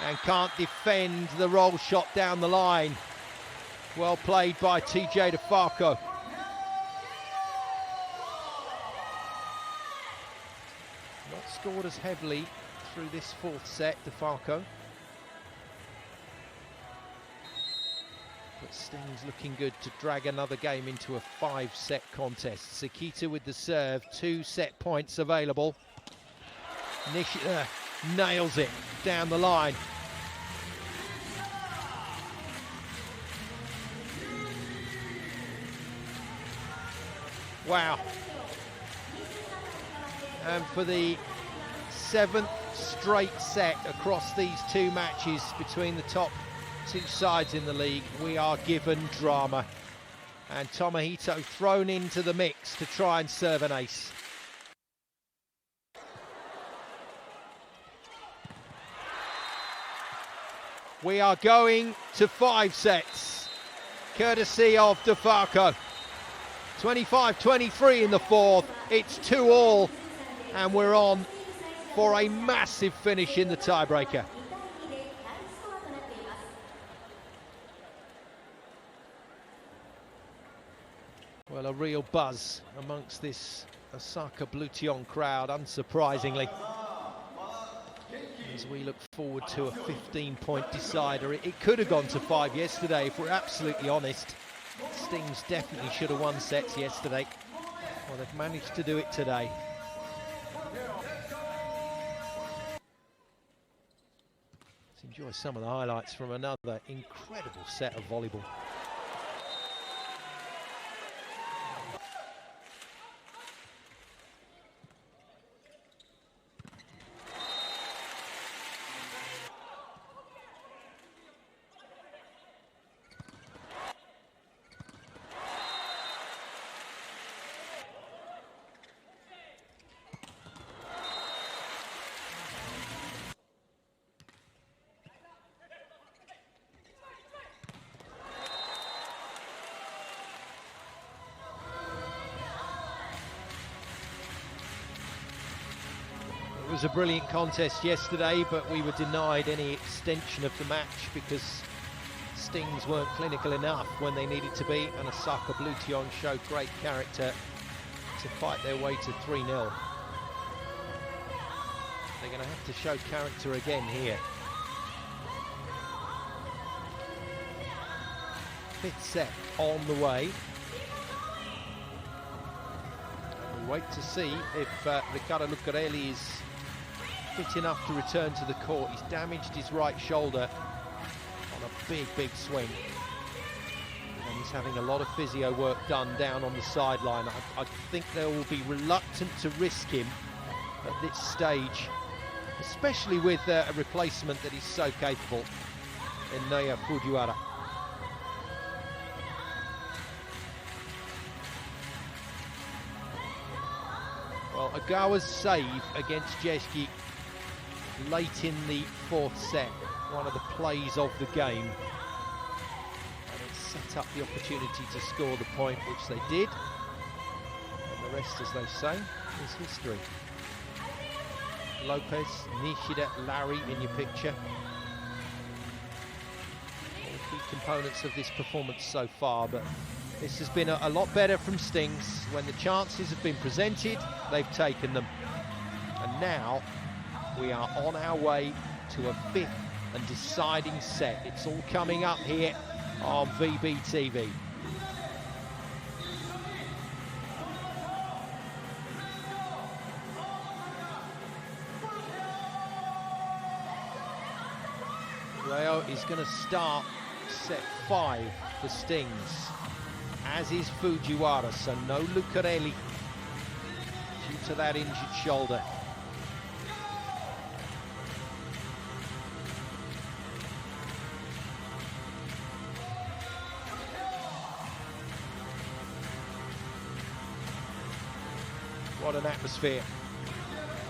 and can't defend the roll shot down the line. Well played by TJ DeFalco. scored as heavily through this fourth set, DeFalco. But Stings looking good to drag another game into a 5-set contest. Sekita with the serve, 2 set points available. Nishida nails it down the line. Wow. And for the 7th straight set across these 2 matches between the top 2 sides in the league, we are given drama. And Tomohito thrown into the mix to try and serve an ace. We are going to 5 sets, courtesy of DeFalco. 25-23 in the 4th, it's 2-all, and we're on for a massive finish in the tiebreaker. Well, a real buzz amongst this Osaka Bluteon crowd, unsurprisingly, as we look forward to a 15-point decider. It could have gone to 5 yesterday, if we're absolutely honest. Stings definitely should have won sets yesterday. Well, they've managed to do it today. Let's enjoy some of the highlights from another incredible set of volleyball. It was a brilliant contest yesterday, but we were denied any extension of the match because Stings weren't clinical enough when they needed to be, and Osaka Bluteon showed great character to fight their way to 3-0. They're going to have to show character again here. 5th set on the way. And we wait to see if Riccardo Lucarelli is fit enough to return to the court. He's damaged his right shoulder on a big swing, and he's having a lot of physio work done down on the sideline. I think they will be reluctant to risk him at this stage, especially with a replacement that is so capable in Naoya Fujiwara. Well, Agawa's save against Jtekt late in the 4th set, one of the plays of the game, and it set up the opportunity to score the point, which they did, and the rest, as they say, is history. Lopez, Nishida, Larry in your picture. All the key components of this performance so far, but this has been a lot better from Stings. When the chances have been presented, they've taken them, and now we are on our way to a 5th and deciding set. It's all coming up here on VBTV. Rayo is going to start set 5 for Stings, as is Fujiwara, so no Lucarelli due to that injured shoulder. What an atmosphere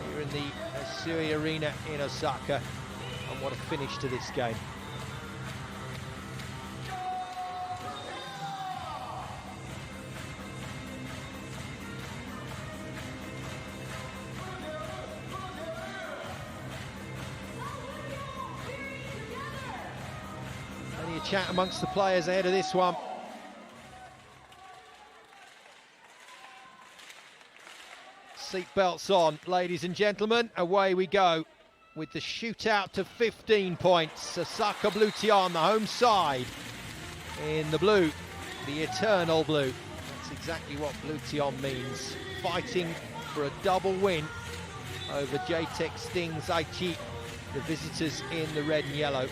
here in the Asui Arena in Osaka, and what a finish to this game. Plenty of chat amongst the players ahead of this one. Seatbelts on, ladies and gentlemen. Away we go with the shootout to 15 points. Osaka Bluteon, the home side, in the blue, the eternal blue. That's exactly what Bluteon means. Fighting for a double win over Jtekt Stings Aichi, the visitors in the red and yellow.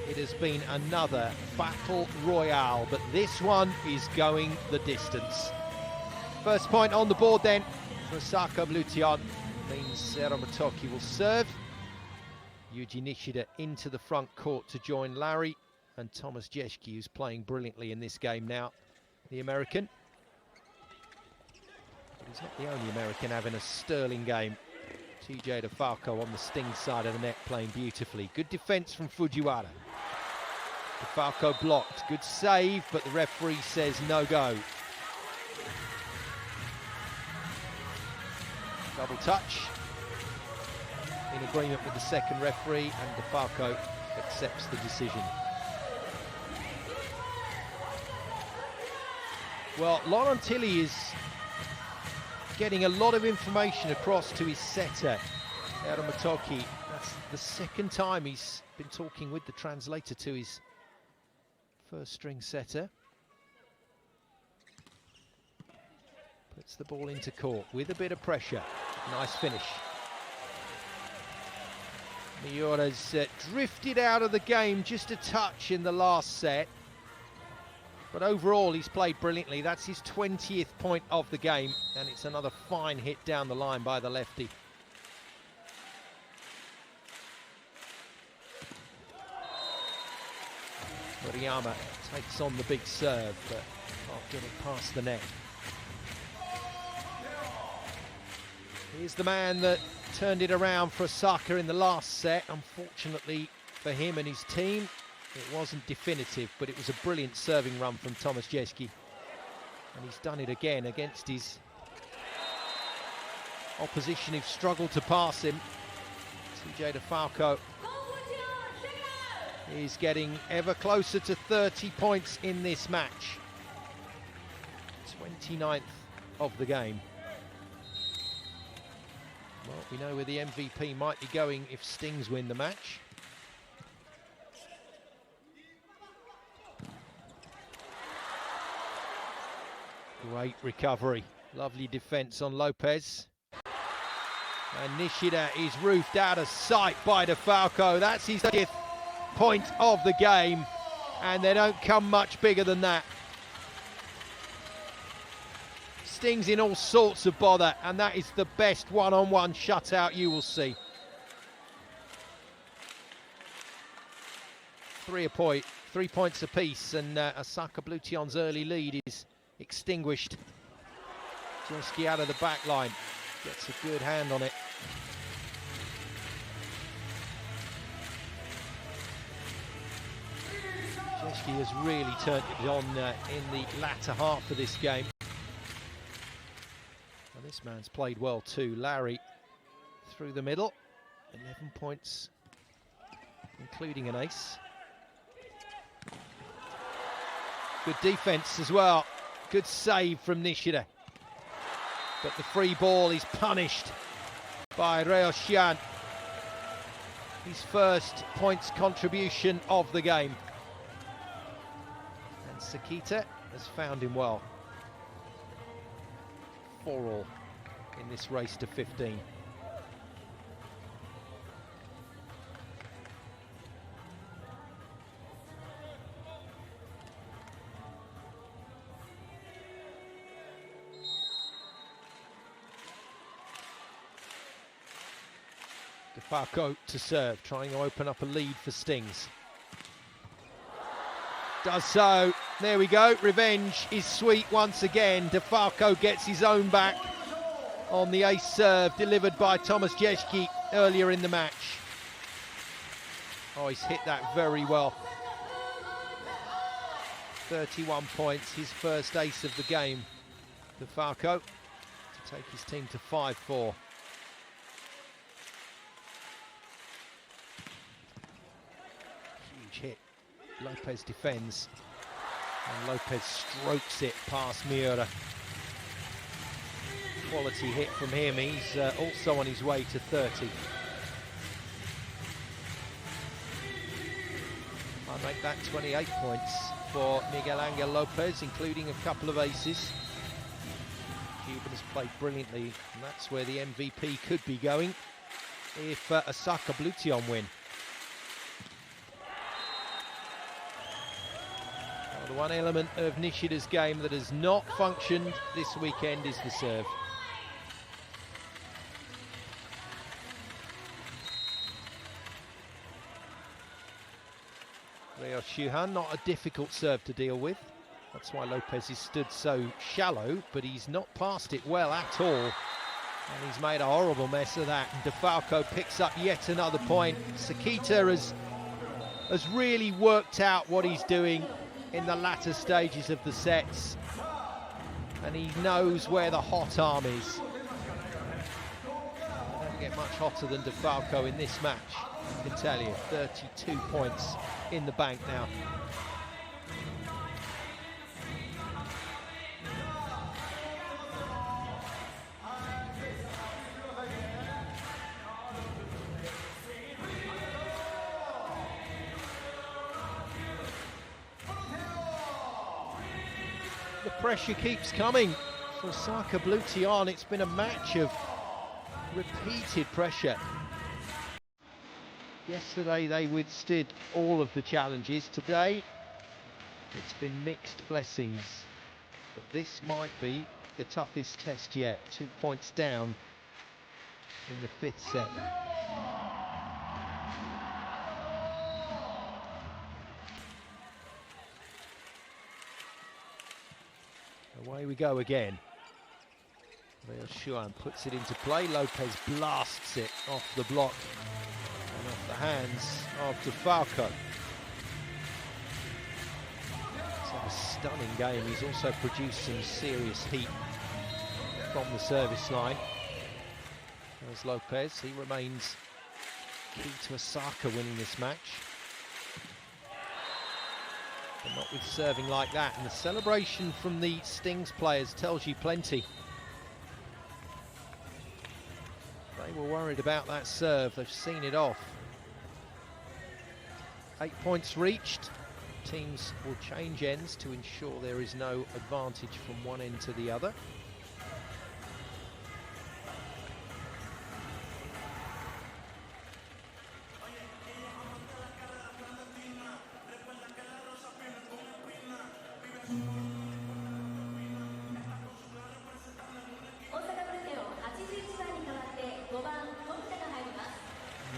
It has been another battle royale, but this one is going the distance. First point on the board then for Osaka Bluteon means Motoki will serve. Yuji Nishida into the front court to join Larry and Thomas Jeschke, who's playing brilliantly in this game now, the American. But he's not the only American having a sterling game. TJ DeFalco on the Sting side of the net playing beautifully. Good defence from Fujiwara. DeFalco blocked, good save, but the referee says no go. Double touch, in agreement with the second referee, and DeFalco accepts the decision. Well, Laurent Tilly is getting a lot of information across to his setter, Motoki. That's the second time he's been talking with the translator to his first string setter. Puts the ball into court with a bit of pressure. Nice finish. Miura's drifted out of the game just a touch in the last set. But overall, he's played brilliantly. That's his 20th point of the game, and it's another fine hit down the line by the lefty. Murayama takes on the big serve, but can't get it past the net. Here's the man that turned it around for Osaka in the last set. Unfortunately for him and his team, it wasn't definitive, but it was a brilliant serving run from Thomas Jeschke. And he's done it again against his opposition who've struggled to pass him. TJ DeFalco is getting ever closer to 30 points in this match. 29th of the game. Well, we know where the MVP might be going if Stings win the match. Great recovery. Lovely defence on Lopez. And Nishida is roofed out of sight by DeFalco. That's his 30th point of the game. And they don't come much bigger than that. Stings in all sorts of bother, and that is the best one-on-one shutout you will see. 3 points apiece, and Osaka Bluteon's early lead is extinguished. Jeschke out of the back line, gets a good hand on it. Jeschke has really turned it on in the latter half of this game. And this man's played well too. Larry through the middle, 11 points, including an ace. Good defense as well. Good save from Nishida. But the free ball is punished by Reo Xian. His first points contribution of the game. And Sakita has found him well. 4-all in this race to 15. DeFalco to serve, trying to open up a lead for Stings. Does so. There we go. Revenge is sweet once again. DeFalco gets his own back on the ace serve delivered by Thomas Jeschke earlier in the match. Oh, he's hit that very well. 31 points, his first ace of the game. DeFalco to take his team to 5-4. Huge hit. Lopez defends, and Lopez strokes it past Miura. quality hit from him. He's also on his way to 30. I make that 28 points for Miguel Angel Lopez, including a couple of aces. Cuban has played brilliantly, and that's where the MVP could be going if Osaka Bluteon win. Well, the one element of Nishida's game that has not functioned this weekend is the serve. Shuhan, not a difficult serve to deal with. That's why Lopez has stood so shallow, but he's not passed it well at all. And he's made a horrible mess of that. And DeFalco picks up yet another point. Sakita has really worked out what he's doing in the latter stages of the sets. And he knows where the hot arm is. Don't get much hotter than DeFalco in this match, I can tell you. 32 points in the bank now. The pressure keeps coming for Osaka Bluteon. It's been a match of repeated pressure. Yesterday they withstood all of the challenges. Today it's been mixed blessings. But this might be the toughest test yet. 2 points down in the fifth set. Away we go again. Shuan puts it into play. Lopez blasts it off the block and off the hands of DeFalco. It's had a stunning game. He's also produced some serious heat from the service line. There's Lopez. He remains key to Osaka winning this match. But not with serving like that. And the celebration from the Stings players tells you plenty. They were worried about that serve. They've seen it off. 8 points reached. Teams will change ends to ensure there is no advantage from one end to the other.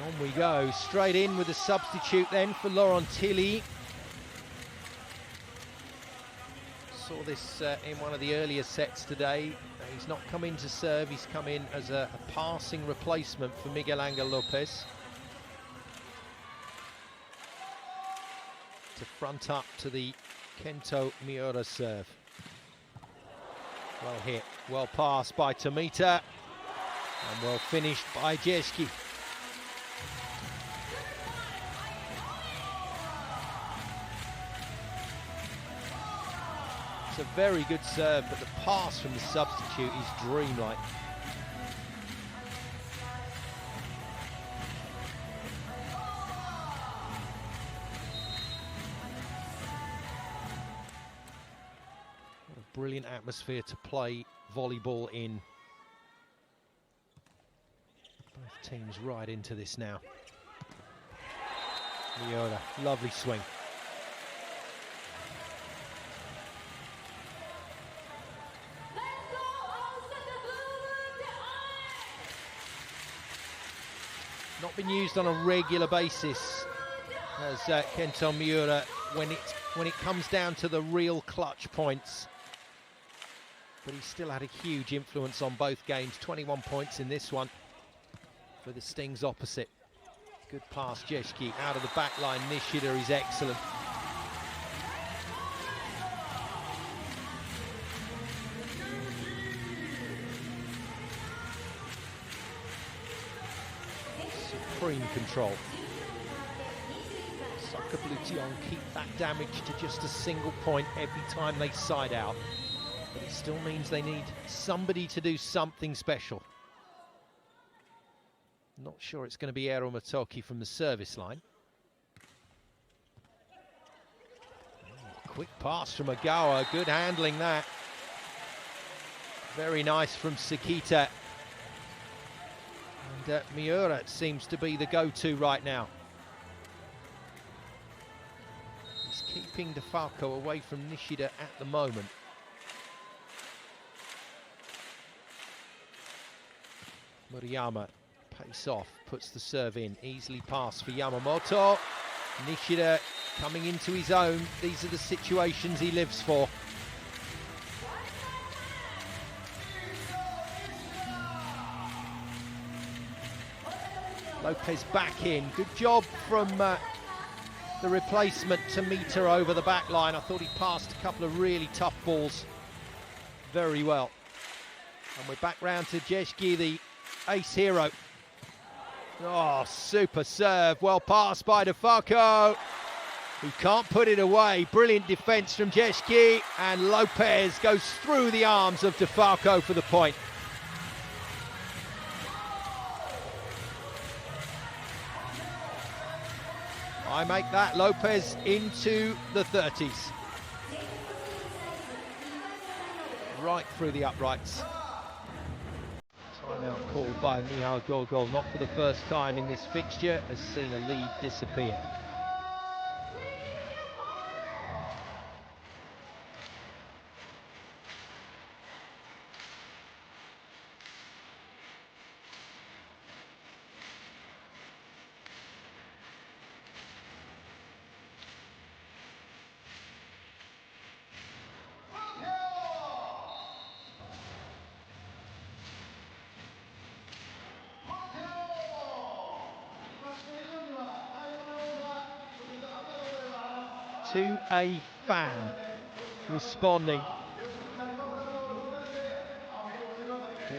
On we go, straight in with a substitute then for Laurent Tilly. Saw this in one of the earlier sets today. He's not come in to serve, he's come in as a passing replacement for Miguel Angel Lopez. To front up to the Kento Miura serve. Well hit, well passed by Tomita, and well finished by Jtekt. It's a very good serve, but the pass from the substitute is dreamlike. What a brilliant atmosphere to play volleyball in. Both teams right into this now. Miura, lovely swing. Not been used on a regular basis as Kento Miura when it comes down to the real clutch points. But he still had a huge influence on both games. 21 points in this one for the Stings opposite. Good pass, Jtekt out of the back line. Nishida is excellent. Supreme control. Osaka Bluteon keep that damage to just a single point every time they side out. But it still means they need somebody to do something special. Not sure it's going to be Eero Matoki from the service line. Quick pass from Agawa, good handling that. Very nice from Sekita. And Miura seems to be the go-to right now. He's keeping DeFalco away from Nishida at the moment. Murayama, pace off, puts the serve in. Easily passed for Yamamoto. Nishida coming into his own. These are the situations he lives for. Lopez back in. Good job from the replacement to meet her over the back line. I thought he passed a couple of really tough balls very well. And we're back round to Jtekt, the ace hero. Oh, super serve. Well passed by DeFalco, who can't put it away. Brilliant defence from Jtekt, and Lopez goes through the arms of DeFalco for the point. I make that Lopez into the 30s. Right through the uprights. Timeout called by Michal Gogol, not for the first time in this fixture, has seen a lead disappear. To a fan responding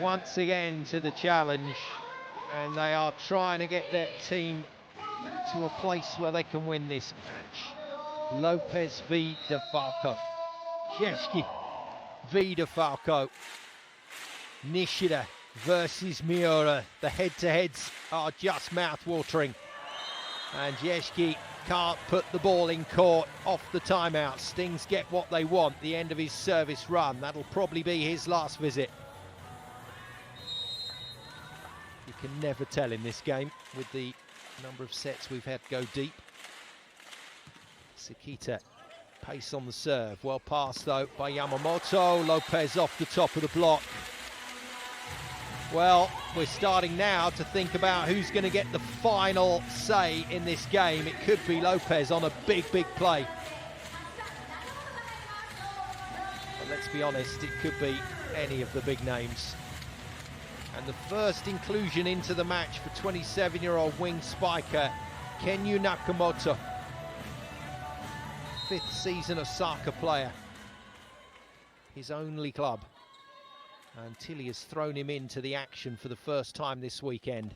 once again to the challenge, and they are trying to get their team to a place where they can win this match. Lopez v DeFalco, Jtekt v DeFalco, Nishida versus Miura. The head-to-heads are just mouth-watering, and Jtekt can't put the ball in court off the timeout. Stings get what they want, the end of his service run. That'll probably be his last visit. You can never tell in this game with the number of sets we've had go deep. Sekita, pace on the serve. Well passed though by Yamamoto. Lopez off the top of the block. Well, we're starting now to think about who's going to get the final say in this game. It could be Lopez on a big, big play. But let's be honest, it could be any of the big names. And the first inclusion into the match for 27-year-old wing spiker Kenyu Nakamoto. 5th season Osaka player. His only club. And Tilly has thrown him into the action for the first time this weekend.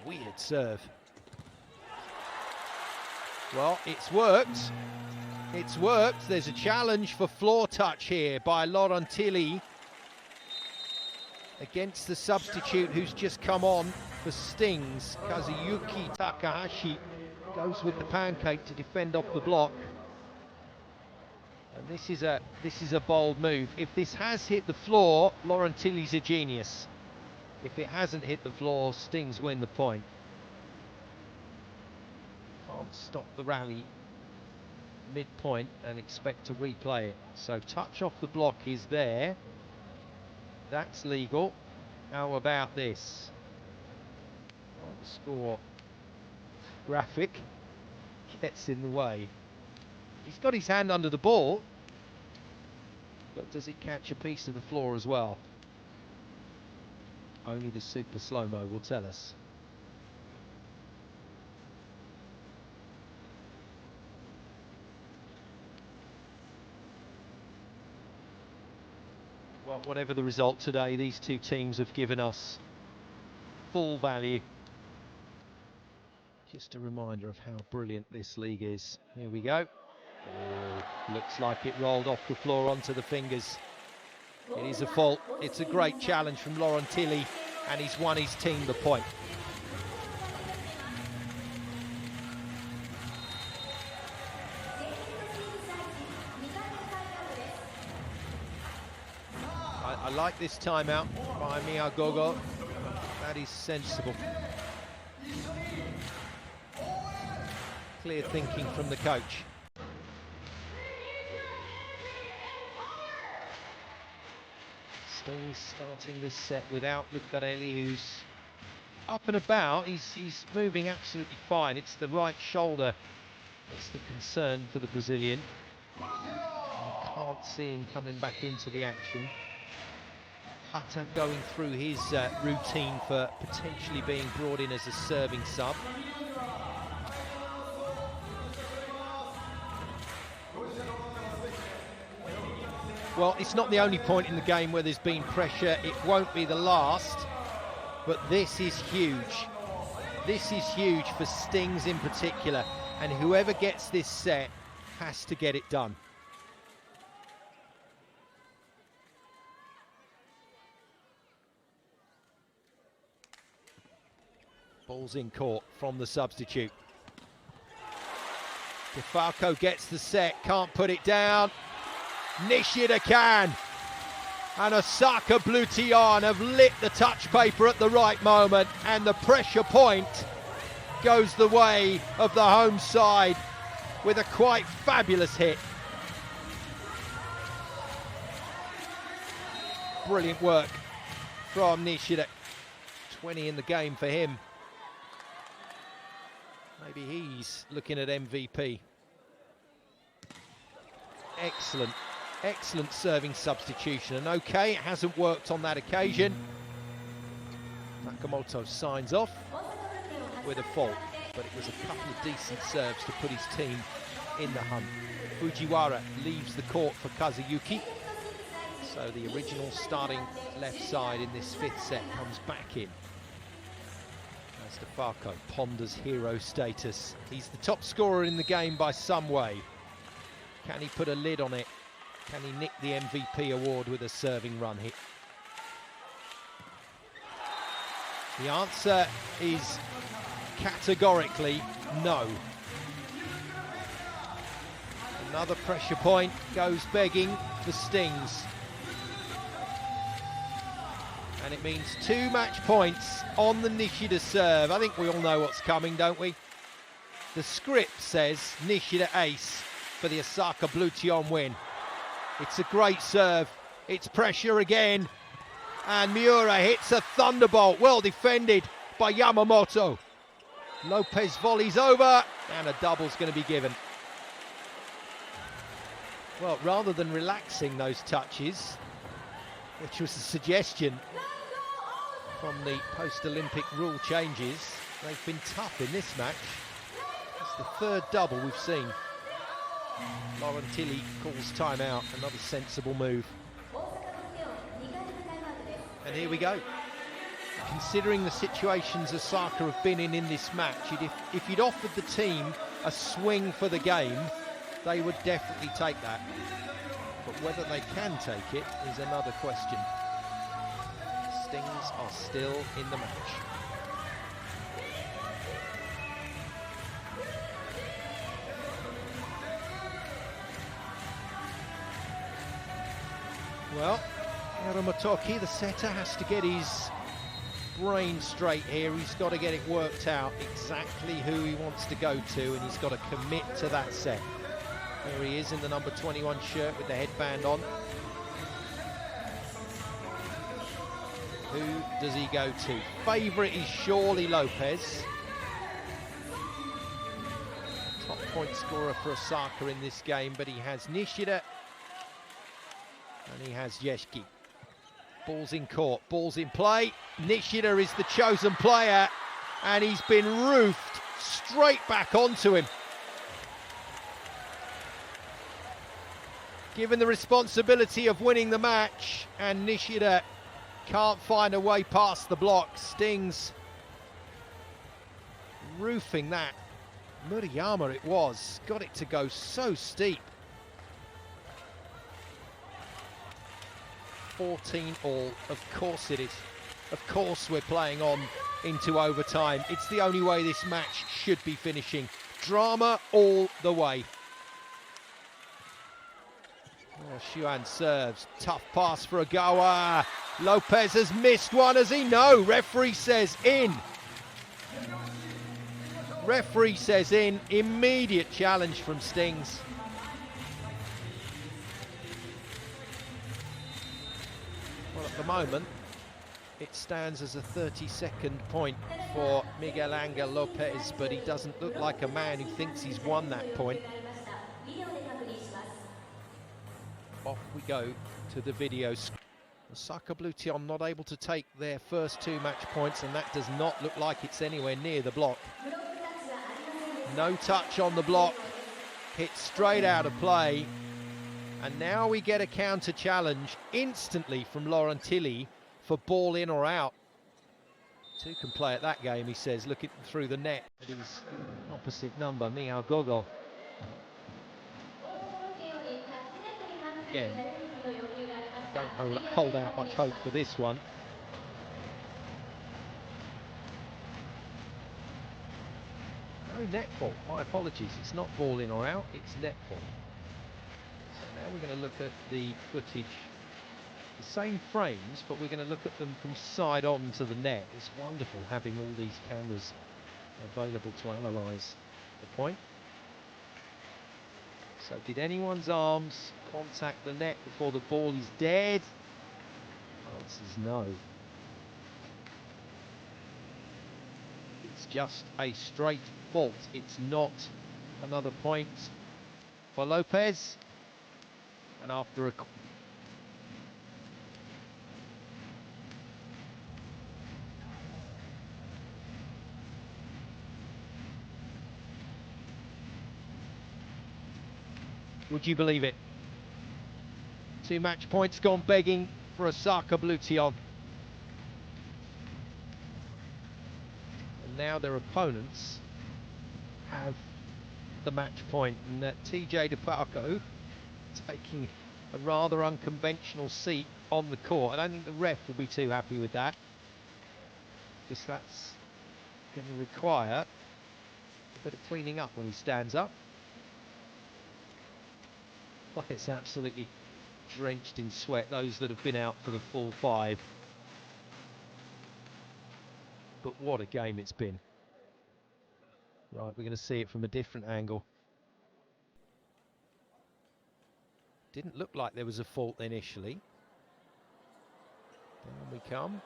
Weird serve. Well, it's worked. It's worked. There's a challenge for floor touch here by Laurent Tilly against the substitute who's just come on for Stings. Kazuyuki Takahashi goes with the pancake to defend off the block. And this is a bold move. If this has hit the floor, Laurent Tilly's a genius. If it hasn't hit the floor, Stings win the point. Can't stop the rally mid-point and expect to replay it. So touch off the block is there. That's legal. How about this? The score graphic gets in the way. He's got his hand under the ball, but does it catch a piece of the floor as well? Only the super slow-mo will tell us. Well, whatever the result today, these two teams have given us full value. Just a reminder of how brilliant this league is. Here we go. Oh, looks like it rolled off the floor onto the fingers. It is a fault. It's a great challenge from Laurent Tilly, and he's won his team the point. I like this timeout by Miyagogo. That is sensible. Clear thinking from the coach. Stings starting this set without Lucarelli, who's up and about. He's moving absolutely fine. It's the right shoulder that's the concern for the Brazilian. You can't see him coming back into the action. Hutter going through his routine for potentially being brought in as a serving sub. Well, it's not the only point in the game where there's been pressure. It won't be the last, but this is huge. This is huge for Stings in particular, and whoever gets this set has to get it done. Ball's in court from the substitute. DeFalco gets the set, can't put it down. Nishida can. And Osaka Bluteon have lit the touch paper at the right moment, and the pressure point goes the way of the home side with a quite fabulous hit. Brilliant work from Nishida. 20 in the game for him. Maybe he's looking at MVP. Excellent, excellent serving substitution. And okay, it hasn't worked on that occasion. Nakamoto signs off with a fault, but it was a couple of decent serves to put his team in the hunt. Fujiwara leaves the court for Kazuyuki. So the original starting left side in this fifth set comes back in. As DeFalco ponders hero status. He's the top scorer in the game by some way. Can he put a lid on it? Can he nick the MVP award with a serving run hit? The answer is categorically no. Another pressure point goes begging for Stings. And it means 2 match points on the Nishida serve. I think we all know what's coming, don't we? The script says Nishida ace for the Osaka Bluteon win. It's a great serve. It's pressure again. And Miura hits a thunderbolt. Well defended by Yamamoto. Lopez volleys over, and a double's going to be given. Well, rather than relaxing those touches, which was a suggestion from the post-Olympic rule changes, they've been tough in this match. It's the third double we've seen. Laurent Tilly calls timeout, another sensible move. And here we go. Considering the situations Osaka have been in this match, if you'd offered the team a swing for the game, they would definitely take that. But whether they can take it is another question. Stings are still in the match. Well, Yaramotoki, the setter, has to get his brain straight here. He's got to get it worked out exactly who he wants to go to, and he's got to commit to that set. There he is in the number 21 shirt with the headband on. Who does he go to? Favourite is surely Lopez. Top point scorer for Osaka in this game, but he has Nishida and he has Jtekt. Ball's in court, ball's in play. Nishida is the chosen player, and he's been roofed straight back onto him. Given the responsibility of winning the match, and Nishida can't find a way past the block. Stings roofing that Murayama it was, got it to go so steep. 14 all, of course it is. Of course we're playing on into overtime. It's the only way this match should be finishing. Drama all the way. Oh, Xuan serves, tough pass for Ogawa. Lopez has missed one, has he? No, referee says in. Referee says in, immediate challenge from Stings. Well, at the moment, it stands as a 30-second point for Miguel Angel Lopez, but he doesn't look like a man who thinks he's won that point. Off we go to the video screen. Osaka Bluteon not able to take their first 2 match points, and that does not look like it's anywhere near the block. No touch on the block, hit straight out of play, and now we get a counter challenge instantly from Laurentili for ball in or out. 2 can play at that game, he says, looking through the net at his opposite number, Miao Gogo. Again, don't hold out much hope for this one. No net fault, my apologies, it's not ball in or out, it's net fault. So now we're going to look at the footage, the same frames, but we're going to look at them from side on to the net. It's wonderful having all these cameras available to analyse the point. So did anyone's arms contact the net before the ball is dead? Answer is no. It's just a straight fault. It's not another point for Lopez. And after a... Would you believe it? 2 match points gone begging for Osaka Bluteon. And now their opponents have the match point, and TJ DeFalco taking a rather unconventional seat on the court. I don't think the ref will be too happy with that, because that's going to require a bit of cleaning up when he stands up. Well, it's absolutely drenched in sweat, those that have been out for the full 5. But what a game it's been. Right, we're going to see it from a different angle. Didn't look like there was a fault initially. Down we come,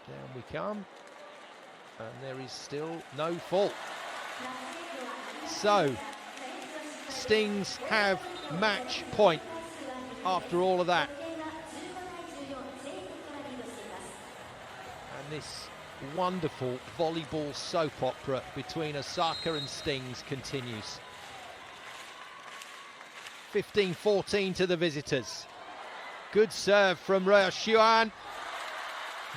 down we come. And there is still no fault. So, Stings have match point after all of that. And this wonderful volleyball soap opera between Osaka and Stings continues. 15-14 to the visitors. Good serve from Reo Xuan.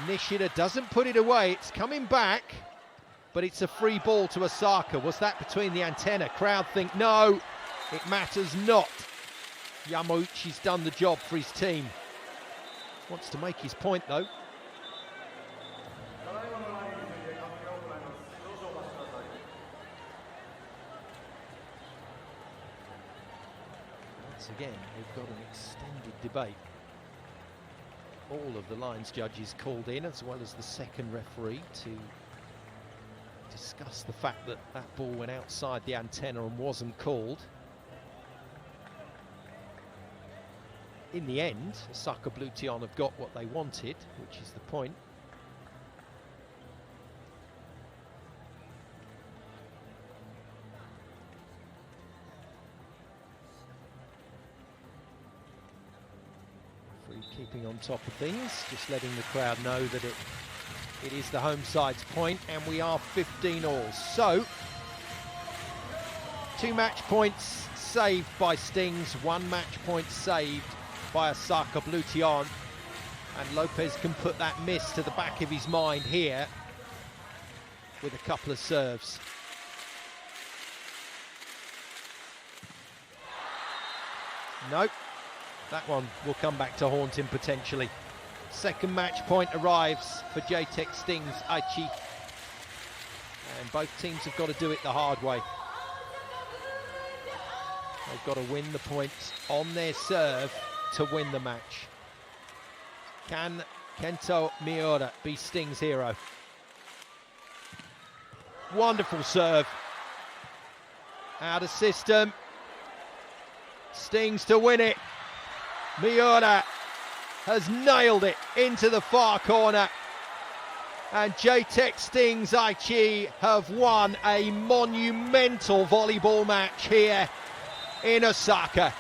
Nishida doesn't put it away, it's coming back, but it's a free ball to Osaka. Was that between the antenna? Crowd think no, it matters not. Yamauchi's done the job for his team. Wants to make his point though. Once again, we've got an extended debate. All of the lines judges called in, as well as the second referee, to discuss the fact that that ball went outside the antenna and wasn't called. In the end, Osaka Bluteon have got what they wanted, which is the point. Free keeping on top of things, just letting the crowd know that it is the home side's point, and we are 15 all. So, 2 match points saved by Stings, 1 match point saved by Osaka Bluteon, and Lopez can put that miss to the back of his mind here with a couple of serves. Nope, that one will come back to haunt him potentially. Second match point arrives for Jtekt Stings Aichi. And both teams have got to do it the hard way. They've got to win the points on their serve to win the match. Can Kento Miura be Stings' hero? Wonderful serve. Out of system. Stings to win it. Miura has nailed it into the far corner. And Jtekt Stings Aichi have won a monumental volleyball match here in Osaka.